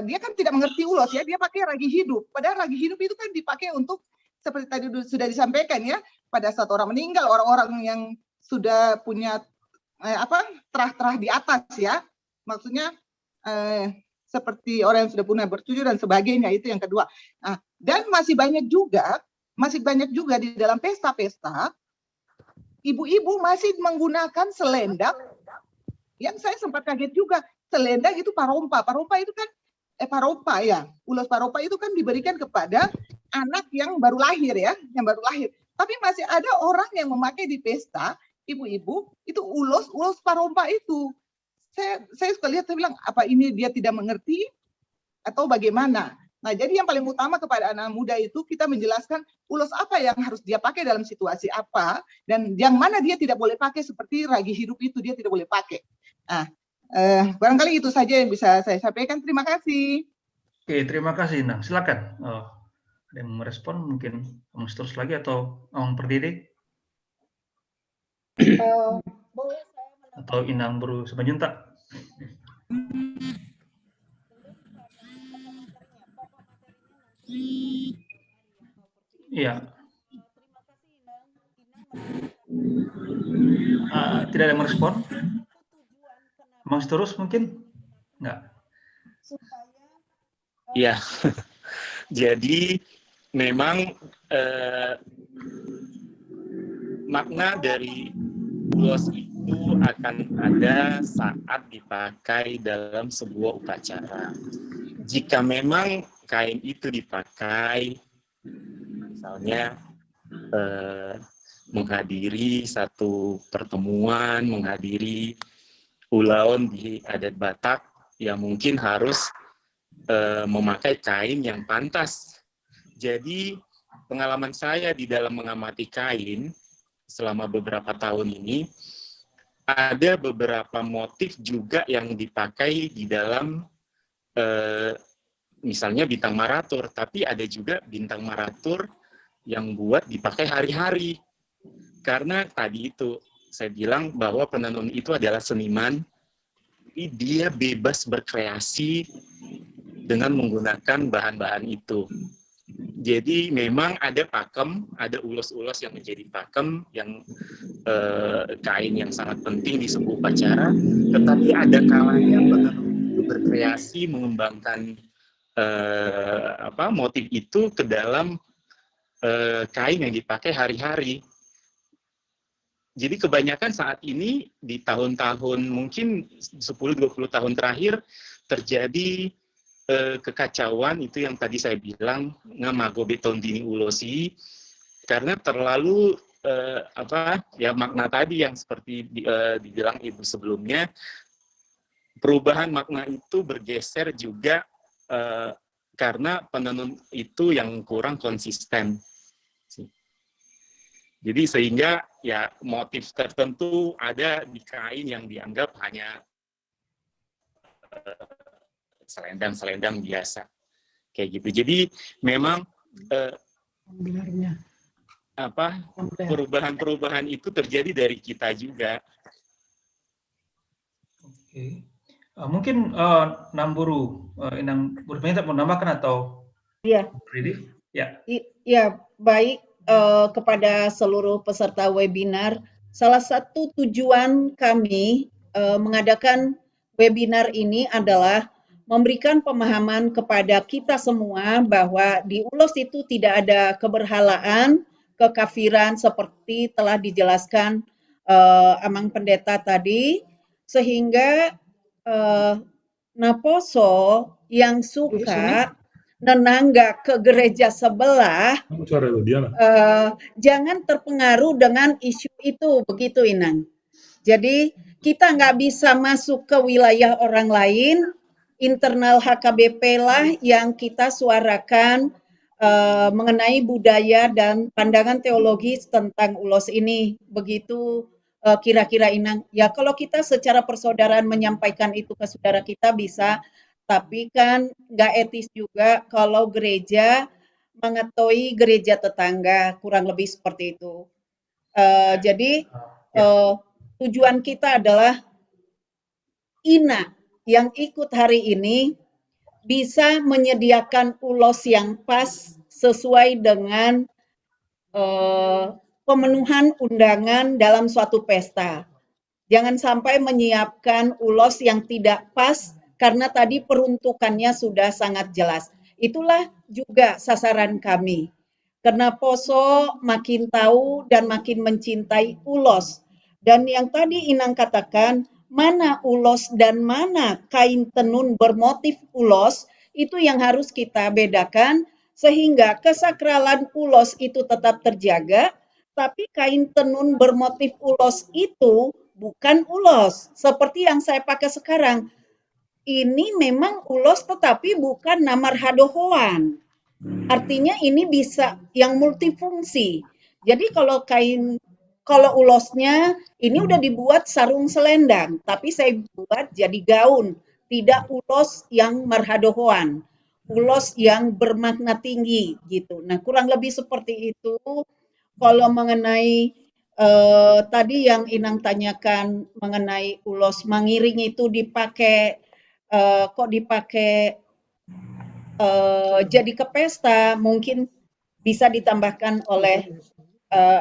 [SPEAKER 19] dia kan tidak mengerti ulos ya, dia pakai ragi hidup. Padahal ragi hidup itu kan dipakai untuk seperti tadi sudah disampaikan ya, pada saat orang meninggal, orang-orang yang sudah punya terah-terah di atas ya, maksudnya seperti orang yang sudah punya bertujuh dan sebagainya, itu yang kedua. Nah, dan masih banyak juga di dalam pesta-pesta ibu-ibu masih menggunakan selendang yang saya sempat kaget juga. Selendang itu parompa. Parompa itu kan parompa ya. Ulos parompa itu kan diberikan kepada anak yang baru lahir ya, yang baru lahir. Tapi masih ada orang yang memakai di pesta, ibu-ibu itu ulos parompa itu. Saya suka lihat, saya bilang apa ini dia tidak mengerti atau bagaimana? Nah, jadi yang paling utama kepada anak muda itu kita menjelaskan ulos apa yang harus dia pakai dalam situasi apa, dan yang mana dia tidak boleh pakai, seperti ragi hidup itu dia tidak boleh pakai. Nah, barangkali itu saja yang bisa saya sampaikan. Terima kasih.
[SPEAKER 3] Oke, terima kasih, Nang. Silakan. Ada yang merespon mungkin Om terus lagi atau Om Perdede? Atau Inang Bro Sebanjuntak? Iya. Tidak ada yang merespon? Mau terus mungkin? Enggak.
[SPEAKER 7] Iya. Jadi memang makna dari ulos itu akan ada saat dipakai dalam sebuah upacara. Jika memang kain itu dipakai, misalnya menghadiri satu pertemuan, menghadiri ulaon di adat Batak, ya mungkin harus memakai kain yang pantas. Jadi pengalaman saya di dalam mengamati kain selama beberapa tahun ini, ada beberapa motif juga yang dipakai di dalam misalnya bintang maratur, tapi ada juga bintang maratur yang buat dipakai hari-hari. Karena tadi itu saya bilang bahwa penenun itu adalah seniman, jadi dia bebas berkreasi dengan menggunakan bahan-bahan itu. Jadi memang ada pakem, ada ulos-ulos yang menjadi pakem, yang kain yang sangat penting di sebuah upacara, tetapi ada kalanya penenun itu berkreasi mengembangkan motif itu ke dalam kain yang dipakai hari-hari. Jadi kebanyakan saat ini di tahun-tahun mungkin 10-20 tahun terakhir terjadi kekacauan itu yang tadi saya bilang ngamago beton dini ulosi, karena terlalu makna tadi yang seperti dibilang Ibu sebelumnya, perubahan makna itu bergeser juga karena penenun itu yang kurang konsisten. Jadi sehingga ya motif tertentu ada di kain yang dianggap hanya selendang-selendang biasa kayak gitu. Jadi memang perubahan-perubahan itu terjadi dari kita juga.
[SPEAKER 3] Oke. Mungkin Namburu, Inang berminat mau nambahkan atau?
[SPEAKER 11] Iya.
[SPEAKER 3] Ready? Ya.
[SPEAKER 11] Ya, baik, kepada seluruh peserta webinar. Salah satu tujuan kami mengadakan webinar ini adalah memberikan pemahaman kepada kita semua bahwa di ULOS itu tidak ada keberhalaan, kekafiran seperti telah dijelaskan Amang Pendeta tadi, sehingga Naposo yang suka nenangga ke gereja sebelah jangan terpengaruh dengan isu itu, begitu Inang. Jadi kita nggak bisa masuk ke wilayah orang lain, internal HKBP lah yang kita suarakan mengenai budaya dan pandangan teologis tentang ULOS ini, begitu kira-kira Inang. Ya kalau kita secara persaudaraan menyampaikan itu ke saudara kita bisa, tapi kan nggak etis juga kalau gereja mengetahui gereja tetangga, kurang lebih seperti itu. Jadi tujuan kita adalah INA yang ikut hari ini bisa menyediakan ULOS yang pas sesuai dengan pemenuhan undangan dalam suatu pesta. Jangan sampai menyiapkan ULOS yang tidak pas karena tadi peruntukannya sudah sangat jelas. Itulah juga sasaran kami. Karena Poso makin tahu dan makin mencintai ULOS. Dan yang tadi Inang katakan, mana ULOS dan mana kain tenun bermotif ULOS, itu yang harus kita bedakan sehingga kesakralan ULOS itu tetap terjaga, tapi kain tenun bermotif ULOS itu bukan ULOS seperti yang saya pakai sekarang. Ini memang ULOS tetapi bukan namar hadohoan. Artinya ini bisa yang multifungsi. Jadi kalau ULOSnya ini udah dibuat sarung selendang, tapi saya buat jadi gaun, tidak ULOS yang marhadohoan, ULOS yang bermakna tinggi gitu. Nah, kurang lebih seperti itu. Kalau mengenai tadi yang Inang tanyakan mengenai ULOS mangiring itu dipakai kok dipakai jadi ke pesta, mungkin bisa ditambahkan oleh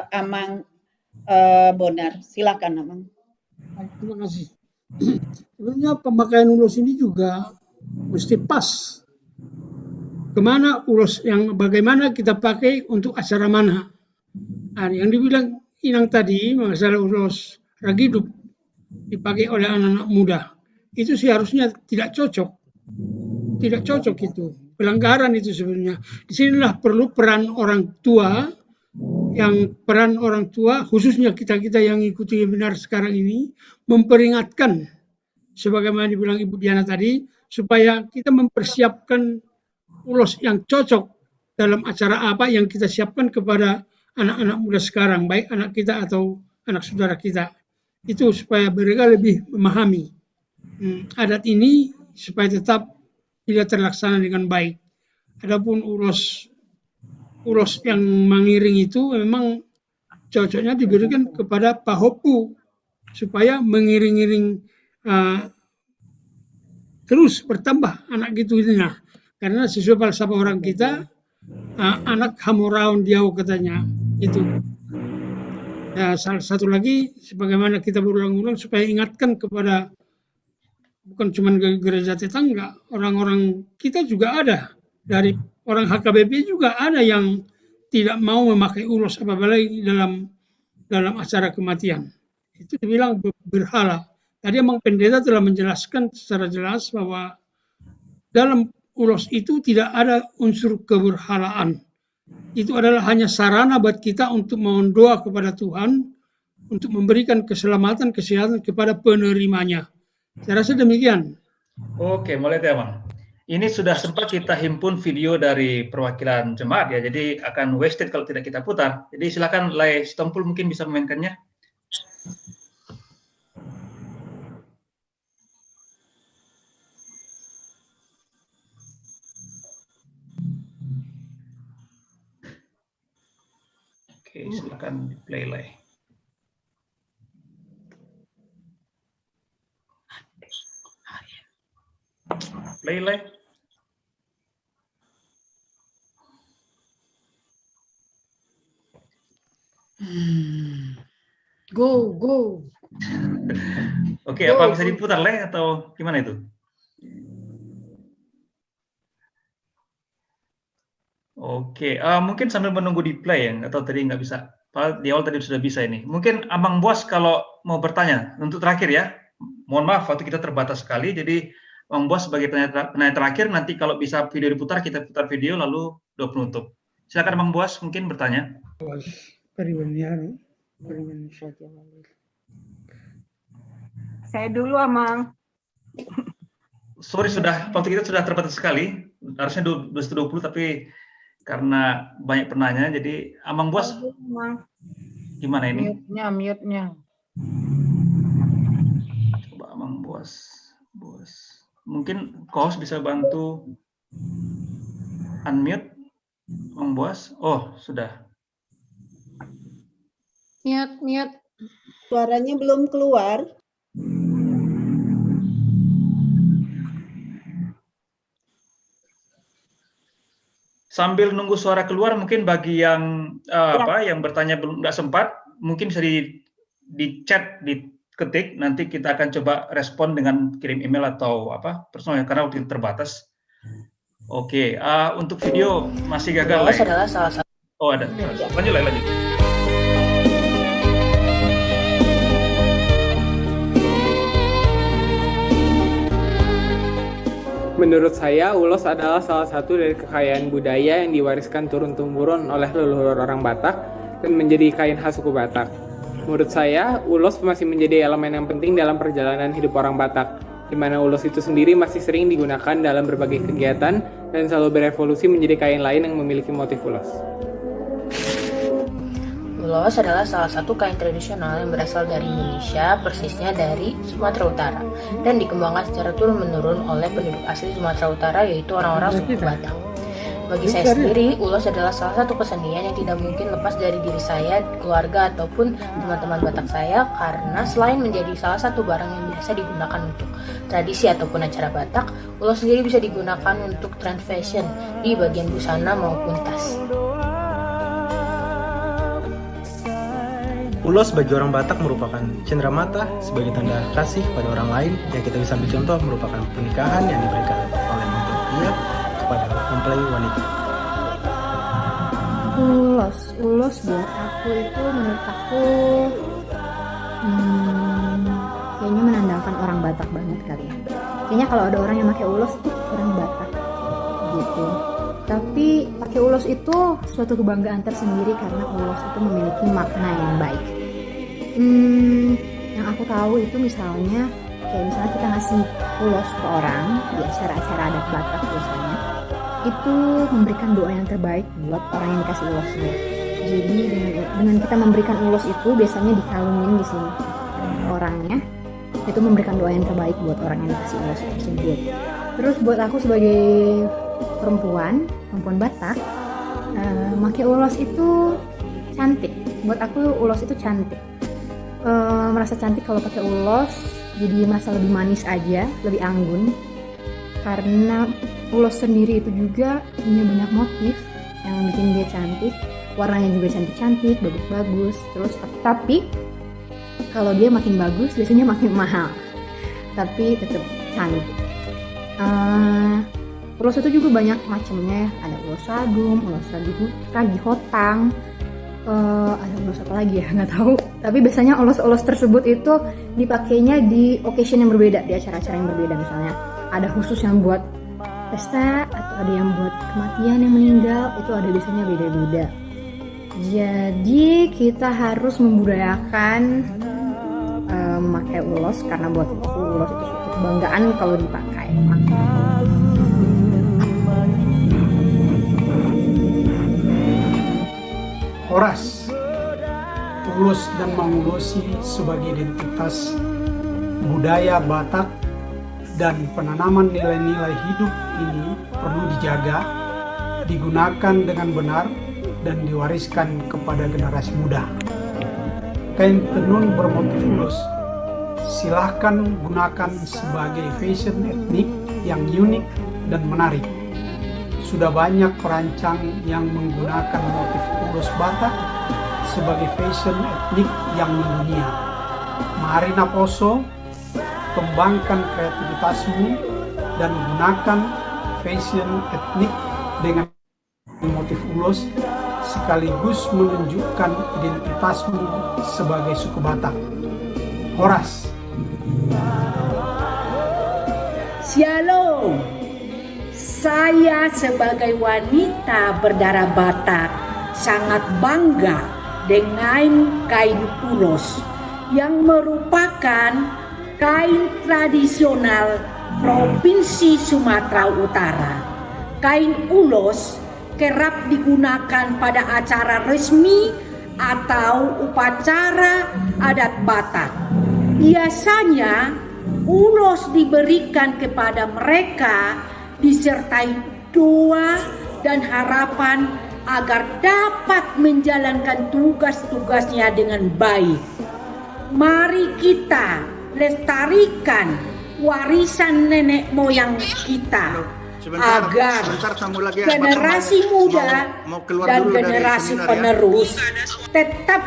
[SPEAKER 11] Amang Bonar. Silakan Amang.
[SPEAKER 8] Terima kasih. Sebenarnya pemakaian ULOS ini juga mesti pas. Kemana ULOS yang bagaimana kita pakai untuk acara mana. Nah, yang dibilang Inang tadi masalah ULOS Ragidup dipakai oleh anak-anak muda itu seharusnya tidak cocok. Tidak cocok itu. Pelanggaran itu sebenarnya. Disinilah perlu peran orang tua, khususnya kita-kita yang ikuti webinar sekarang ini, memperingatkan, sebagaimana dibilang Ibu Diana tadi, supaya kita mempersiapkan ULOS yang cocok dalam acara apa yang kita siapkan kepada anak-anak muda sekarang, baik anak kita atau anak saudara kita. Itu supaya mereka lebih memahami adat ini supaya tetap tidak terlaksana dengan baik. Adapun ULOS yang mengiring itu memang cocoknya diberikan kepada pahopu supaya mengiring-iring terus bertambah anak gitu ini. Nah, karena sesuai falsafah orang kita, anak hamoraun diau katanya itu. Ya, salah satu lagi sebagaimana kita berulang-ulang supaya ingatkan kepada bukan cuma gereja tetangga, orang-orang kita juga ada, dari orang HKBP juga ada yang tidak mau memakai ULOS apalagi dalam acara kematian. Itu dibilang berhala. Tadi Amang Pendeta telah menjelaskan secara jelas bahwa dalam ULOS itu tidak ada unsur keberhalaan. itu adalah hanya sarana buat kita untuk mohon doa kepada Tuhan untuk memberikan keselamatan, kesehatan kepada penerimanya. Saya rasa demikian.
[SPEAKER 3] Oke, mulai deh, Bang. Ini sudah sempat kita himpun video dari perwakilan jemaat ya, jadi akan wasted kalau tidak kita putar. Jadi silakan Lai Sitompul mungkin bisa memainkannya. Oke, silakan play Lai. Play Lai.
[SPEAKER 2] Go, go.
[SPEAKER 3] Oke, apa bisa diputar Lai atau gimana itu? Oke, mungkin sambil menunggu di play ya, atau tadi nggak bisa. Di awal tadi sudah bisa ini. Mungkin Abang Bos kalau mau bertanya untuk terakhir ya. Mohon maaf, waktu kita terbatas sekali. Jadi Bang Bos sebagai penanya terakhir, nanti kalau bisa video diputar, kita putar video lalu doa penutup. Silakan Bang Bos mungkin bertanya.
[SPEAKER 20] Saya dulu, Amang.
[SPEAKER 3] Sorry, waktu kita sudah terbatas sekali. Harusnya 220, tapi karena banyak penanya, jadi Amang Bos, gimana ini?
[SPEAKER 20] Mute-nya.
[SPEAKER 3] Coba Amang Bos. Mungkin host bisa bantu unmute Amang Bos. Oh, sudah.
[SPEAKER 11] Mute. Suaranya belum keluar.
[SPEAKER 3] Sambil nunggu suara keluar, mungkin bagi yang yang bertanya belum nggak sempat, mungkin bisa di chat, diketik, nanti kita akan coba respon dengan kirim email atau personal karena waktu itu terbatas. Oke, untuk video masih gagal lah.
[SPEAKER 21] Adalah salah satu.
[SPEAKER 3] Oh ada. Lanjut.
[SPEAKER 22] Menurut saya, ulos adalah salah satu dari kekayaan budaya yang diwariskan turun-temurun oleh leluhur orang Batak dan menjadi kain khas suku Batak. Menurut saya, ulos masih menjadi elemen yang penting dalam perjalanan hidup orang Batak, di mana ulos itu sendiri masih sering digunakan dalam berbagai kegiatan dan selalu berevolusi menjadi kain lain yang memiliki motif ulos.
[SPEAKER 21] Ulos adalah salah satu kain tradisional yang berasal dari Indonesia, persisnya dari Sumatera Utara, dan dikembangkan secara turun-menurun oleh penduduk asli Sumatera Utara, yaitu orang-orang suku Batak. Bagi saya sendiri, ulos adalah salah satu kesenian yang tidak mungkin lepas dari diri saya, keluarga, ataupun teman-teman Batak saya, karena selain menjadi salah satu barang yang biasa digunakan untuk tradisi ataupun acara Batak, ulos sendiri bisa digunakan untuk trend fashion di bagian busana maupun tas.
[SPEAKER 23] Ulos bagi orang Batak merupakan cenderamata sebagai tanda kasih pada orang lain yang kita bisa ambil contoh merupakan pernikahan yang diberikan oleh mempelai pria kepada mempelai wanita.
[SPEAKER 24] Ulos buat aku itu menurut aku kayaknya menandakan orang Batak banget kali ya. Kayaknya kalau ada orang yang pakai ulos itu orang Batak gitu. Tapi pakai ulos itu suatu kebanggaan tersendiri karena ulos itu memiliki makna yang baik. Yang aku tahu itu misalnya kita ngasih ulos ke orang di acara-acara adat Batak biasanya, itu memberikan doa yang terbaik buat orang yang dikasih ulosnya. Jadi dengan kita memberikan ulos itu biasanya dikalungin di sini orangnya, itu memberikan doa yang terbaik buat orang yang dikasih ulos tersebut. Terus buat aku sebagai perempuan Batak, pakai ulos itu cantik. Buat aku ulos itu cantik. Merasa cantik kalau pakai ulos, jadi merasa lebih manis aja, lebih anggun. Karena ulos sendiri itu juga punya banyak motif yang bikin dia cantik. Warnanya juga cantik-cantik, bagus-bagus. Terus tapi kalau dia makin bagus, biasanya makin mahal. Tapi tetap cantik. Ulos itu juga banyak macamnya, ada ulos sadum, ulos ragi hotang, ada ulos apa lagi ya, nggak tahu. Tapi biasanya ulos-ulos tersebut itu dipakainya di occasion yang berbeda, di acara-acara yang berbeda. Misalnya ada khusus yang buat pesta atau ada yang buat kematian, yang meninggal, itu ada biasanya beda-beda. Jadi kita harus membudayakan memakai ulos, karena buat ulos itu suatu kebanggaan kalau dipakai.
[SPEAKER 8] Horas, ulos dan mengulosi sebagai identitas budaya Batak dan penanaman nilai-nilai hidup ini perlu dijaga, digunakan dengan benar, dan diwariskan kepada generasi muda. Kain tenun bermotif ulos silahkan gunakan sebagai fashion etnik yang unik dan menarik. Sudah banyak perancang yang menggunakan motif ulos Batak sebagai fashion etnik yang mendunia. Mari Naposo, kembangkan kreativitasmu dan gunakan fashion etnik dengan motif ulos sekaligus menunjukkan identitasmu sebagai suku Batak. Horas.
[SPEAKER 1] Shalom. Saya sebagai wanita berdarah Batak sangat bangga dengan kain ulos yang merupakan kain tradisional Provinsi Sumatera Utara. Kain ulos kerap digunakan pada acara resmi atau upacara adat Batak. Biasanya ulos diberikan kepada mereka disertai doa dan harapan agar dapat menjalankan tugas-tugasnya dengan baik. Mari kita lestarikan warisan nenek moyang kita agar generasi muda dan generasi penerus tetap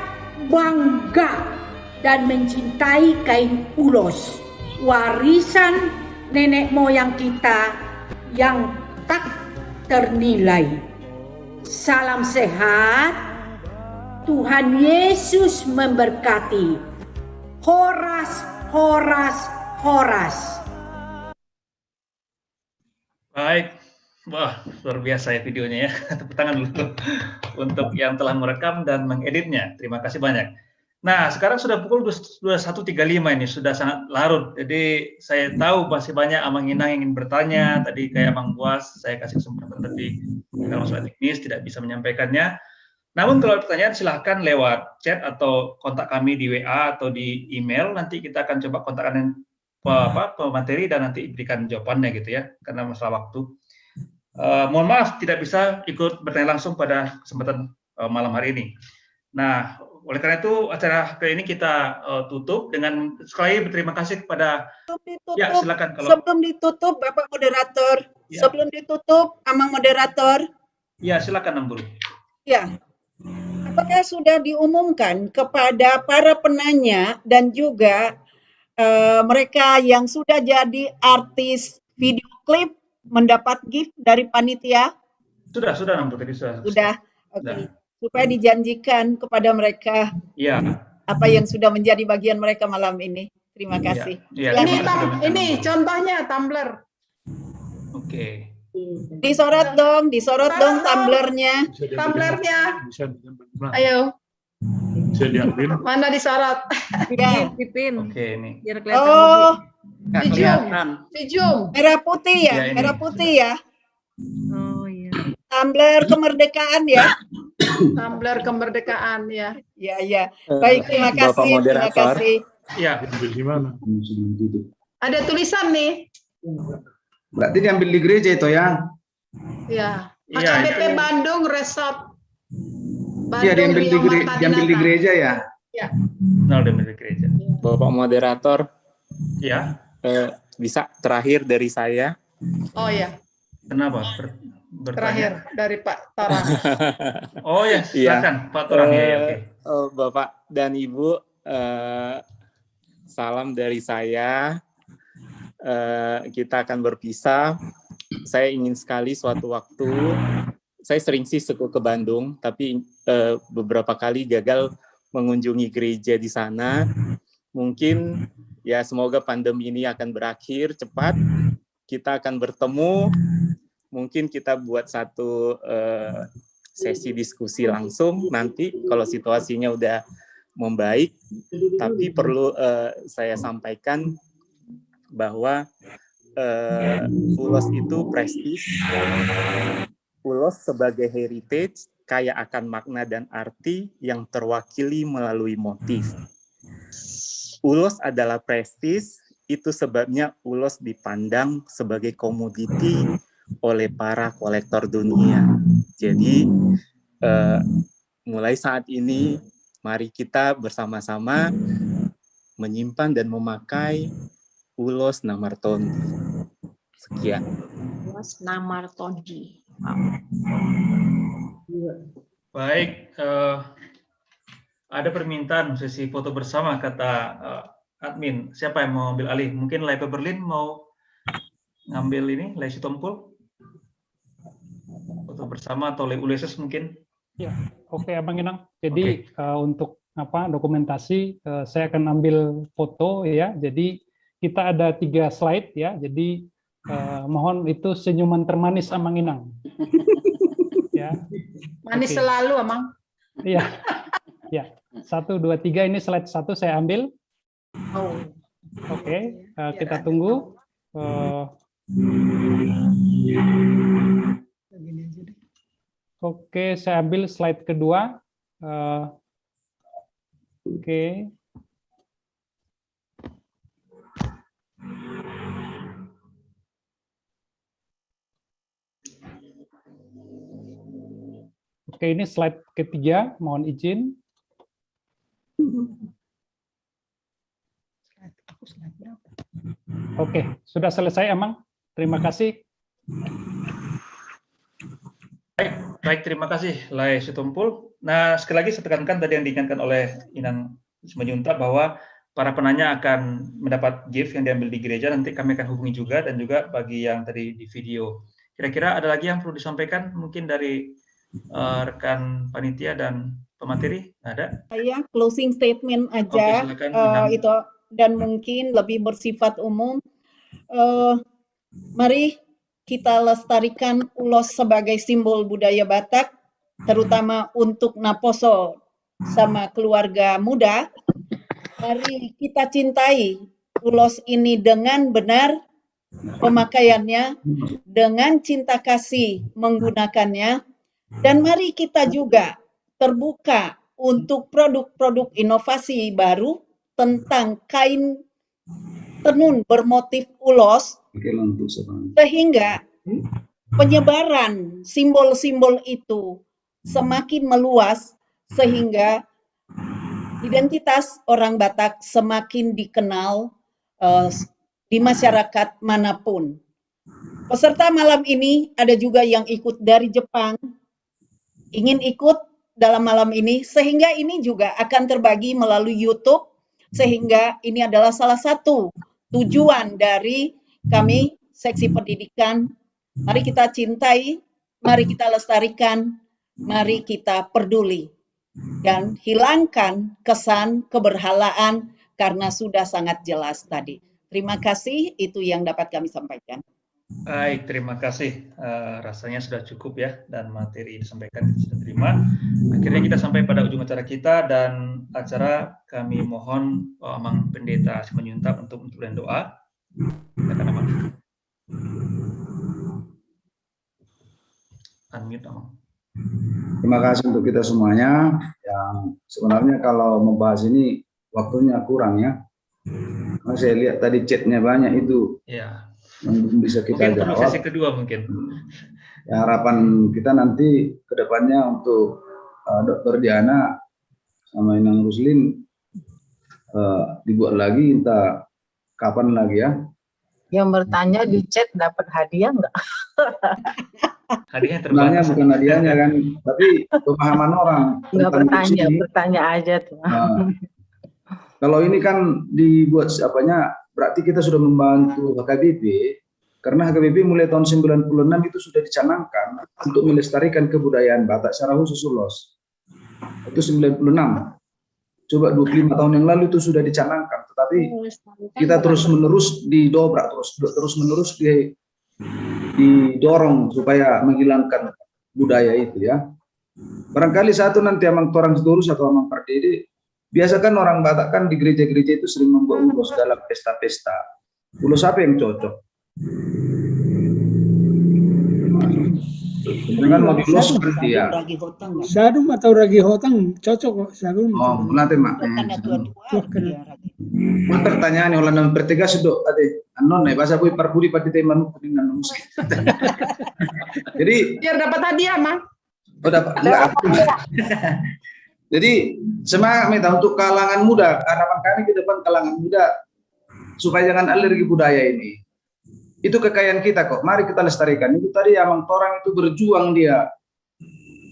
[SPEAKER 1] bangga dan mencintai kain ulos, warisan nenek moyang kita yang tak ternilai. Salam sehat, Tuhan Yesus memberkati. Horas, horas, horas.
[SPEAKER 3] Baik, wah luar biasa ya videonya ya. Tepuk tangan dulu untuk yang telah merekam dan mengeditnya. Terima kasih banyak. Nah, sekarang sudah pukul 21.35 ini, sudah sangat larut. Jadi saya tahu masih banyak Amang Inang yang ingin bertanya. Tadi kayak Amang Buas, saya kasih kesempatan tapi karena masalah teknis tidak bisa menyampaikannya. Namun kalau ada pertanyaan silahkan lewat chat atau kontak kami di WA atau di email. Nanti kita akan coba kontakkan pemateri dan nanti berikan jawabannya gitu ya, karena masalah waktu. Mohon maaf tidak bisa ikut bertanya langsung pada kesempatan malam hari ini. Nah, oleh karena itu acara kali ini kita tutup dengan sekali berterima kasih kepada ya silakan kalau
[SPEAKER 11] sebelum ditutup Bapak moderator,
[SPEAKER 3] ya.
[SPEAKER 11] Sebelum ditutup Amang moderator.
[SPEAKER 3] Ya, silakan Amburu.
[SPEAKER 11] Ya. Apakah sudah diumumkan kepada para penanya dan juga mereka yang sudah jadi artis video klip mendapat gift dari panitia?
[SPEAKER 3] Sudah Amburu tadi sudah.
[SPEAKER 11] Sudah. Oke. Supaya dijanjikan kepada mereka apa yang sudah menjadi bagian mereka malam ini. Terima kasih.
[SPEAKER 20] Ini contohnya tumbler.
[SPEAKER 3] Oke.
[SPEAKER 11] Disorot dong tumblernya.
[SPEAKER 20] Tumblernya. Ayo.
[SPEAKER 18] Bisa diambil.
[SPEAKER 20] Mana disorot?
[SPEAKER 11] Pipin.
[SPEAKER 3] Oke, ini.
[SPEAKER 20] Biar kelihatan.
[SPEAKER 11] Vijum. Merah putih ya, merah putih ya.
[SPEAKER 20] Oh iya.
[SPEAKER 11] Tumbler kemerdekaan ya.
[SPEAKER 20] Tumbler kemerdekaan ya.
[SPEAKER 11] Ya. Baik, terima kasih. Terima kasih.
[SPEAKER 3] Ya.
[SPEAKER 18] Di mana?
[SPEAKER 20] Ada tulisan nih.
[SPEAKER 6] Berarti diambil di gereja itu ya?
[SPEAKER 20] Ya. HKBP Bandung Resort.
[SPEAKER 6] Iya, diambil di gereja ya?
[SPEAKER 20] Ya.
[SPEAKER 3] Nah, diambil di gereja.
[SPEAKER 7] Bapak moderator.
[SPEAKER 3] Ya.
[SPEAKER 7] Bisa terakhir dari saya.
[SPEAKER 20] Oh ya.
[SPEAKER 3] Kenapa?
[SPEAKER 20] Terakhir dari Pak Torang.
[SPEAKER 3] Oh ya, silakan Pak Torang. Oke.
[SPEAKER 7] Bapak dan Ibu, salam dari saya. Kita akan berpisah. Saya ingin sekali suatu waktu, saya sering sih ke Bandung, tapi beberapa kali gagal mengunjungi gereja di sana. Mungkin ya semoga pandemi ini akan berakhir cepat. Kita akan bertemu mungkin kita buat satu sesi diskusi langsung nanti kalau situasinya udah membaik. Tapi perlu saya sampaikan bahwa ULOS itu prestis. ULOS sebagai heritage kaya akan makna dan arti yang terwakili melalui motif. ULOS adalah prestis, itu sebabnya ULOS dipandang sebagai komoditi oleh para kolektor dunia. Jadi mulai saat ini mari kita bersama-sama menyimpan dan memakai ULOS Namartondi. Sekian.
[SPEAKER 20] ULOS Namartondi.
[SPEAKER 3] Baik, ada permintaan sesi foto bersama kata admin. Siapa yang mau ambil alih? Mungkin Lai Berlin mau ngambil ini, Lai Sitompul? Foto bersama atau Lai Ulysses mungkin?
[SPEAKER 5] Ya, oke Abang Inang. Jadi untuk dokumentasi saya akan ambil foto ya. Jadi kita ada 3 slide ya. Jadi mohon itu senyuman termanis Amang Inang. Ya.
[SPEAKER 20] Manis selalu, Amang.
[SPEAKER 5] Iya. Ya. 1, 2, 3 ini slide 1 saya ambil.
[SPEAKER 20] Oh.
[SPEAKER 5] Oke, kita tunggu. Oke, saya ambil slide kedua. Oke. Oke, ini slide ketiga, mohon izin. Oke, sudah selesai, Amang. Terima kasih.
[SPEAKER 3] Baik, terima kasih, Lai Sitompul. Nah, sekali lagi saya tekankan tadi yang diingatkan oleh Inang Simanjuntak bahwa para penanya akan mendapat gift yang diambil di gereja. Nanti kami akan hubungi juga, dan juga bagi yang tadi di video. Kira-kira ada lagi yang perlu disampaikan mungkin dari rekan panitia dan pemateri? Ada?
[SPEAKER 11] Saya closing statement aja.
[SPEAKER 3] Oke, silakan,
[SPEAKER 11] Itu dan mungkin lebih bersifat umum. Mari kita lestarikan ULOS sebagai simbol budaya Batak, terutama untuk Naposo sama keluarga muda. Mari kita cintai ULOS ini dengan benar pemakaiannya, dengan cinta kasih menggunakannya, dan mari kita juga terbuka untuk produk-produk inovasi baru tentang kain tenun bermotif ULOS, sehingga penyebaran simbol-simbol itu semakin meluas, sehingga identitas orang Batak semakin dikenal di masyarakat manapun. Peserta malam ini ada juga yang ikut dari Jepang, ingin ikut dalam malam ini, sehingga ini juga akan terbagi melalui YouTube, sehingga ini adalah salah satu tujuan dari kami, Seksi Pendidikan. Mari kita cintai, mari kita lestarikan, mari kita peduli, dan hilangkan kesan keberhalaan karena sudah sangat jelas tadi. Terima kasih, itu yang dapat kami sampaikan.
[SPEAKER 3] Baik, terima kasih. Rasanya sudah cukup ya, dan materi yang disampaikan kita sudah terima. Akhirnya kita sampai pada ujung acara kita, dan acara kami mohon Amang Pendeta Simanjuntak untuk memberikan doa. Silakan Amang. Unmute Amang.
[SPEAKER 6] Terima kasih untuk kita semuanya. Yang sebenarnya kalau membahas ini waktunya kurang ya. Karena saya lihat tadi chatnya banyak itu.
[SPEAKER 3] Ya.
[SPEAKER 6] Yang bisa kita
[SPEAKER 3] mungkin
[SPEAKER 6] jawab.
[SPEAKER 3] sesi kedua mungkin.
[SPEAKER 6] Ya, harapan kita nanti ke depannya untuk Dr. Diana sama Inang Ruslin dibuat lagi, entah kapan lagi ya.
[SPEAKER 10] Yang bertanya di chat dapat hadiah nggak?
[SPEAKER 3] Hadiahnya
[SPEAKER 6] sebenarnya bukan hadiahnya kan, tapi pemahaman orang.
[SPEAKER 10] Nggak bertanya, bertanya aja tuh.
[SPEAKER 6] Nah, kalau ini kan dibuat apanya, berarti kita sudah membantu HKBP, karena HKBP mulai tahun 96 itu sudah dicanangkan untuk melestarikan kebudayaan Batak secara khusus ULOS. Itu 96. Coba 25 tahun yang lalu itu sudah dicanangkan, tetapi kita terus-menerus didobrak, terus-menerus didorong supaya menghilangkan budaya itu ya. Barangkali satu nanti amang torang seturus atau amang pardede, biasakan orang Batak kan di gereja-gereja itu sering membawa ulos dalam pesta-pesta. Ulos apa yang cocok? Jangan mau diloskan dia.
[SPEAKER 8] Sadum atau ragi hotang cocok kok. Sadum.
[SPEAKER 6] Oh, nanti mak. Pertanyaan yang orang bertegas itu ade anon nih bahasa bui parpudi pati teman dengan musik. Jadi
[SPEAKER 20] Biar dapat hadiah, Mang.
[SPEAKER 6] oh dapat. Jadi semangat minta untuk kalangan muda, karena kami ke depan kalangan muda supaya jangan alergi budaya ini. Itu kekayaan kita kok. Mari kita lestarikan. Itu tadi amang torang itu berjuang dia.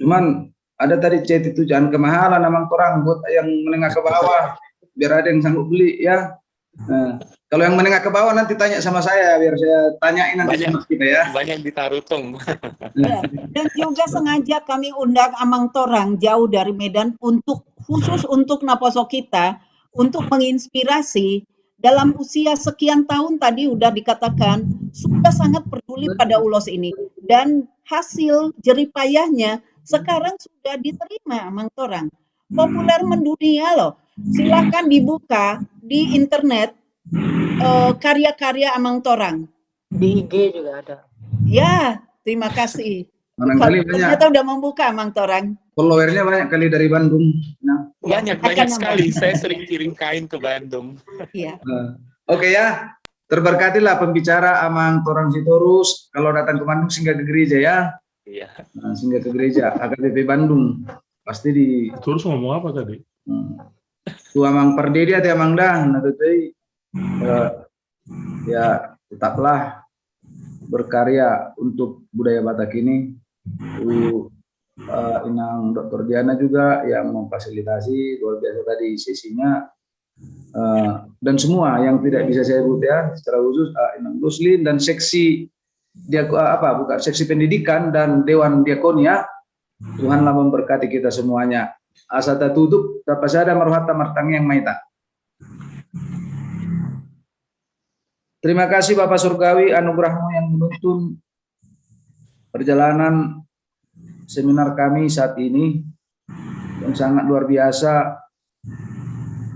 [SPEAKER 6] Cuman ada tadi chat itu jangan kemahalan amang torang buat yang menengah ke bawah biar ada yang sanggup beli ya. Nah, kalau yang menengah ke bawah nanti tanya sama saya biar saya tanyain nanti sama kita ya.
[SPEAKER 7] Banyak ditarutung.
[SPEAKER 11] Ya, dan juga sengaja kami undang amang torang jauh dari Medan untuk khusus untuk Naposo kita untuk menginspirasi. Dalam usia sekian tahun tadi udah dikatakan sudah sangat peduli pada ulos ini dan hasil jeripayahnya sekarang sudah diterima amang torang. Populer mendunia loh. Silahkan dibuka di internet karya-karya amang torang.
[SPEAKER 10] Di IG juga ada.
[SPEAKER 11] Ya, terima kasih.
[SPEAKER 6] Barangkali banyak.
[SPEAKER 11] Ternyata udah membuka amang torang.
[SPEAKER 6] Followernya banyak kali dari Bandung. Nah.
[SPEAKER 7] Banyak sekali. Saya sering kirim kain ke Bandung.
[SPEAKER 11] Iya.
[SPEAKER 6] Oke ya, terberkatilah pembicara amang torang Sitorus. Kalau datang ke Bandung singgah ke gereja ya.
[SPEAKER 7] Iya.
[SPEAKER 6] Nah, singgah ke gereja AKBP Bandung. Pasti di.
[SPEAKER 18] Terus ngomong apa tadi?
[SPEAKER 6] Tu amang pardede atau amang dah. Nah ya tetaplah berkarya untuk budaya Batak ini. Inang Dr. Diana juga yang memfasilitasi luar biasa tadi sesinya dan semua yang tidak bisa saya sebut ya secara khusus Inang Luslin dan seksi seksi pendidikan dan Dewan Diakonia. Tuhanlah memberkati kita semuanya. Asata tutup tapasada marhata martang yang maita. Terima kasih Bapak Surgawi, anugerahmu yang menuntun perjalanan seminar kami saat ini yang sangat luar biasa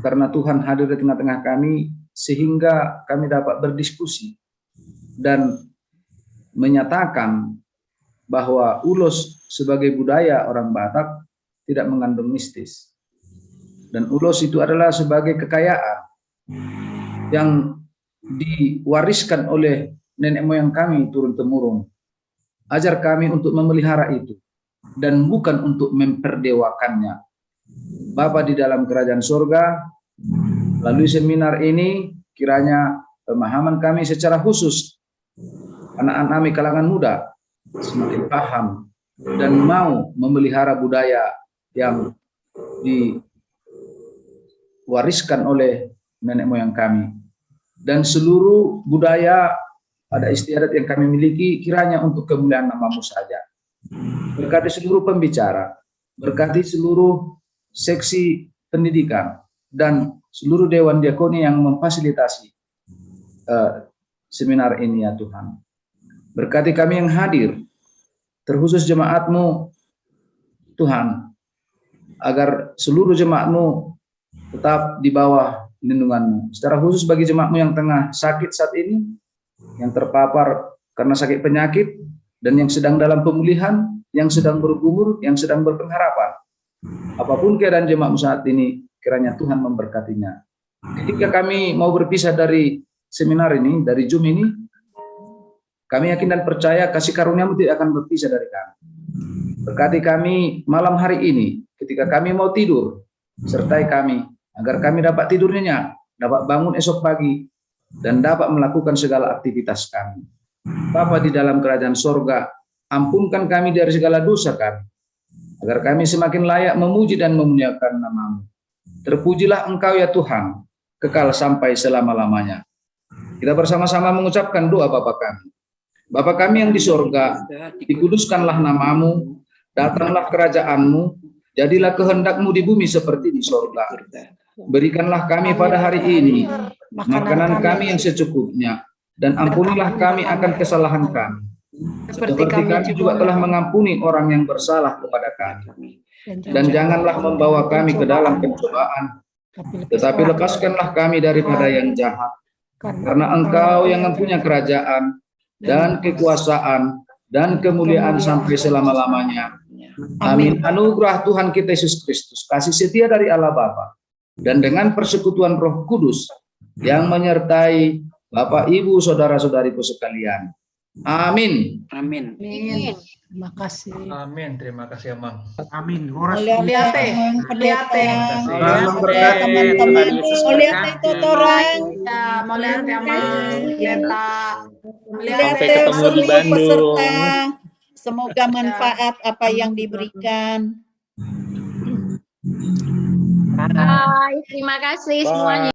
[SPEAKER 6] karena Tuhan hadir di tengah-tengah kami sehingga kami dapat berdiskusi dan menyatakan bahwa ulos sebagai budaya orang Batak tidak mengandung mistis dan ulos itu adalah sebagai kekayaan yang diwariskan oleh nenek moyang kami turun-temurun. Ajar kami untuk memelihara itu dan bukan untuk memperdewakannya. Bapa di dalam kerajaan surga, melalui seminar ini kiranya pemahaman kami secara khusus anak-anak kami kalangan muda semakin paham dan mau memelihara budaya yang diwariskan oleh nenek moyang kami dan seluruh budaya ada istiadat yang kami miliki kiranya untuk kemuliaan namamu saja. Berkati seluruh pembicara, berkati seluruh seksi pendidikan dan seluruh Dewan Diakoni yang memfasilitasi seminar ini ya Tuhan. Berkati kami yang hadir, terkhusus jemaat-Mu Tuhan, agar seluruh jemaat-Mu tetap di bawah lindungan-Mu. Secara khusus bagi jemaat-Mu yang tengah sakit saat ini, yang terpapar karena sakit penyakit, dan yang sedang dalam pemulihan, yang sedang bergumul, yang sedang berpengharapan. Apapun keadaan jemaat saat ini, kiranya Tuhan memberkatinya. Ketika kami mau berpisah dari seminar ini, dari Zoom ini, kami yakin dan percaya kasih karunia-Mu tidak akan berpisah dari kami. Berkati kami malam hari ini, ketika kami mau tidur, sertai kami, agar kami dapat tidur nyenyak, dapat bangun esok pagi, dan dapat melakukan segala aktivitas kami. Bapa di dalam kerajaan sorga, ampunkan kami dari segala dosa kami, agar kami semakin layak memuji dan memuliakan nama-Mu. Terpujilah Engkau ya Tuhan, kekal sampai selama-lamanya. Kita bersama-sama mengucapkan doa Bapa kami. Bapa kami yang di sorga, dikuduskanlah nama-Mu, datanglah kerajaan-Mu, jadilah kehendak-Mu di bumi seperti di sorga. Berikanlah kami pada hari ini makanan kami yang secukupnya, dan ampunilah kami akan kesalahan kami, seperti kami juga telah mengampuni orang yang bersalah kepada kami. Dan janganlah membawa kami ke dalam pencobaan, tetapi lepaskanlah kami daripada yang jahat. Karena Engkau yang mempunyai kerajaan dan kekuasaan dan kemuliaan sampai selama-lamanya. Amin. Anugerah Tuhan kita Yesus Kristus, kasih setia dari Allah Bapa, dan dengan persekutuan Roh Kudus yang menyertai Bapak, Ibu, saudara-saudariku sekalian. Amin.
[SPEAKER 15] Amin.
[SPEAKER 20] Amin. Terima kasih.
[SPEAKER 3] Amin. Terima kasih, Amang.
[SPEAKER 9] Amin.
[SPEAKER 20] Lihat
[SPEAKER 11] teman-teman. Mau lihat itu orang.
[SPEAKER 20] Ya, mau lihat ya, Mang.
[SPEAKER 7] Sampai ketemu di Bandung.
[SPEAKER 11] Semoga manfaat apa yang diberikan.
[SPEAKER 21] Bye. Terima kasih semuanya.